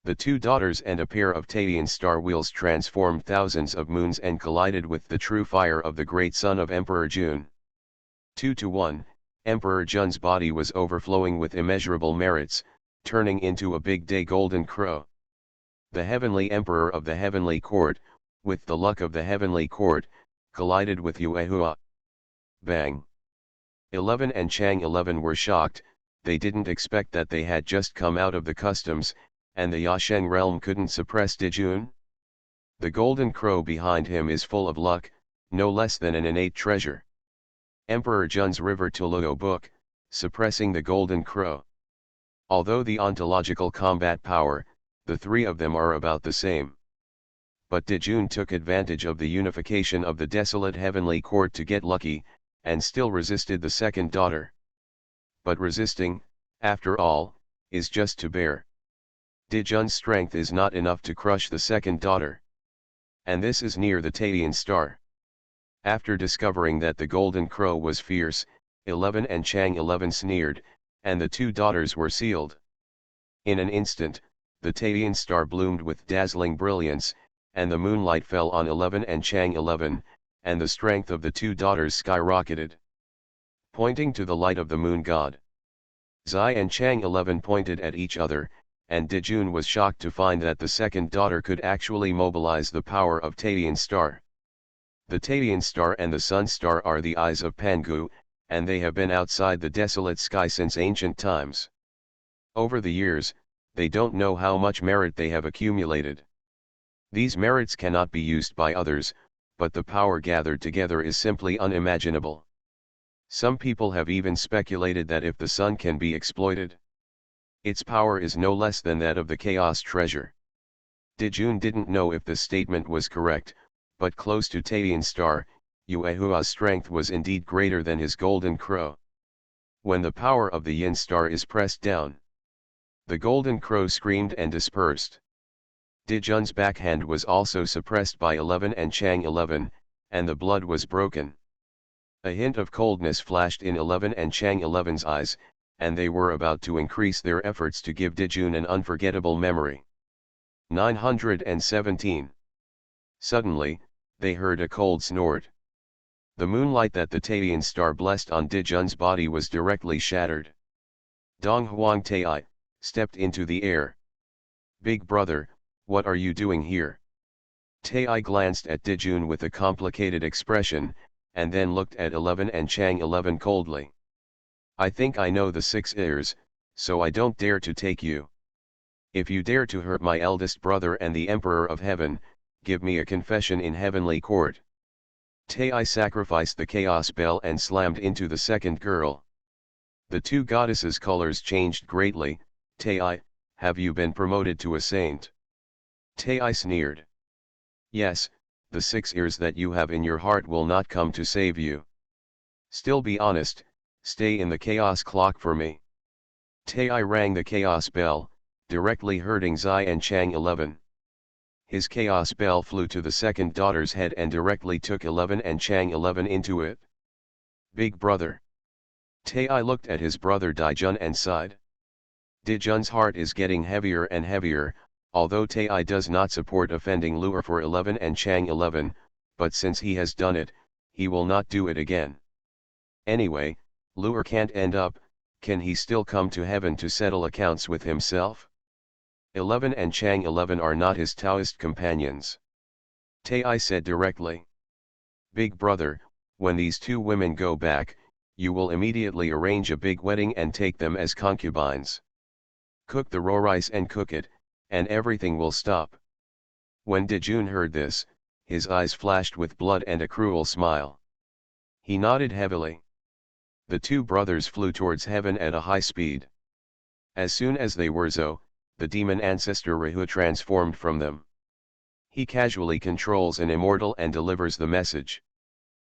A: The two daughters and a pair of Taoist star wheels transformed thousands of moons and collided with the true fire of the great son of Emperor Jun. 2-1, Emperor Jun's body was overflowing with immeasurable merits, turning into a big day golden crow. The heavenly emperor of the heavenly court, with the luck of the heavenly court, collided with Yuehua. Bang! 11 and Chang 11 were shocked, they didn't expect that they had just come out of the customs, and the Yasheng realm couldn't suppress Dijun? The golden crow behind him is full of luck, no less than an innate treasure. Emperor Jun's River Tuluo book, suppressing the golden crow. Although the ontological combat power, the three of them are about the same. But Dijun took advantage of the unification of the desolate heavenly court to get lucky, and still resisted the second daughter. But resisting, after all, is just to bear. Dijun's strength is not enough to crush the second daughter. And this is near the Taoist star. After discovering that the golden crow was fierce, 11 and Chang 11 sneered, and the two daughters were sealed. In an instant, the Taoist star bloomed with dazzling brilliance, and the moonlight fell on 11 and Chang 11, and the strength of the two daughters skyrocketed. Pointing to the light of the moon god, Zai and Chang 11 pointed at each other, and Dijun was shocked to find that the second daughter could actually mobilize the power of Taoist star. The Taoist star and the sun star are the eyes of Pangu, and they have been outside the desolate sky since ancient times. Over the years, they don't know how much merit they have accumulated. These merits cannot be used by others, but the power gathered together is simply unimaginable. Some people have even speculated that if the sun can be exploited, its power is no less than that of the chaos treasure. Dijun didn't know if this statement was correct, but close to Taoist star, Yuehua's strength was indeed greater than his golden crow. When the power of the yin star is pressed down, the golden crow screamed and dispersed. Dijun's backhand was also suppressed by 11 and Chang 11, and the blood was broken. A hint of coldness flashed in 11 and Chang 11's eyes, and they were about to increase their efforts to give Dijun an unforgettable memory. 917. Suddenly, they heard a cold snort. The moonlight that the Taiyan star blessed on Dijun's body was directly shattered. Donghuang Tai stepped into the air. "Big brother, what are you doing here?" Tai glanced at Dijun with a complicated expression, and then looked at 11 and Chang 11 coldly. "I think I know the 6 ears, so I don't dare to take you. If you dare to hurt my eldest brother and the Emperor of Heaven, give me a confession in heavenly court." Tai sacrificed the chaos bell and slammed into the second girl. The two goddesses' colors changed greatly. "Tai, have you been promoted to a saint?" Tai sneered. "Yes, the 6 ears that you have in your heart will not come to save you. Still be honest, stay in the chaos clock for me." Tai rang the chaos bell, directly hurting Zai and Chang 11. His chaos bell flew to the second daughter's head and directly took 11 and Chang 11 into it. "Big brother." Tai looked at his brother Dijun and sighed. Dijun's heart is getting heavier and heavier, although Tai does not support offending Lu'er for 11 and Chang 11, but since he has done it, he will not do it again. Anyway, Lu'er can't end up, can he still come to heaven to settle accounts with himself? 11 and Chang 11 are not his Taoist companions. Tai said directly. "Big brother, when these two women go back, you will immediately arrange a big wedding and take them as concubines. Cook the raw rice and cook it, and everything will stop." When Dijun heard this, his eyes flashed with blood and a cruel smile. He nodded heavily. The two brothers flew towards heaven at a high speed. As soon as they were Zo, the demon ancestor Rahu transformed from them. He casually controls an immortal and delivers the message.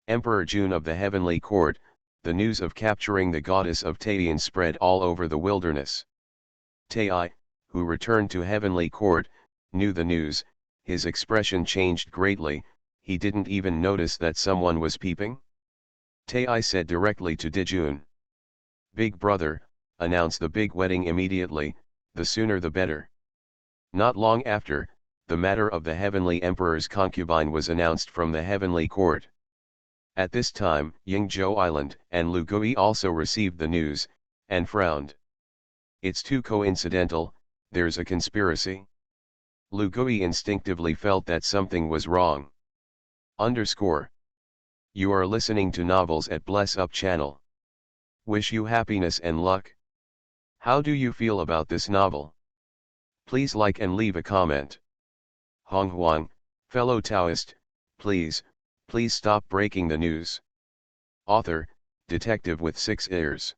A: Emperor Jun of the heavenly court, the news of capturing the goddess of Taiyan spread all over the wilderness. Tai, who returned to heavenly court, knew the news. His expression changed greatly. He didn't even notice that someone was peeping. Tai said directly to Dijun. "Big brother, announce the big wedding immediately, the sooner the better." Not long after, the matter of the heavenly emperor's concubine was announced from the heavenly court. At this time, Yingzhou Island and Lu Gui also received the news, and frowned. "It's too coincidental, there's a conspiracy." Lu Gui instinctively felt that something was wrong. You are listening to Novels at Bless Up channel. Wish you happiness and luck. How do you feel about this novel? Please like and leave a comment. Honghuang, fellow Taoist, please stop breaking the news. Author, Detective with 6 ears.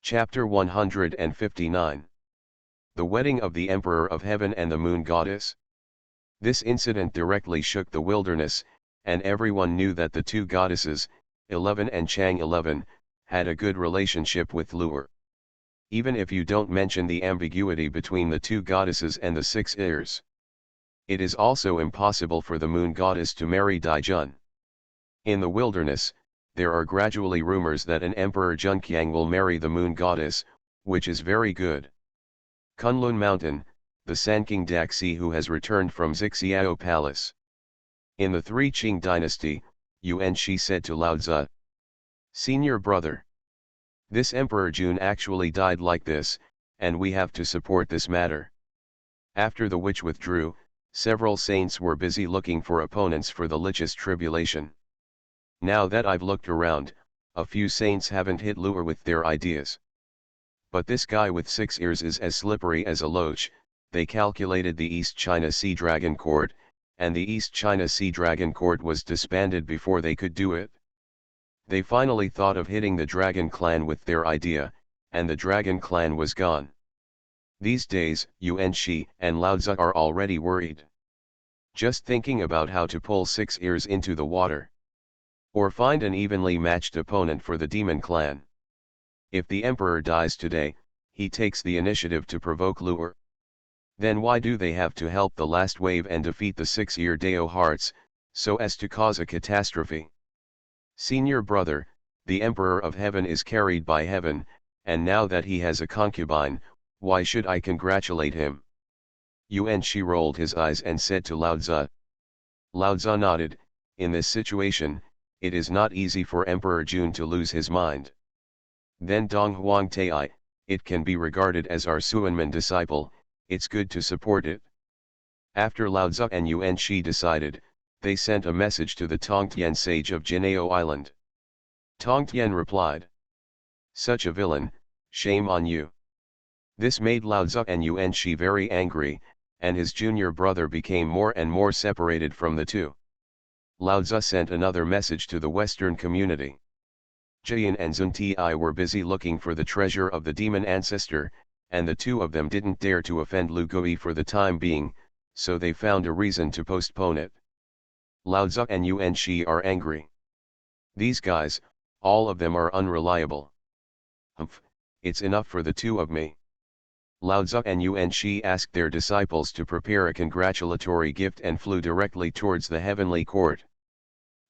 A: Chapter 159. The Wedding of the Emperor of Heaven and the Moon Goddess. This incident directly shook the wilderness, and everyone knew that the two goddesses, 11 and Chang 11, had a good relationship with Lu'er. Even if you don't mention the ambiguity between the two goddesses and the 6 ears. It is also impossible for the moon goddess to marry Dijun. In the wilderness, there are gradually rumors that an Emperor Junqiang will marry the moon goddess, which is very good. Kunlun Mountain, the Sanking Daxi who has returned from Xixiao Palace. In the 3 Qing dynasty, Yuan Shi said to Lao Tzu, "Senior brother, this Emperor Jun actually died like this, and we have to support this matter." After the witch withdrew, several saints were busy looking for opponents for the Lich's tribulation. Now that I've looked around, a few saints haven't hit Lu'er with their ideas. But this guy with 6 ears is as slippery as a loach. They calculated the East China Sea Dragon Court, and the East China Sea Dragon Court was disbanded before they could do it. They finally thought of hitting the Dragon Clan with their idea, and the Dragon Clan was gone. These days, Yuan Shi and Lao Tzu are already worried. Just thinking about how to pull 6 ears into the water. Or find an evenly matched opponent for the Demon Clan. If the Emperor dies today, he takes the initiative to provoke Lu'er. Then why do they have to help the last wave and defeat the 6-ear Dao hearts, so as to cause a catastrophe? Senior brother, the Emperor of Heaven is carried by heaven, and now that he has a concubine, why should I congratulate him? Yuan Shi rolled his eyes and said to Lao Tzu, Lao Tzu nodded, in this situation, it is not easy for Emperor Jun to lose his mind. Then Dong Huang Tai, it can be regarded as our Suanman disciple, it's good to support it. After Lao Tzu and Yuan Shi decided, they sent a message to the Tongtian sage of Jinao Island. Tongtian replied, "Such a villain, shame on you." This made Lao Tzu and Yuan Shi very angry, and his junior brother became more and more separated from the two. Lao Tzu sent another message to the Western community. Jian and Zun Ti were busy looking for the treasure of the demon ancestor, and the two of them didn't dare to offend Lu Gui for the time being, so they found a reason to postpone it. Lao Tzu and Yuan Shi are angry. These guys, all of them are unreliable. Humph, it's enough for the two of me. Lao Tzu and Yuan Shi asked their disciples to prepare a congratulatory gift and flew directly towards the heavenly court.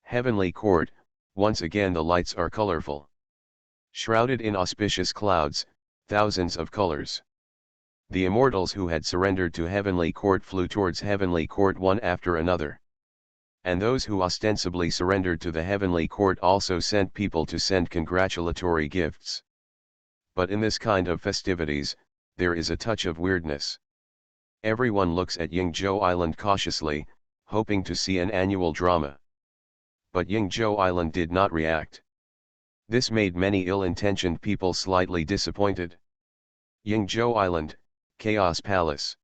A: Heavenly court, once again the lights are colorful. Shrouded in auspicious clouds, thousands of colors. The immortals who had surrendered to heavenly court flew towards heavenly court one after another. And those who ostensibly surrendered to the heavenly court also sent people to send congratulatory gifts. But in this kind of festivities, there is a touch of weirdness. Everyone looks at Yingzhou Island cautiously, hoping to see an annual drama. But Yingzhou Island did not react. This made many ill-intentioned people slightly disappointed. Yingzhou Island, Chaos Palace.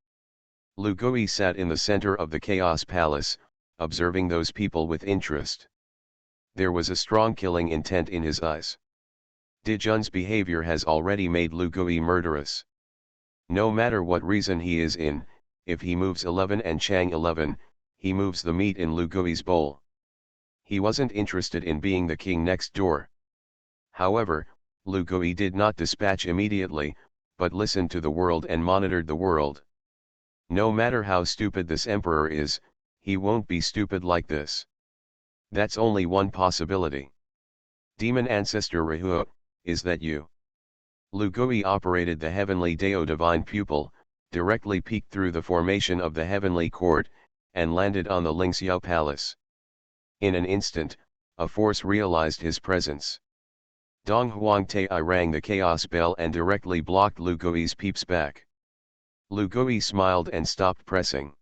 A: Lu Gui sat in the center of the Chaos Palace, observing those people with interest. There was a strong killing intent in his eyes. Dijun's behavior has already made Lu Gui murderous. No matter what reason he is in, if he moves 11 and Chang 11, he moves the meat in Lu Gui's bowl. He wasn't interested in being the king next door. However, Lu Gui did not dispatch immediately, but listened to the world and monitored the world. No matter how stupid this emperor is, he won't be stupid like this. That's only one possibility. Demon ancestor Rahua, is that you? Lu Gui operated the heavenly Dao divine pupil, directly peeked through the formation of the heavenly court, and landed on the Lingxiao palace. In an instant, a force realized his presence. Dong Huang Tai rang the chaos bell and directly blocked Lu Gui's peeps back. Lu Gui smiled and stopped pressing.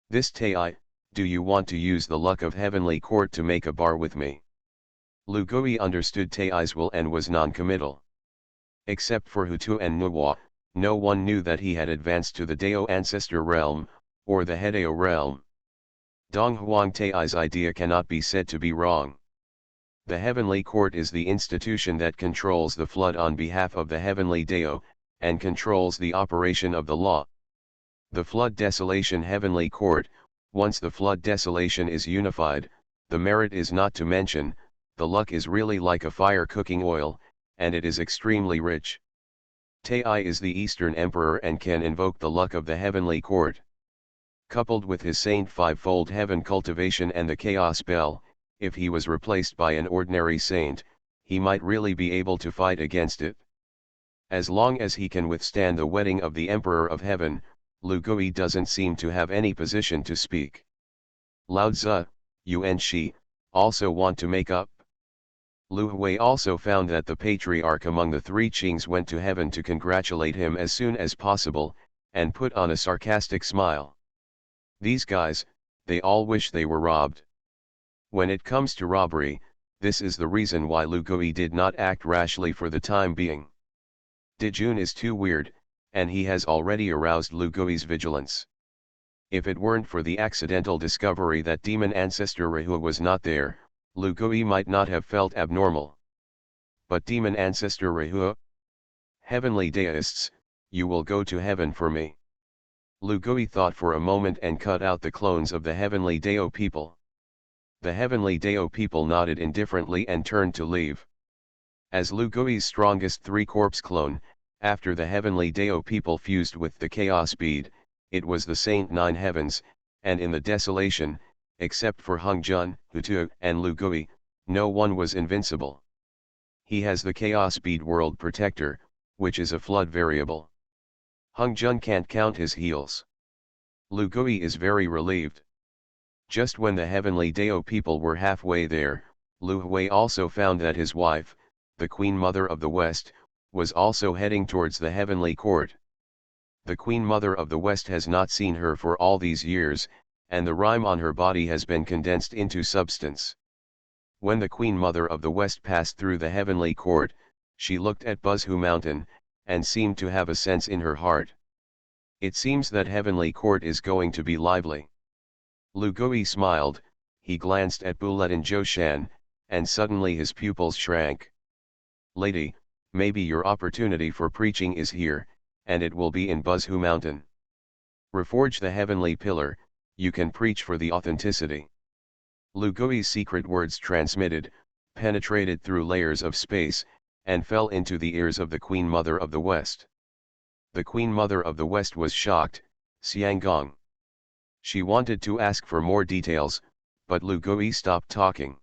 A: This Tai, do you want to use the luck of heavenly court to make a bar with me? Lu Gui understood Tai's will and was non-committal. Except for Hutu and Nuwa, no one knew that he had advanced to the Dao ancestor realm, or the Hedao realm. Dong Huang Tai's idea cannot be said to be wrong. The heavenly court is the institution that controls the flood on behalf of the heavenly Dao, and controls the operation of the law. The flood desolation heavenly court, once the flood desolation is unified, the merit is not to mention, the luck is really like a fire cooking oil, and it is extremely rich. Tai is the Eastern Emperor and can invoke the luck of the heavenly court. Coupled with his saint five-fold heaven cultivation and the chaos bell, if he was replaced by an ordinary saint, he might really be able to fight against it. As long as he can withstand the wedding of the Emperor of Heaven, Lu Gui doesn't seem to have any position to speak. Lao Tzu, Yuan Shi, also want to make up. Lu Hui also found that the patriarch among the three Qings went to heaven to congratulate him as soon as possible, and put on a sarcastic smile. These guys, they all wish they were robbed. When it comes to robbery, this is the reason why Lu Gui did not act rashly for the time being. Dijun is too weird, and he has already aroused Lu Gui's vigilance. If it weren't for the accidental discovery that demon ancestor Rahua was not there, Lu Gui might not have felt abnormal. But demon ancestor Rahua? Heavenly Daoists, you will go to heaven for me. Lu Gui thought for a moment and cut out the clones of the heavenly Dao people. The heavenly Dao people nodded indifferently and turned to leave. As Lu Gui's strongest three-corpse clone, after the heavenly Dao people fused with the chaos bead, it was the Saint Nine Heavens, and in the desolation, except for Honghuang, Hutu, and Lu Gui, no one was invincible. He has the chaos bead world protector, which is a flood variable. Honghuang can't count his heals. Lu Gui is very relieved. Just when the heavenly Dao people were halfway there, Lu Hui also found that his wife, the Queen Mother of the West, was also heading towards the heavenly court. The Queen Mother of the West has not seen her for all these years, and the rime on her body has been condensed into substance. When the Queen Mother of the West passed through the heavenly court, she looked at Buzhu Mountain, and seemed to have a sense in her heart. It seems that heavenly court is going to be lively. Lu Gui smiled, he glanced at Buletin Zhoushan, and suddenly his pupils shrank. Lady, maybe your opportunity for preaching is here, and it will be in Buzhu Mountain. Reforge the heavenly pillar, you can preach for the authenticity. Lu Gui's secret words transmitted, penetrated through layers of space, and fell into the ears of the Queen Mother of the West. The Queen Mother of the West was shocked, Xianggong. She wanted to ask for more details, but Lu Gui stopped talking.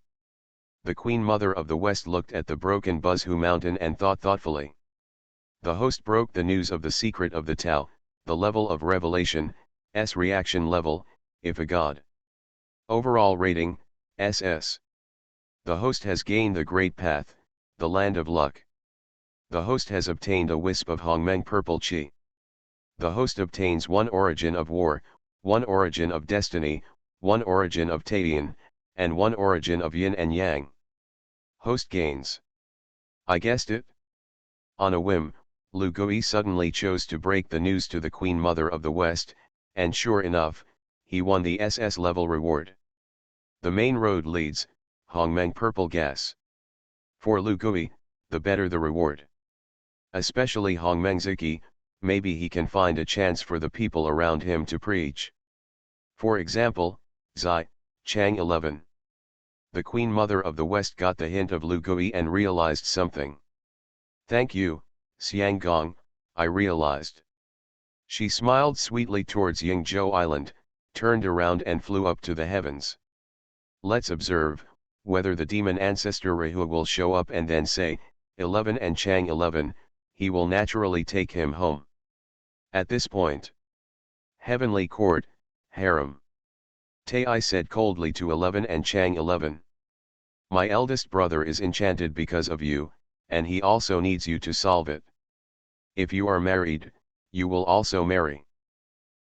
A: The Queen Mother of the West looked at the broken Buzhu Mountain and thought thoughtfully. The host broke the news of the secret of the Tao, the level of revelation, S reaction level, if a god. Overall rating, SS. The host has gained the great path, the land of luck. The host has obtained a wisp of Hongmeng purple qi. The host obtains one origin of war, one origin of destiny, one origin of Taiyan, and one origin of yin and yang. Host gains. I guessed it. On a whim, Lu Gui suddenly chose to break the news to the Queen Mother of the West, and sure enough, he won the SS level reward. The main road leads, Hongmeng purple gas. For Lu Gui, the better the reward. Especially Hongmeng Ziki, maybe he can find a chance for the people around him to preach. For example, Zai, Chang 11. The Queen Mother of the West got the hint of Lu Gui and realized something. Thank you, Xianggong, I realized. She smiled sweetly towards Yingzhou Island, turned around and flew up to the heavens. Let's observe, whether the demon ancestor Rahu will show up and then say, 11 and Chang 11, he will naturally take him home. At this point, heavenly court, harem. Tai said coldly to 11 and Chang 11. My eldest brother is enchanted because of you, and he also needs you to solve it. If you are married, you will also marry.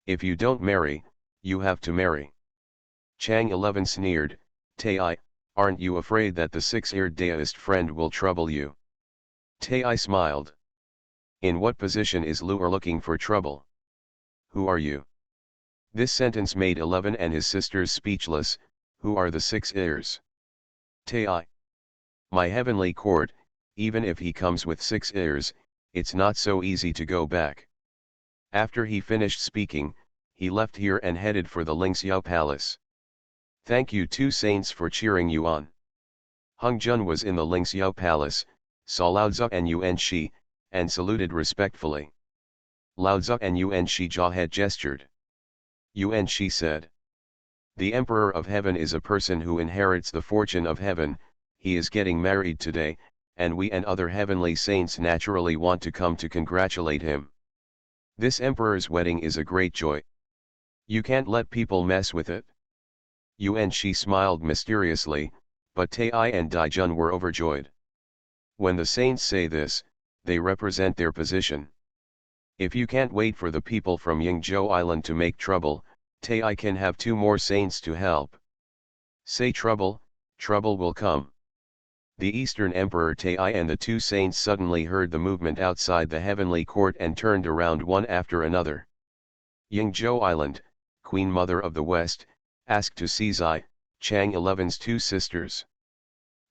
A: If you don't marry, you have to marry. Chang 11 sneered, Tai, aren't you afraid that the six-eared Taoist friend will trouble you? Tai smiled. In what position is Lu looking for trouble? Who are you? This sentence made 11 and his sisters speechless. Who are the six ears? Tai. My heavenly court, even if he comes with 6 ears, it's not so easy to go back. After he finished speaking, he left here and headed for the Lingxiao Palace. Thank you two saints for cheering you on. Hung Jun was in the Lingxiao Palace, saw Lao Tzu and Yuan Shi, and saluted respectfully. Lao Tzu and Yuan Shi jaw-head gestured. Yuan Shi said. The Emperor of Heaven is a person who inherits the fortune of heaven, he is getting married today, and we and other heavenly saints naturally want to come to congratulate him. This Emperor's wedding is a great joy. You can't let people mess with it. Yuan Shi smiled mysteriously, but Tai and Daijun were overjoyed. When the saints say this, they represent their position. If you can't wait for the people from Yingzhou Island to make trouble, Tai can have 2 more saints to help. Say trouble, trouble will come. The Eastern Emperor Tai and the 2 saints suddenly heard the movement outside the heavenly court and turned around one after another. Yingzhou Island, Queen Mother of the West, asked to see Zai, Chang 11's 2 sisters.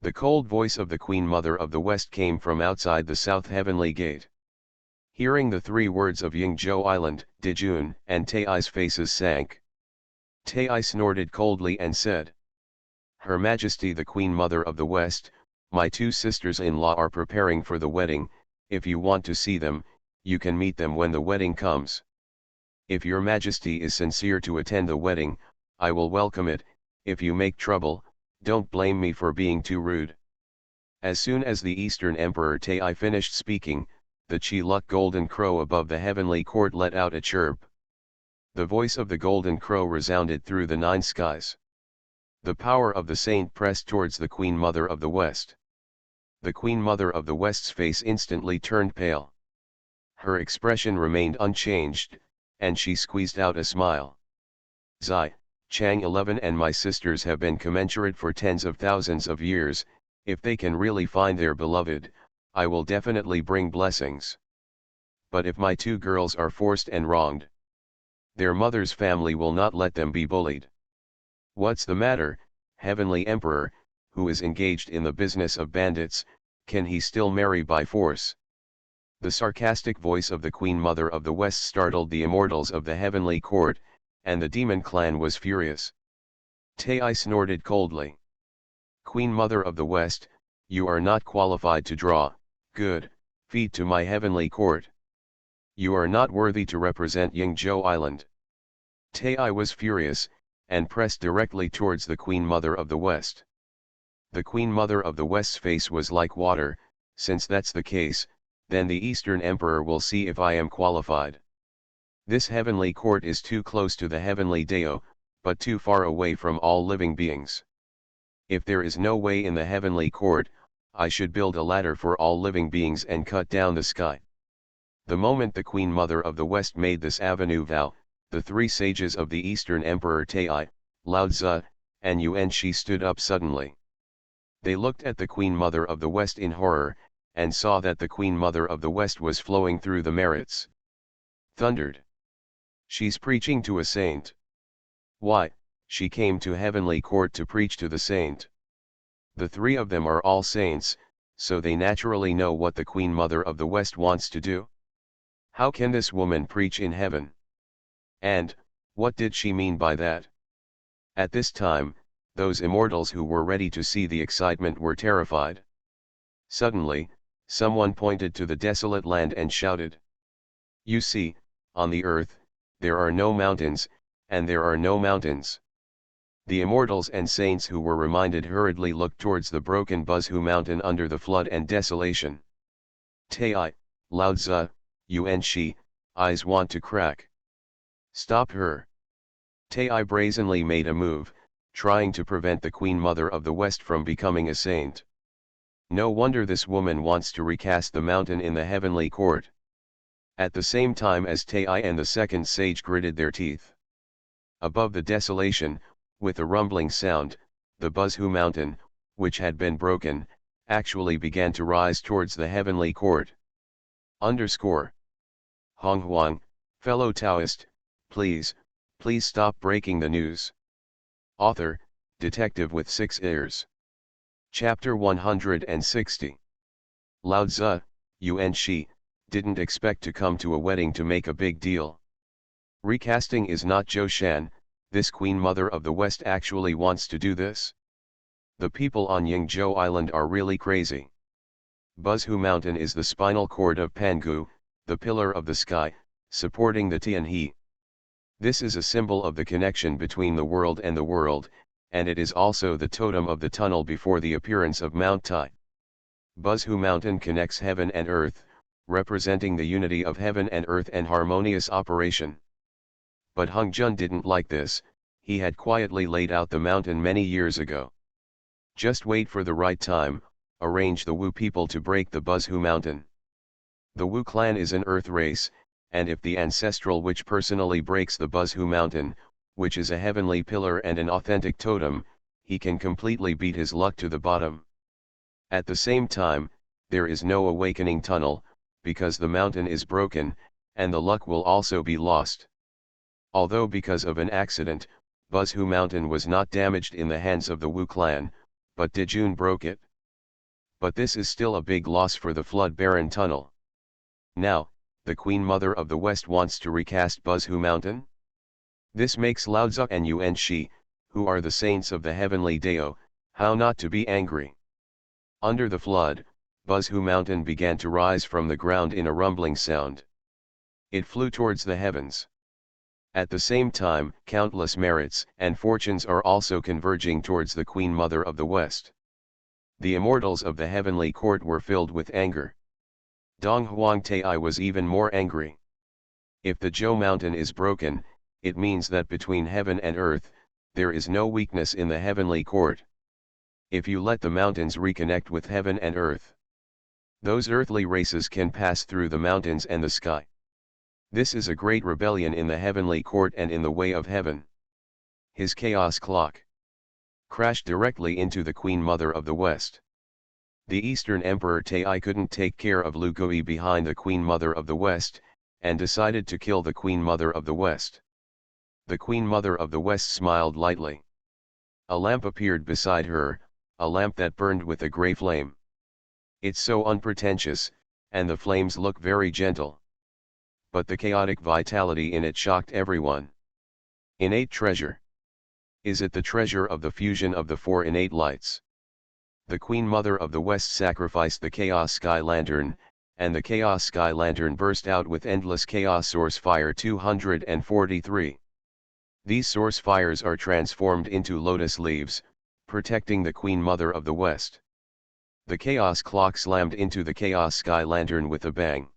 A: The cold voice of the Queen Mother of the West came from outside the south heavenly gate. Hearing the 3 words of Yingzhou Island, Dijun and Tai's faces sank. Tai snorted coldly and said, Her Majesty the Queen Mother of the West, my 2 sisters-in-law are preparing for the wedding. If you want to see them, you can meet them when the wedding comes. If your Majesty is sincere to attend the wedding, I will welcome it. If you make trouble, don't blame me for being too rude. As soon as the Eastern Emperor Tai finished speaking, the Chi-Luck golden crow above the heavenly court let out a chirp. The voice of the golden crow resounded through the 9 skies. The power of the saint pressed towards the Queen Mother of the West. The Queen Mother of the West's face instantly turned pale. Her expression remained unchanged, and she squeezed out a smile. Zai, Chang 11 and my sisters have been commensurate for tens of thousands of years. If they can really find their beloved, I will definitely bring blessings. But if my two girls are forced and wronged, their mother's family will not let them be bullied. What's the matter, Heavenly Emperor, who is engaged in the business of bandits, can he still marry by force? The sarcastic voice of the Queen Mother of the West startled the immortals of the heavenly court, and the demon clan was furious. Tai snorted coldly. Queen Mother of the West, you are not qualified to draw, good, feet to my heavenly court. You are not worthy to represent Yingzhou Island. Tai was furious, and pressed directly towards the Queen Mother of the West. The Queen Mother of the West's face was like water. Since that's the case, then the Eastern Emperor will see if I am qualified. This heavenly court is too close to the heavenly Dao, but too far away from all living beings. If there is no way in the heavenly court, I should build a ladder for all living beings and cut down the sky. The moment the Queen Mother of the West made this avenue vow, the three sages of the Eastern Emperor Tai, Lao Tzu, and Yuan Shi stood up suddenly. They looked at the Queen Mother of the West in horror, and saw that the Queen Mother of the West was flowing through the merits. Thundered. She's preaching to a saint. Why, she came to heavenly court to preach to the saint. The three of them are all saints, so they naturally know what the Queen Mother of the West wants to do. How can this woman preach in heaven? And, what did she mean by that? At this time, those immortals who were ready to see the excitement were terrified. Suddenly, someone pointed to the desolate land and shouted. You see, on the earth, there are no mountains, and there are no mountains. The immortals and saints who were reminded hurriedly looked towards the broken Buzhu mountain under the flood and desolation. Tai, Lao Tzu, Yuan Shi, eyes want to crack. Stop her. Tai brazenly made a move, trying to prevent the Queen Mother of the West from becoming a saint. No wonder this woman wants to recast the mountain in the heavenly court. At the same time as Tai and the second sage gritted their teeth. Above the desolation, with a rumbling sound, the Buzhu mountain, which had been broken, actually began to rise towards the heavenly court. Underscore. Honghuang, fellow Taoist, please stop breaking the news. Author, detective with 6 ears. Chapter 160. Lao Tzu, Yuan Shi, didn't expect to come to a wedding to make a big deal. Recasting is not Zhoushan, this Queen Mother of the West actually wants to do this. The people on Yingzhou Island are really crazy. Buzhu Mountain is the spinal cord of Pangu, the pillar of the sky, supporting the Tianhe. This is a symbol of the connection between the world and the world, and it is also the totem of the tunnel before the appearance of Mount Tai. Buzhu Mountain connects heaven and earth, representing the unity of heaven and earth and harmonious operation. But Hung Jun didn't like this. He had quietly laid out the mountain many years ago. Just wait for the right time, arrange the Wu people to break the Buzhu Mountain. The Wu clan is an earth race, and if the ancestral witch personally breaks the Buzhu Mountain, which is a heavenly pillar and an authentic totem, he can completely beat his luck to the bottom. At the same time, there is no awakening tunnel, because the mountain is broken, and the luck will also be lost. Although because of an accident, Buzhu Mountain was not damaged in the hands of the Wu clan, but Dijun broke it. But this is still a big loss for the flood-barren tunnel. Now, the Queen Mother of the West wants to recast Buzhu Mountain? This makes Lao Tzu and Yuan Shi, who are the saints of the heavenly Dao, how not to be angry. Under the flood, Buzhu Mountain began to rise from the ground in a rumbling sound. It flew towards the heavens. At the same time, countless merits and fortunes are also converging towards the Queen Mother of the West. The immortals of the heavenly court were filled with anger. Donghuang Tai was even more angry. If the Zhou Mountain is broken, it means that between heaven and earth, there is no weakness in the heavenly court. If you let the mountains reconnect with heaven and earth, those earthly races can pass through the mountains and the sky. This is a great rebellion in the heavenly court and in the way of heaven. His chaos clock crashed directly into the Queen Mother of the West. The Eastern Emperor Tai couldn't take care of Lu Gui behind the Queen Mother of the West, and decided to kill the Queen Mother of the West. The Queen Mother of the West smiled lightly. A lamp appeared beside her, a lamp that burned with a grey flame. It's so unpretentious, and the flames look very gentle. But the chaotic vitality in it shocked everyone. Innate treasure. Is it the treasure of the fusion of the four innate lights? The Queen Mother of the West sacrificed the Chaos Sky Lantern, and the Chaos Sky Lantern burst out with endless Chaos Source Fire 243. These source fires are transformed into lotus leaves, protecting the Queen Mother of the West. The Chaos Clock slammed into the Chaos Sky Lantern with a bang.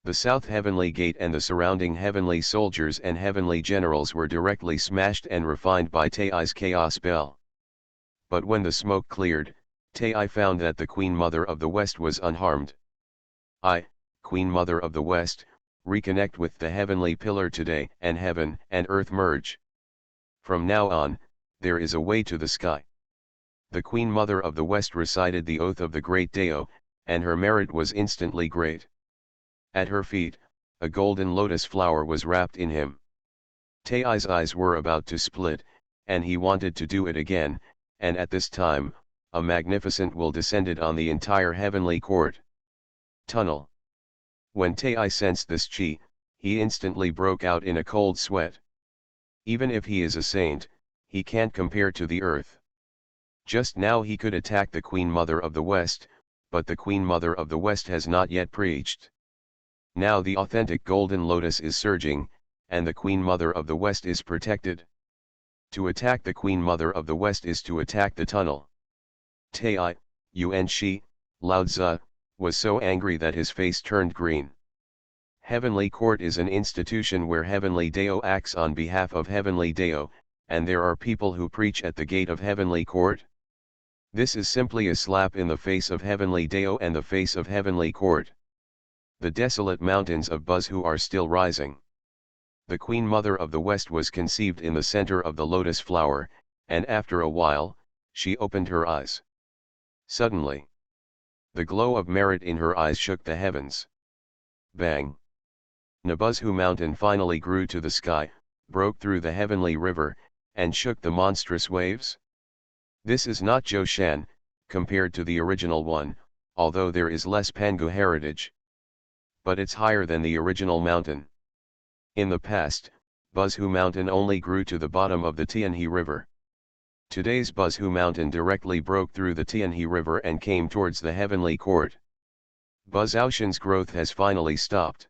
A: The South Heavenly Gate and the surrounding heavenly soldiers and heavenly generals were directly smashed and refined by Tai's Chaos Bell. But when the smoke cleared, Tai found that the Queen Mother of the West was unharmed. Queen Mother of the West, reconnect with the heavenly pillar today, and heaven and earth merge. From now on, there is a way to the sky. The Queen Mother of the West recited the oath of the great Dao, and her merit was instantly great. At her feet, a golden lotus flower was wrapped in him. Tai's eyes were about to split, and he wanted to do it again, and at this time, a magnificent will descended on the entire heavenly court. Tunnel. When Tai sensed this chi, he instantly broke out in a cold sweat. Even if he is a saint, he can't compare to the earth. Just now he could attack the Queen Mother of the West, but the Queen Mother of the West has not yet preached. Now the authentic golden lotus is surging, and the Queen Mother of the West is protected. To attack the Queen Mother of the West is to attack the tunnel. Tai, Yuan Shi, Lao Tzu, was so angry that his face turned green. Heavenly Court is an institution where Heavenly Dao acts on behalf of Heavenly Dao, and there are people who preach at the gate of Heavenly Court. This is simply a slap in the face of Heavenly Dao and the face of Heavenly Court. The desolate mountains of Buzhu are still rising. The Queen Mother of the West was conceived in the center of the lotus flower, and after a while, she opened her eyes. Suddenly, the glow of merit in her eyes shook the heavens. Bang! Nabuzhu mountain finally grew to the sky, broke through the heavenly river, and shook the monstrous waves. This is not Zhoushan, compared to the original one, although there is less Pangu heritage. But it's higher than the original mountain. In the past, Buzhu mountain only grew to the bottom of the Tianhe River. Today's Buzhu mountain directly broke through the Tianhe River and came towards the heavenly court. Buzhoushan's growth has finally stopped.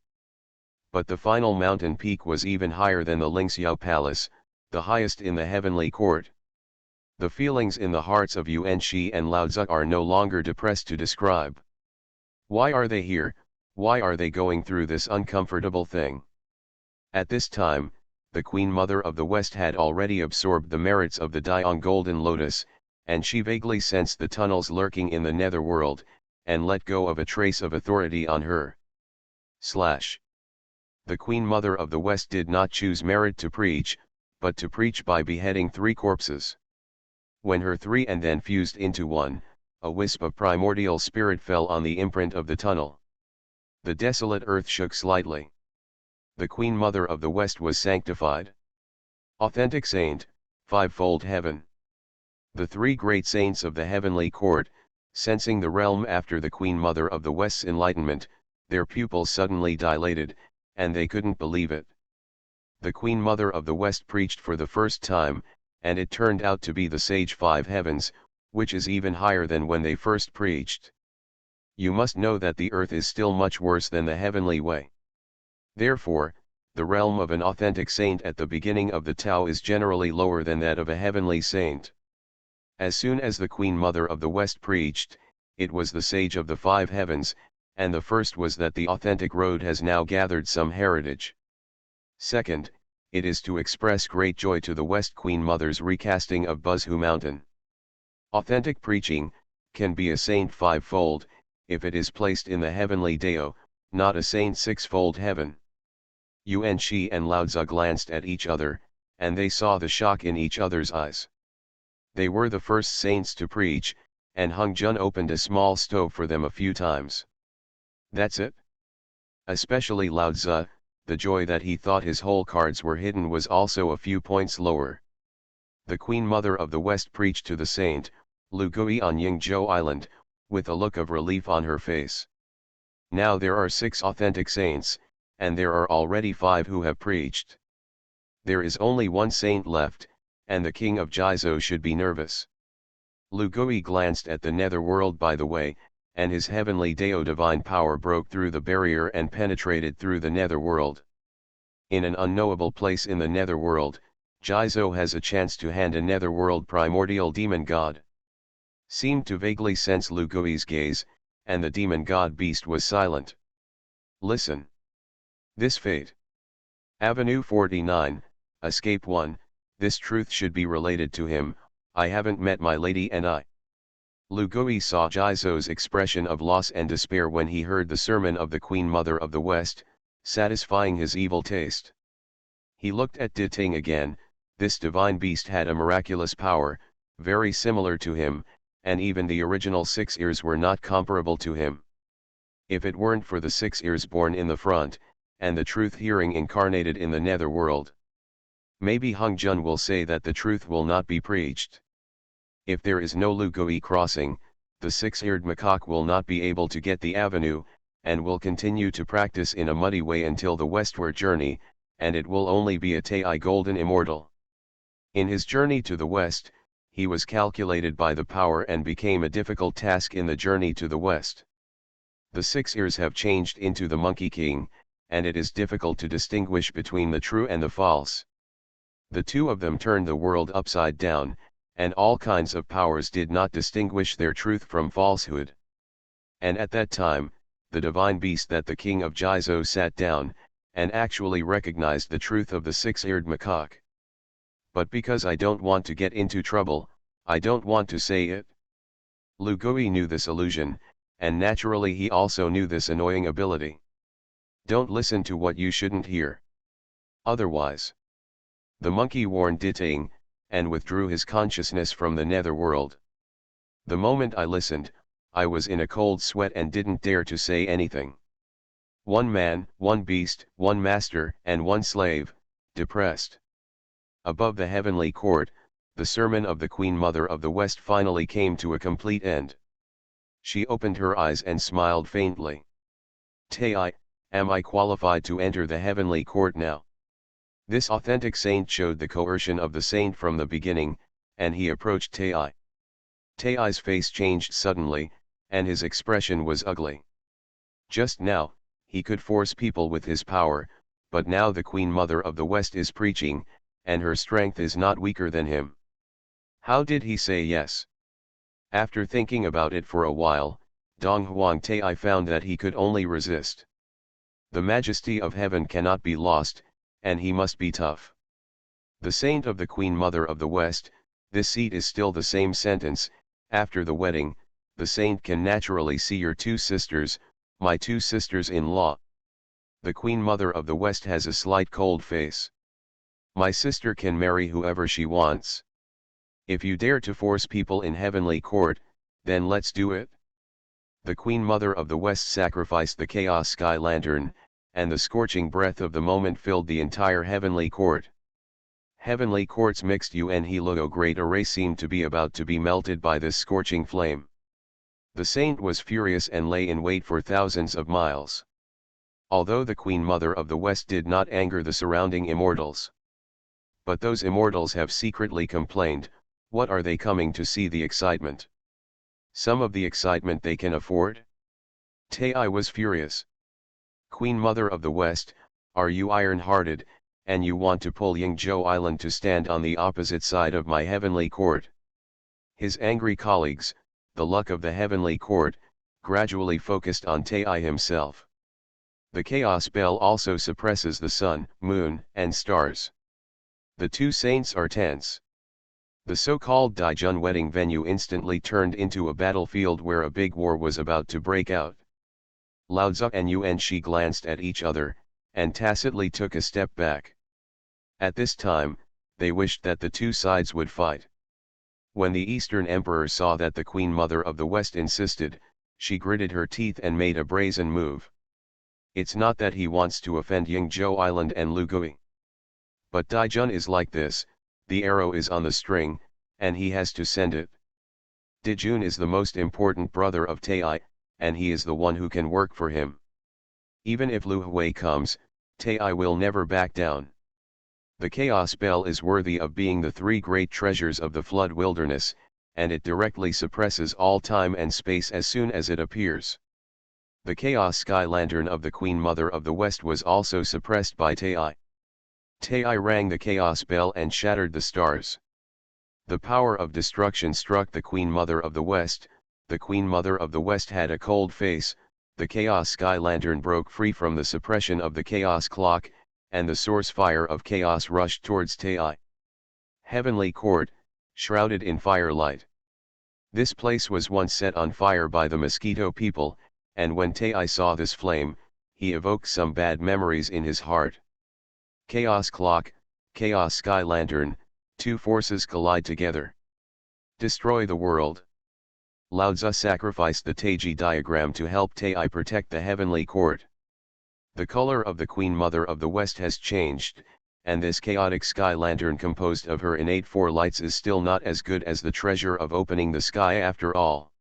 A: But the final mountain peak was even higher than the Lingxiao Palace, the highest in the heavenly court. The feelings in the hearts of Yuan Shi and Lao Tzu are no longer depressed to describe. Why are they here? Why are they going through this uncomfortable thing? At this time, the Queen Mother of the West had already absorbed the merits of the Diang Golden Lotus, and she vaguely sensed the tunnels lurking in the netherworld, and let go of a trace of authority on her. The Queen Mother of the West did not choose merit to preach, but to preach by beheading 3 corpses. When her 3 and then fused into one, a wisp of primordial spirit fell on the imprint of the tunnel. The desolate earth shook slightly. The Queen Mother of the West was sanctified. Authentic saint, 5-fold heaven. The 3 great saints of the heavenly court, sensing the realm after the Queen Mother of the West's enlightenment, their pupils suddenly dilated, and they couldn't believe it. The Queen Mother of the West preached for the first time, and it turned out to be the sage 5 heavens, which is even higher than when they first preached. You must know that the earth is still much worse than the heavenly way. Therefore, the realm of an authentic saint at the beginning of the Tao is generally lower than that of a heavenly saint. As soon as the Queen Mother of the West preached, it was the sage of the 5 heavens, and the first was that the authentic road has now gathered some heritage. Second, it is to express great joy to the West Queen Mother's recasting of Buzhu Mountain. Authentic preaching can be a saint fivefold, if it is placed in the heavenly Dao, not a saint sixfold heaven. Yuan Shi and Lao Tzu glanced at each other, and they saw the shock in each other's eyes. They were the first saints to preach, and Honghuang opened a small stove for them a few times. That's it? Especially Lao Tzu, the joy that he thought his whole cards were hidden was also a few points lower. The Queen Mother of the West preached to the saint, Lu Gui on Yingzhou Island, with a look of relief on her face. Now there are 6 authentic saints, and there are already 5 who have preached. There is only 1 saint left, and the king of Jizhou should be nervous. Lu Gui glanced at the netherworld by the way, and his heavenly Dao divine power broke through the barrier and penetrated through the netherworld. In an unknowable place in the netherworld, Jizhou has a chance to hand a netherworld primordial demon god. Seemed to vaguely sense Lu Gui's gaze, and the demon god beast was silent. Listen. This fate. Avenue 49, Escape 1, this truth should be related to him, I haven't met my lady and I. Lu Gui saw Jizhou's expression of loss and despair when he heard the sermon of the Queen Mother of the West, satisfying his evil taste. He looked at Diting again. This divine beast had a miraculous power, very similar to him, and even the original 6 ears were not comparable to him. If it weren't for the 6 ears born in the front, and the truth hearing incarnated in the netherworld. Maybe Honghuang will say that the truth will not be preached. If there is no Lu Gui crossing, the 6-eared macaque will not be able to get the avenue, and will continue to practice in a muddy way until the westward journey, and it will only be a Tai golden immortal. In his journey to the west, he was calculated by the power and became a difficult task in the journey to the west. The 6 ears have changed into the Monkey King, and it is difficult to distinguish between the true and the false. The 2 of them turned the world upside down, and all kinds of powers did not distinguish their truth from falsehood. And at that time, the divine beast that the king of Jizhou sat down, and actually recognized the truth of the 6-eared macaque. But because I don't want to get into trouble, I don't want to say it. Lu Gui knew this illusion, and naturally he also knew this annoying ability. Don't listen to what you shouldn't hear. Otherwise. The monkey warned Diting, and withdrew his consciousness from the netherworld. The moment I listened, I was in a cold sweat and didn't dare to say anything. 1 man, 1 beast, 1 master, and 1 slave, depressed. Above the heavenly court, the sermon of the Queen Mother of the West finally came to a complete end. She opened her eyes and smiled faintly. Tai, am I qualified to enter the heavenly court now? This authentic saint showed the coercion of the saint from the beginning, and he approached Tai. Tai's face changed suddenly, and his expression was ugly. Just now, he could force people with his power, but now the Queen Mother of the West is preaching, and her strength is not weaker than him. How did he say yes? After thinking about it for a while, Honghuang Tai found that he could only resist. The majesty of heaven cannot be lost, and he must be tough. The saint of the Queen Mother of the West, this seat is still the same sentence. After the wedding, the saint can naturally see your 2 sisters, my 2 sisters-in-law. The Queen Mother of the West has a slight cold face. My sister can marry whoever she wants. If you dare to force people in heavenly court, then let's do it. The Queen Mother of the West sacrificed the chaos sky lantern, and the scorching breath of the moment filled the entire heavenly court. Heavenly court's mixed Yuan He Luo great array seemed to be about to be melted by this scorching flame. The saint was furious and lay in wait for thousands of miles. Although the Queen Mother of the West did not anger the surrounding immortals. But those immortals have secretly complained, what are they coming to see the excitement? Some of the excitement they can afford? Tai was furious. Queen Mother of the West, are you iron-hearted, and you want to pull Yingzhou Island to stand on the opposite side of my heavenly court? His angry colleagues, the luck of the heavenly court, gradually focused on Tai himself. The chaos bell also suppresses the sun, moon, and stars. The two saints are tense. The so-called Daijun wedding venue instantly turned into a battlefield where a big war was about to break out. Lao Tzu and Yuan Shi glanced at each other, and tacitly took a step back. At this time, they wished that the two sides would fight. When the Eastern Emperor saw that the Queen Mother of the West insisted, she gritted her teeth and made a brazen move. It's not that he wants to offend Yingzhou Island and Lugui. But Daijun is like this, the arrow is on the string, and he has to send it. Dijun is the most important brother of Tai, and he is the one who can work for him. Even if Lu Hui comes, Tai will never back down. The chaos bell is worthy of being the three great treasures of the flood wilderness, and it directly suppresses all time and space as soon as it appears. The chaos sky lantern of the Queen Mother of the West was also suppressed by Tai. Tai rang the chaos bell and shattered the stars. The power of destruction struck the Queen Mother of the West. The Queen Mother of the West had a cold face. The chaos sky lantern broke free from the suppression of the chaos clock, and the source fire of chaos rushed towards Tai. Heavenly Court, shrouded in firelight. This place was once set on fire by the mosquito people, and when Tai saw this flame, he evoked some bad memories in his heart. Chaos clock, chaos sky lantern, two forces collide together. Destroy the world. Lao Tzu sacrificed the Taiji diagram to help Tai protect the heavenly court. The color of the Queen Mother of the West has changed, and this chaotic sky lantern composed of her innate four lights is still not as good as the treasure of opening the sky after all.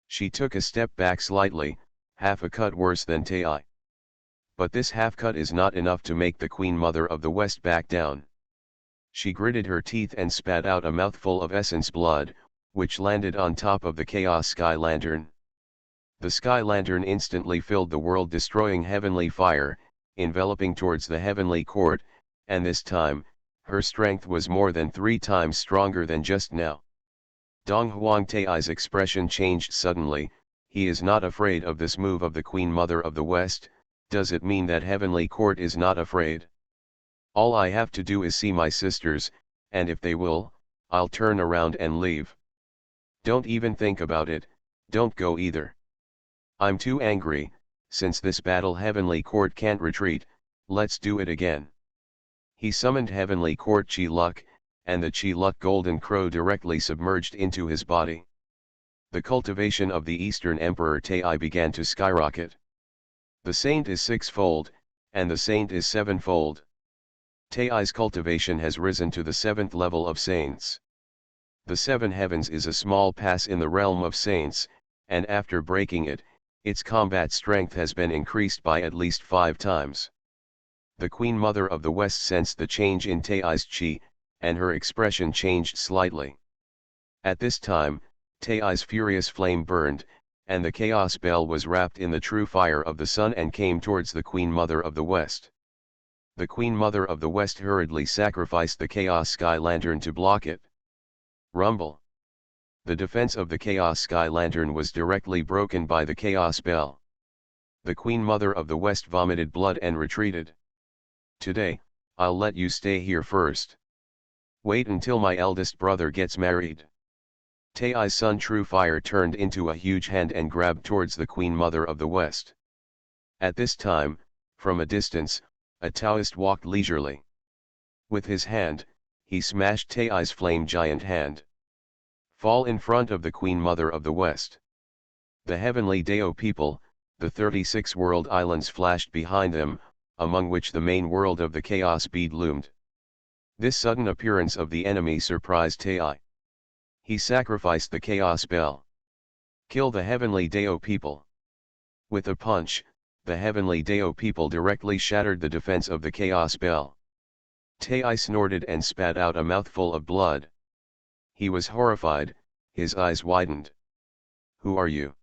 A: She took a step back slightly, half a cut worse than Tai. But this half cut is not enough to make the Queen Mother of the West back down. She gritted her teeth and spat out a mouthful of essence blood, which landed on top of the chaos sky lantern. The sky lantern instantly filled the world, destroying heavenly fire, enveloping towards the heavenly court, and this time, her strength was more than 3 times stronger than just now. Donghuang Tai's expression changed suddenly. He is not afraid of this move of the Queen Mother of the West. Does it mean that heavenly court is not afraid? All I have to do is see my sisters, and if they will, I'll turn around and leave. Don't even think about it, don't go either. I'm too angry. Since this battle heavenly court can't retreat, let's do it again. He summoned heavenly court Chi Luck, and the Chi Luck golden crow directly submerged into his body. The cultivation of the Eastern Emperor Tai began to skyrocket. The saint is 6-fold, and the saint is 7-fold. Tai's cultivation has risen to the 7th level of saints. The 7 heavens is a small pass in the realm of saints, and after breaking it, its combat strength has been increased by at least 5 times. The Queen Mother of the West sensed the change in Tai's chi, and her expression changed slightly. At this time, Tai's furious flame burned, and the chaos bell was wrapped in the true fire of the sun and came towards the Queen Mother of the West. The Queen Mother of the West hurriedly sacrificed the chaos sky lantern to block it. Rumble. The defense of the chaos sky lantern was directly broken by the chaos bell. The Queen Mother of the West vomited blood and retreated. Today, I'll let you stay here first. Wait until my eldest brother gets married. Tai's son True Fire turned into a huge hand and grabbed towards the Queen Mother of the West. At this time, from a distance, a Taoist walked leisurely. With his hand, he smashed Tai's flame giant hand. Fall in front of the Queen Mother of the West. The heavenly Dao people, the 36 world islands flashed behind them, among which the main world of the chaos bead loomed. This sudden appearance of the enemy surprised Tai. He sacrificed the chaos bell. Kill the heavenly Dao people. With a punch, the heavenly Dao people directly shattered the defense of the chaos bell. Tai snorted and spat out a mouthful of blood. He was horrified, his eyes widened. Who are you?